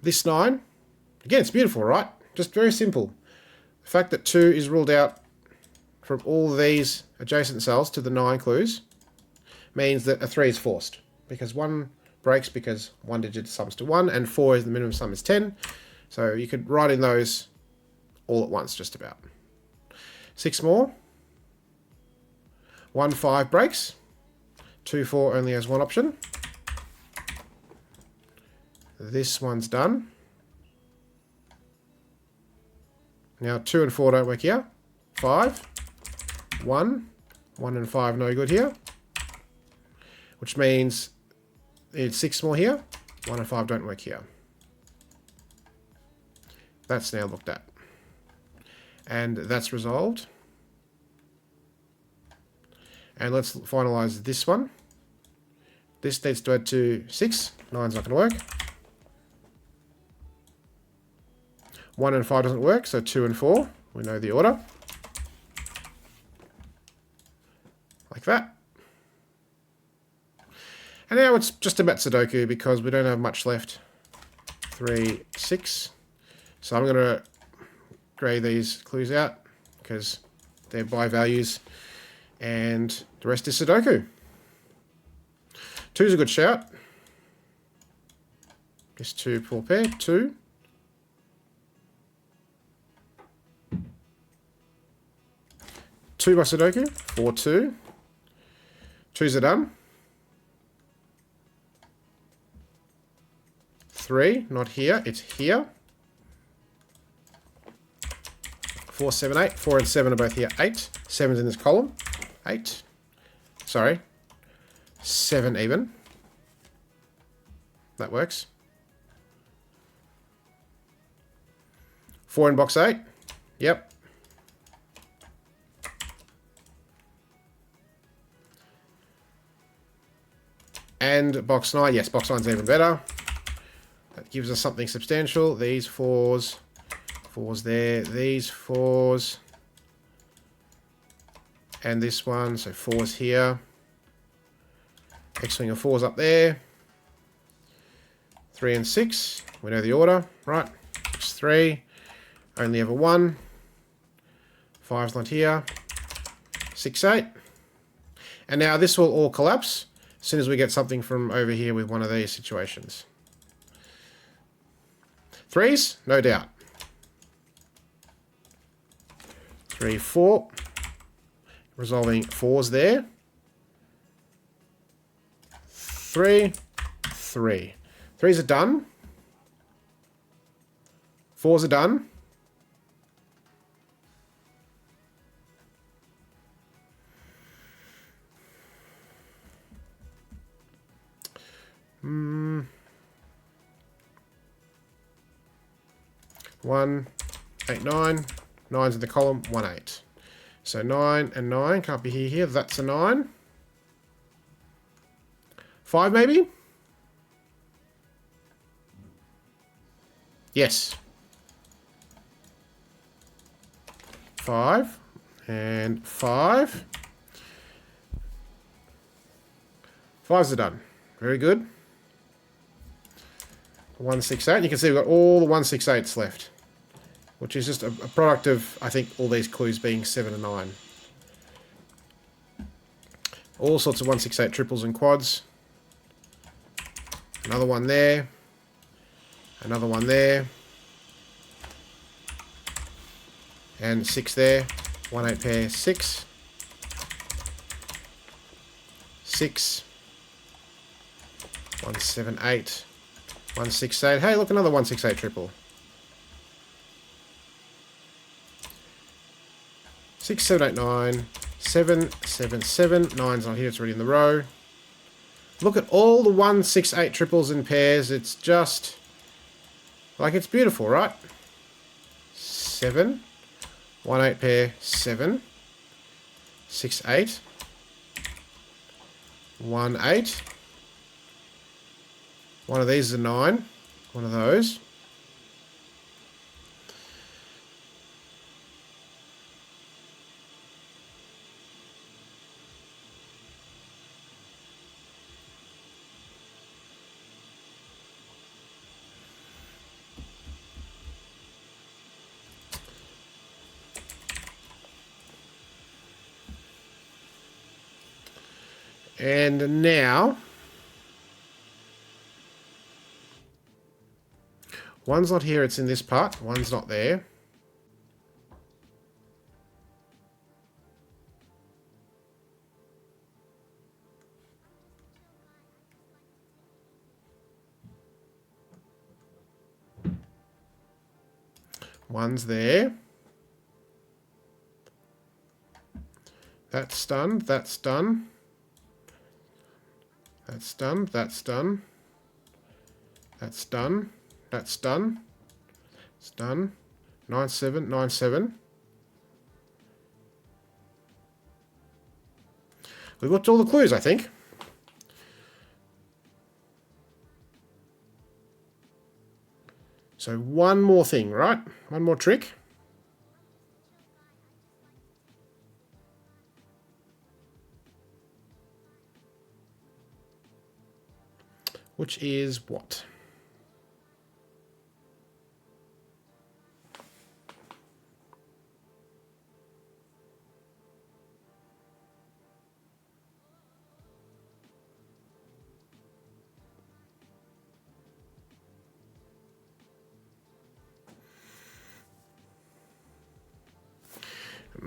Speaker 1: This 9, again, it's beautiful, right? Just very simple. The fact that 2 is ruled out from all these adjacent cells to the 9 clues means that a 3 is forced. Because 1 breaks because 1 digit sums to 1, and 4 is the minimum sum is 10. So you could write in those all at once, just about. 6 more. 1, 5 breaks. 2, 4 only has one option. This one's done. Now 2 and 4 don't work here. 5, 1, 1 and 5 no good here. Which means it's 6 more here. 1 and 5 don't work here. That's now looked at. And that's resolved. And let's finalize this one. This needs to add to 6. 9's not going to work. 1 and 5 doesn't work, so 2 and 4. We know the order. Like that. And now it's just about Sudoku because we don't have much left. 3, 6. So I'm going to grey these clues out because they're by values. And the rest is Sudoku. 2 is a good shout. Just 2 full pair. 2. 2 by Sudoku. 4, 2. 2's are done. 3, not here, it's here. 4, 7, 8. 4 and 7 are both here. 8. 7's in this column. 8. Sorry. 7 even. That works. 4 in box 8. Yep. And box 9. Yes, box 9's even better. That gives us something substantial. These 4s. 4s there. These 4s. And this one. So 4s here. X-wing of 4s up there. 3 and 6. We know the order. Right. 6, 3. Only ever 1. 5's not here. 6, 8. And now this will all collapse as soon as we get something from over here with one of these situations. 3s, no doubt. 3, 4. Resolving 4s there. 3, 3. 3s are done. 4s are done. One, 8, 9. 9's in the column. 1, 8. So 9 and 9 can't be here. That's a 9. 5 maybe? Yes. 5 and 5. 5s are done. Very good. 1, 6, 8. You can see we've got all the 1, 6, 8s left, which is just a product of, I think, all these clues being 7 and 9. All sorts of 1, 6, 8 triples and quads. Another one there. Another one there. And 6 there. 1, 8 pair, 6. 6. 1, 7, 8. 1, 6, 8. Hey, look, another 1, 6, 8 triple. 6, 7, 8, 9. 7, 7, 7. 9's not here, it's already in the row. Look at all the 1, 6, 8 triples and pairs. It's just, like, it's beautiful, right? 7. 1, 8 pair, 7. 6, 8. 1, 8. One of these is a 9. One of those. And now, one's not here, it's in this part. One's not there. One's there. That's done, that's done. That's done, that's done. That's done, that's done. It's done. 9, 7, 9, 7. We've got all the clues, I think. So one more thing, right? One more trick. Which is what?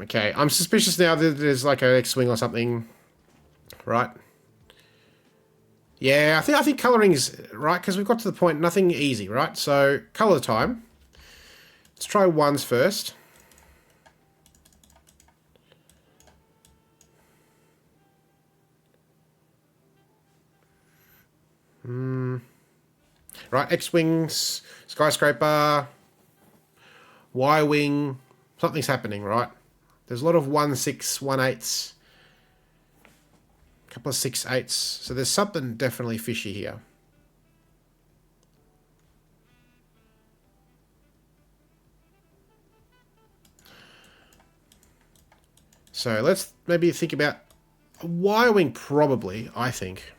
Speaker 1: Okay, I'm suspicious now that there's like an X-wing or something, right? Yeah, I think colouring is right because we've got to the point, nothing easy, right? So colour time. Let's try ones first. Right, X-wings, skyscraper, Y-wing. Something's happening, right? There's a lot of 1/6, 1/8s. A couple of 6/8s. So there's something definitely fishy here. So let's maybe think about a Y-wing probably, I think.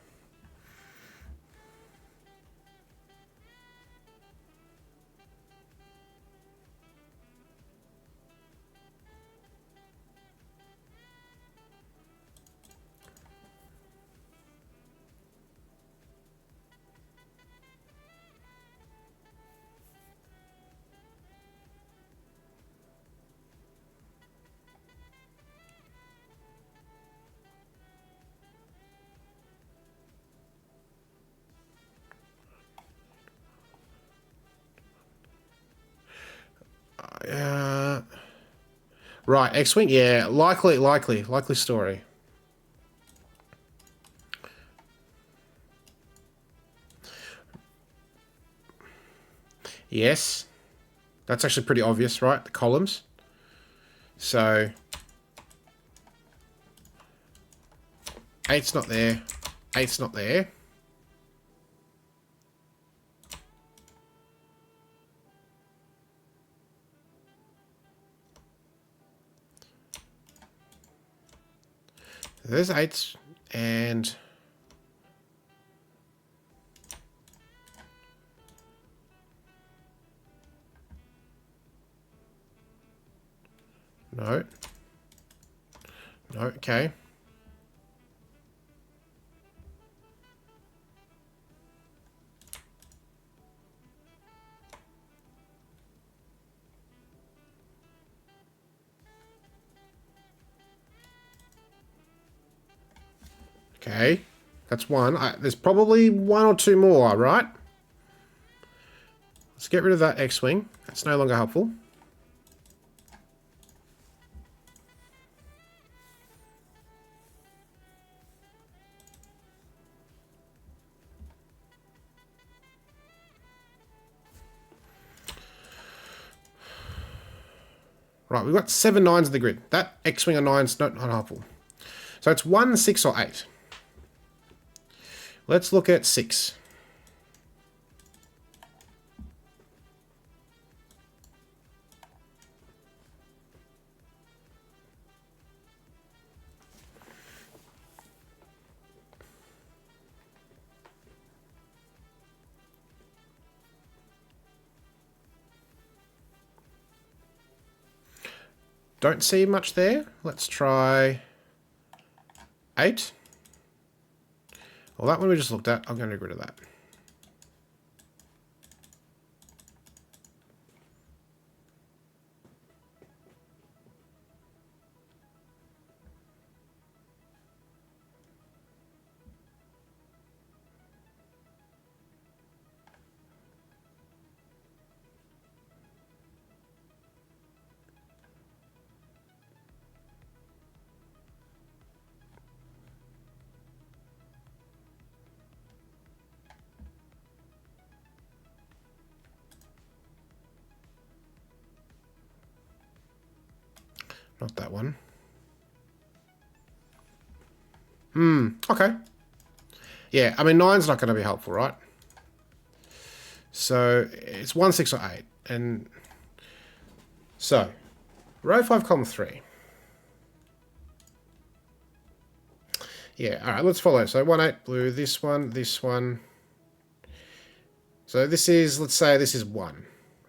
Speaker 1: Right, X-wing, yeah, likely story. Yes, that's actually pretty obvious, right? The columns. So 8's not there, 8's not there. There's 8's and no. No, okay. Okay, that's one. There's probably one or two more, right? Let's get rid of that X-wing. That's no longer helpful. Right, we've got 7 9s in the grid. That X-wing or 9's not helpful. So it's 1, 6, or 8. Let's look at 6. Don't see much there. Let's try 8. Well, that one we just looked at. I'm going to get rid of that. Not that one. Okay. Yeah, I mean, 9's not going to be helpful, right? So it's 1, 6, or 8. And so row 5, column 3. Yeah, all right, let's follow. So 1, 8, blue, this one, this one. So this is, let's say this is 1.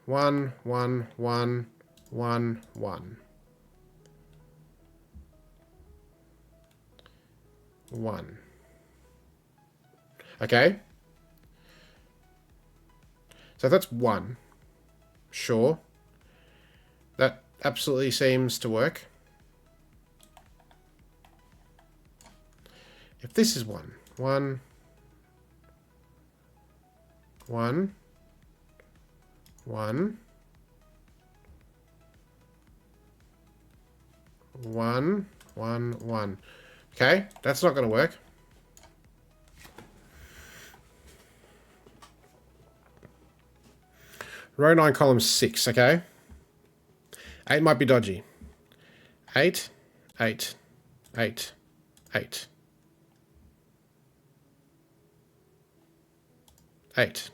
Speaker 1: 1, 1, 1, 1, 1. 1. Okay. So that's 1. Sure. That absolutely seems to work. If this is 1, 1, 1, 1, 1, 1, 1. Okay, that's not going to work. Row 9, column 6, okay? 8 might be dodgy. 8, 8, 8, 8. 8.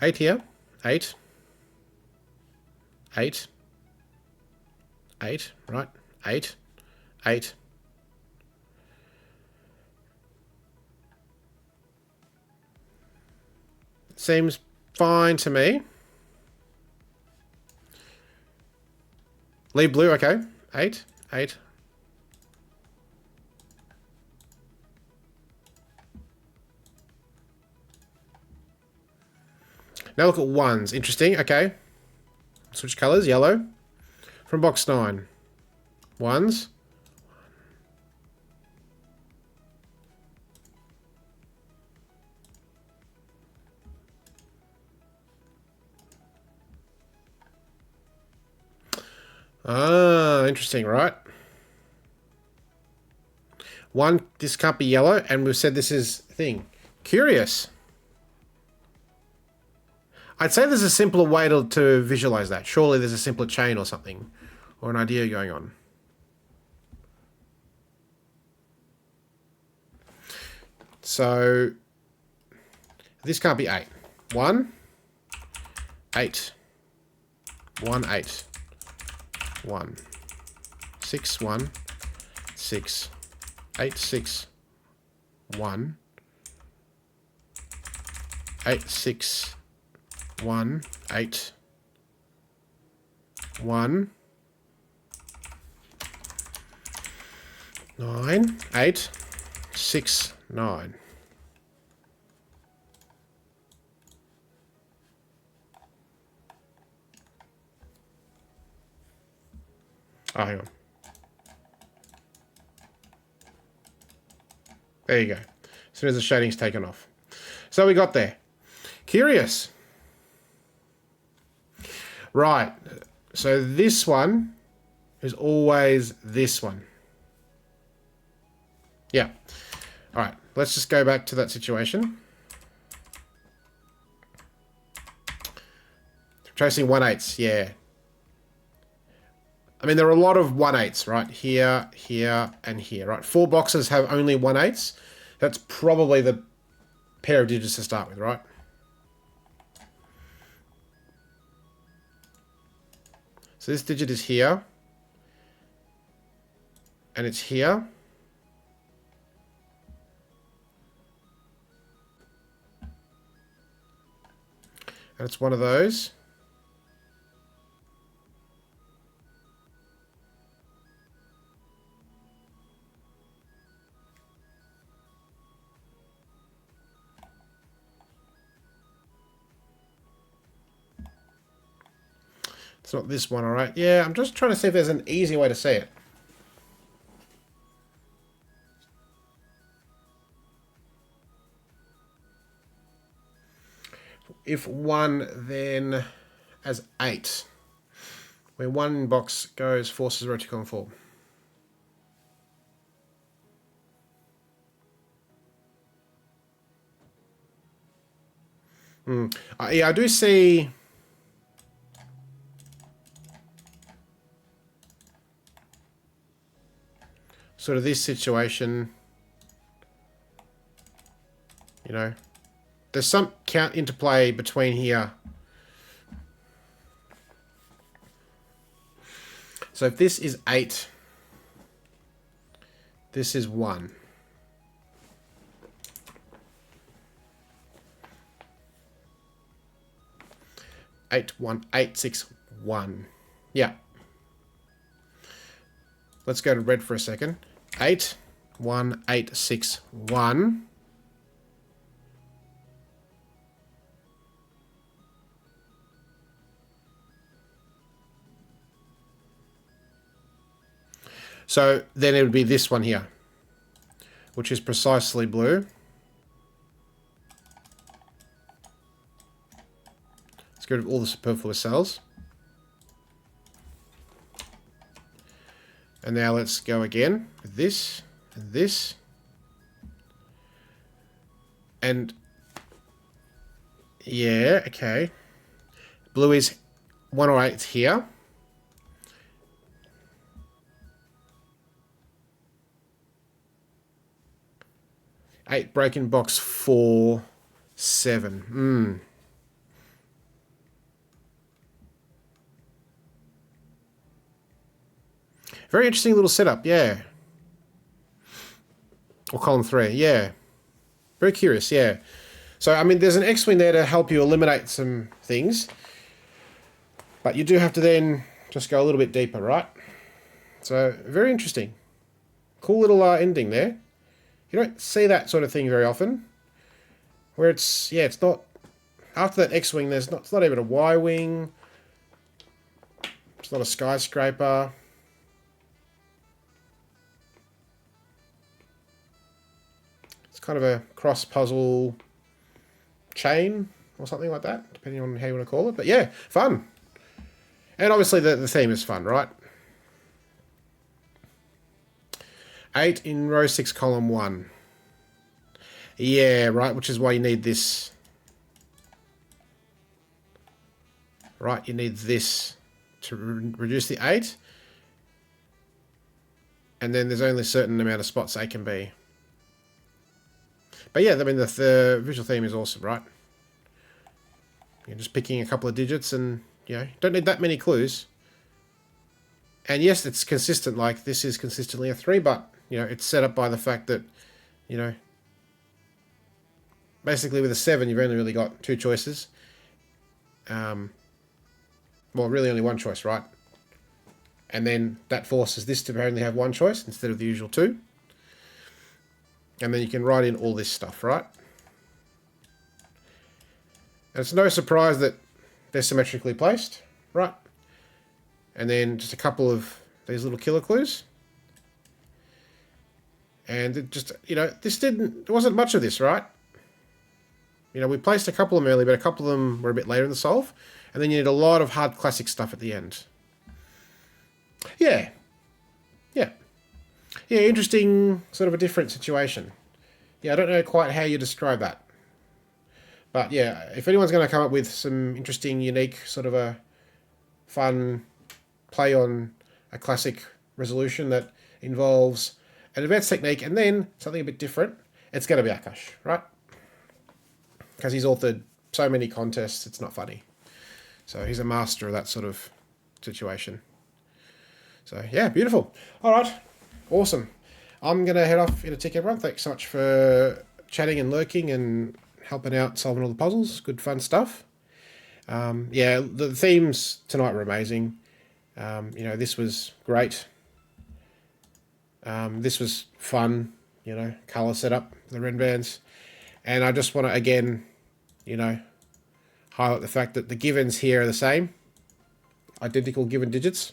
Speaker 1: 8 here. 8. 8. 8, right? 8. 8. Seems fine to me. Leave blue, okay. 8. 8. Now look at 1s. Interesting, okay. Switch colours, yellow. From box 9. 1s. Ah, interesting, right? 1, this can't be yellow, and we've said this is thing. Curious. I'd say there's a simpler way to visualize that. Surely there's a simpler chain or something, or an idea going on. So this can't be 8. 1, 8. 1, 8. 1. 6, 1. 6. 8, 6. 1. 8, 6. 1, 8. 1. 9, 8. 6, 9. Oh, hang on. There you go. As soon as the shading's taken off. So we got there. Curious. Right. So this one is always this one. Yeah. All right. Let's just go back to that situation. Tracing 1/8. Yeah. I mean, there are a lot of 1/8, right? Here, here, and here, right? 4 boxes have only 1/8. That's probably the pair of digits to start with, right? So this digit is here. And it's here. And it's one of those. It's not this one, all right? Yeah, I'm just trying to see if there's an easy way to say it. If 1 then as 8, where 1 box goes forces row to column 4. Yeah, I do see. sort of this situation, you know, there's some count interplay between here. So if this is 8, this is 1. 8, 1, 8, 6, 1. Yeah. Let's go to red for a second. 8, 1, 8, 6, 1. So then it would be this one here, which is precisely blue. Let's get rid of all the superfluous cells. And now let's go again with this and this. And yeah, okay. Blue is 1 or 8 here. Eight broken box 4, 7. Very interesting little setup, yeah. Or column 3, yeah. Very curious, yeah. So, I mean, there's an X-wing there to help you eliminate some things. But you do have to then just go a little bit deeper, right? So, very interesting. Cool little ending there. You don't see that sort of thing very often. Where it's, yeah, it's not... After that X-wing, it's not even a Y-wing. It's not a skyscraper. It's kind of a cross-puzzle chain or something like that, depending on how you want to call it. But yeah, fun. And obviously the theme is fun, right? 8 in row 6, column 1. Yeah, right, which is why you need this. Right, you need this to reduce the 8. And then there's only a certain amount of spots A can be. But yeah, I mean, the visual theme is awesome, right? You're just picking a couple of digits and, you know, don't need that many clues. And yes, it's consistent, like this is consistently a 3, but, you know, it's set up by the fact that, you know, basically with a 7, you've only really got 2 choices. Well, really only 1 choice, right? And then that forces this to only have 1 choice instead of the usual 2. And then you can write in all this stuff, right? And it's no surprise that they're symmetrically placed, right? And then just a couple of these little killer clues. And it just, you know, there wasn't much of this, right? You know, we placed a couple of them early, but a couple of them were a bit later in the solve. And then you need a lot of hard classic stuff at the end. Yeah. Yeah. Yeah, interesting, sort of a different situation. Yeah, I don't know quite how you describe that. But yeah, if anyone's going to come up with some interesting, unique, sort of a fun play on a classic resolution that involves an advanced technique and then something a bit different, it's going to be Akash, right? Because he's authored so many contests, it's not funny. So he's a master of that sort of situation. So yeah, beautiful. All right, awesome. I'm going to head off in a tick, everyone. Thanks so much for chatting and lurking and helping out solving all the puzzles. Good fun stuff. Yeah, the themes tonight were amazing. You know, this was great. This was fun, you know, colour setup, the Ren bands. And I just want to, again, you know, highlight the fact that the givens here are the same. Identical given digits.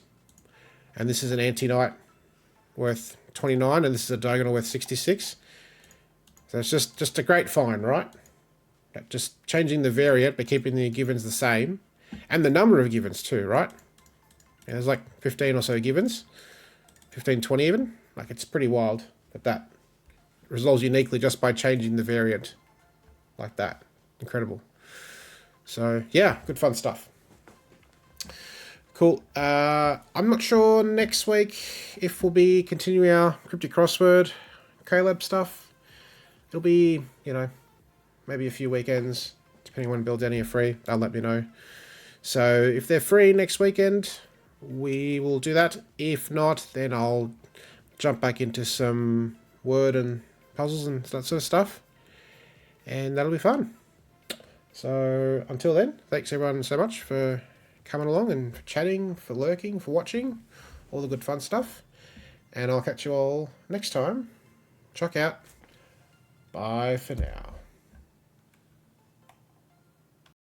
Speaker 1: And this is an anti-knight worth 29, and this is a diagonal worth 66. So it's just a great find, right? Just changing the variant, but keeping the givens the same. And the number of givens too, right? Yeah, there's like 15 or so givens. 15, 20 even. Like, it's pretty wild that that resolves uniquely just by changing the variant like that. Incredible. So, yeah, good fun stuff. Cool. I'm not sure next week if we'll be continuing our cryptic crossword collab stuff. It'll be, maybe a few weekends, depending on when Bill Denny are free. They'll let me know. So if they're free next weekend, we will do that. If not, then I'll jump back into some word and puzzles and that sort of stuff. And that'll be fun. So until then, thanks everyone so much for coming along and for chatting, for lurking, for watching, all the good fun stuff. And I'll catch you all next time. Check out. Bye for now.